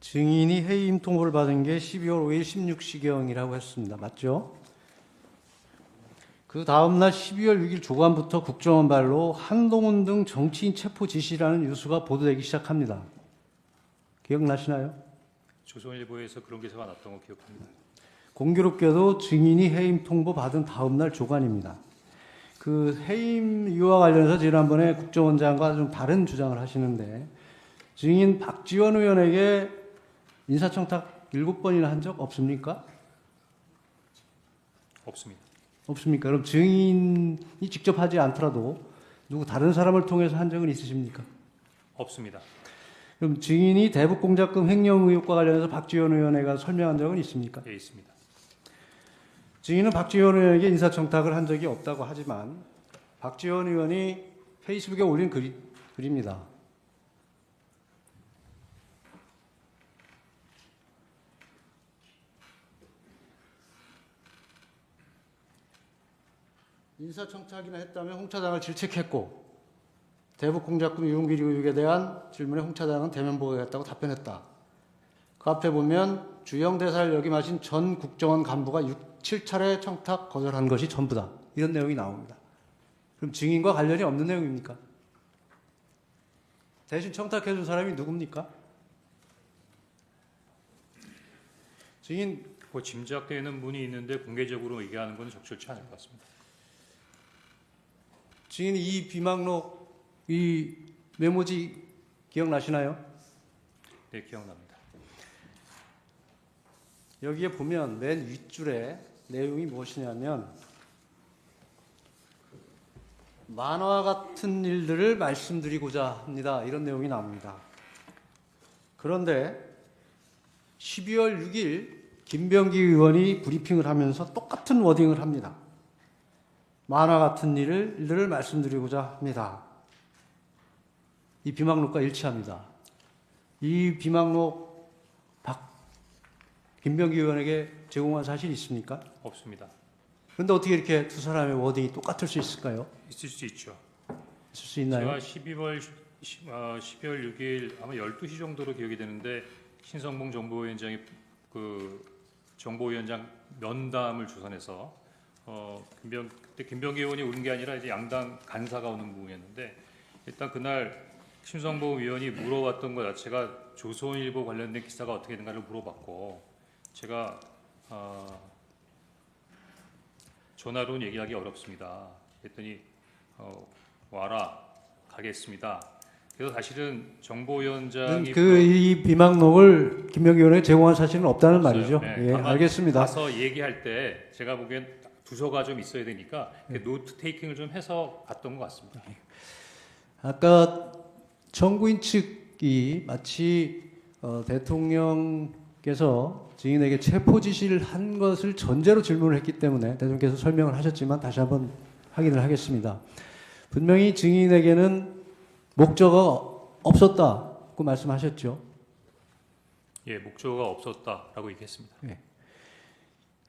증인이 해임 통보를 받은 게 12월 5일 16시경이라고 했습니다. 맞죠? 그 다음날 12월 6일 조간부터 국정원 발로 한동훈 등 정치인 체포 지시라는 뉴스가 보도되기 시작합니다. 기억나시나요? 조선일보에서 그런 기사가 났던 거 기억합니다. 공교롭게도 증인이 해임 통보 받은 다음날 조간입니다. 그 해임 이유와 관련해서 지난번에 국정원장과 좀 다른 주장을 하시는데 증인 박지원 의원에게 인사청탁 7번이나 한 적 없습니까? 없습니다. 없습니까? 그럼 증인이 직접 하지 않더라도 누구 다른 사람을 통해서 한 적은 있으십니까? 없습니다. 그럼 증인이 대북공작금 횡령 의혹과 관련해서 박지원 의원에게 설명한 적은 있습니까? 예, 있습니다. 증인은 박지원 의원에게 인사청탁을 한 적이 없다고 하지만 박지원 의원이 페이스북에 올린 글입니다. 인사청탁이나 했다면 홍 차장을 질책했고 대북 공작금 유흥비리 의혹에 대한 질문에 홍 차장은 대면 보고하겠다고 답변했다. 그 앞에 보면 주영 대사를 역임하신 전 국정원 간부가 6, 7차례 청탁 거절한 것이 전부다. 이런 내용이 나옵니다. 그럼 증인과 관련이 없는 내용입니까? 대신 청탁해준 사람이 누굽니까? 증인 뭐 짐작되는 분이 있는데 공개적으로 얘기하는 건 적절치 않을 것 같습니다. 증인 이 비망록, 이 메모지 기억나시나요? 네, 기억납니다. 여기에 보면 맨 윗줄에 내용이 무엇이냐면 만화 같은 일들을 말씀드리고자 합니다. 이런 내용이 나옵니다. 그런데 12월 6일 김병기 의원이 브리핑을 하면서 똑같은 워딩을 합니다. 만화 같은 일들을 말씀드리고자 합니다. 이 비망록과 일치합니다. 이 비망록 김병기 의원에게 제공한 사실이 있습니까? 없습니다. 그런데 어떻게 이렇게 두 사람의 워딩이 똑같을 수 있을까요? 있을 수 있죠. 있을 수 있나요? 제가 12월 6일 아마 12시 정도로 기억이 되는데 신성봉 정보위원장이 그 정보위원장 면담을 주선해서 그때 김병기 의원이 오는 게 아니라 이제 양당 간사가 오는 부분이었는데 일단 그날 신성봉 위원이 물어봤던 것 자체가 조선일보 관련된 기사가 어떻게 된가를 물어봤고 제가 전화로는 얘기하기 어렵습니다. 그랬더니 와라 가겠습니다. 그래서 사실은 정보위원장이 이 비망록을 김병기 의원에게 제공한 사실은 없다는 말이죠. 네, 예, 알겠습니다. 가서 얘기할 때 제가 보기엔 부서가 좀 있어야 되니까 노트 테이킹을 좀 해서 봤던 것 같습니다. 아까 청구인 측이 마치 대통령께서 증인에게 체포 지시를 한 것을 전제로 질문을 했기 때문에 대통령께서 설명을 하셨지만 다시 한번 확인을 하겠습니다. 분명히 증인에게는 목적어가 없었다고 말씀하셨죠. 예, 목적어가 없었다라고 얘기했습니다. 예.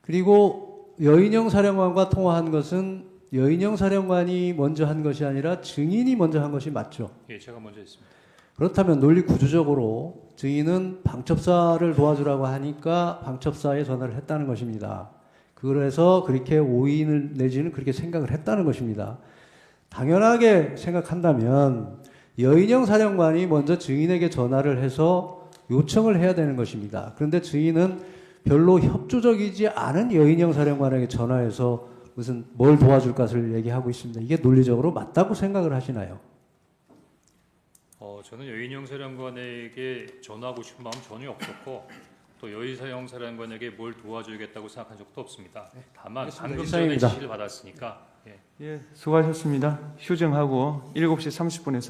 그리고 여인영 사령관과 통화한 것은 여인영 사령관이 먼저 한 것이 아니라 증인이 먼저 한 것이 맞죠. 예, 제가 먼저 했습니다. 그렇다면 논리 구조적으로 증인은 방첩사를 도와주라고 하니까 방첩사에 전화를 했다는 것입니다. 그래서 그렇게 오인을 내지는 그렇게 생각을 했다는 것입니다. 당연하게 생각한다면 여인영 사령관이 먼저 증인에게 전화를 해서 요청을 해야 되는 것입니다. 그런데 증인은 별로 협조적이지 않은 여인영 사령관에게 전화해서 무슨 뭘 도와줄 것을 얘기하고 있습니다. 이게 논리적으로 맞다고 생각을 하시나요? 저는 여인영 사령관에게 전화하고 싶은 마음 전혀 없었고 또 여인영 사령관에게 뭘 도와줘야겠다고 생각한 적도 없습니다. 다만 방금 전에 이상입니다. 지시를 받았으니까 예, 수고하셨습니다. 휴정하고 7시 30분에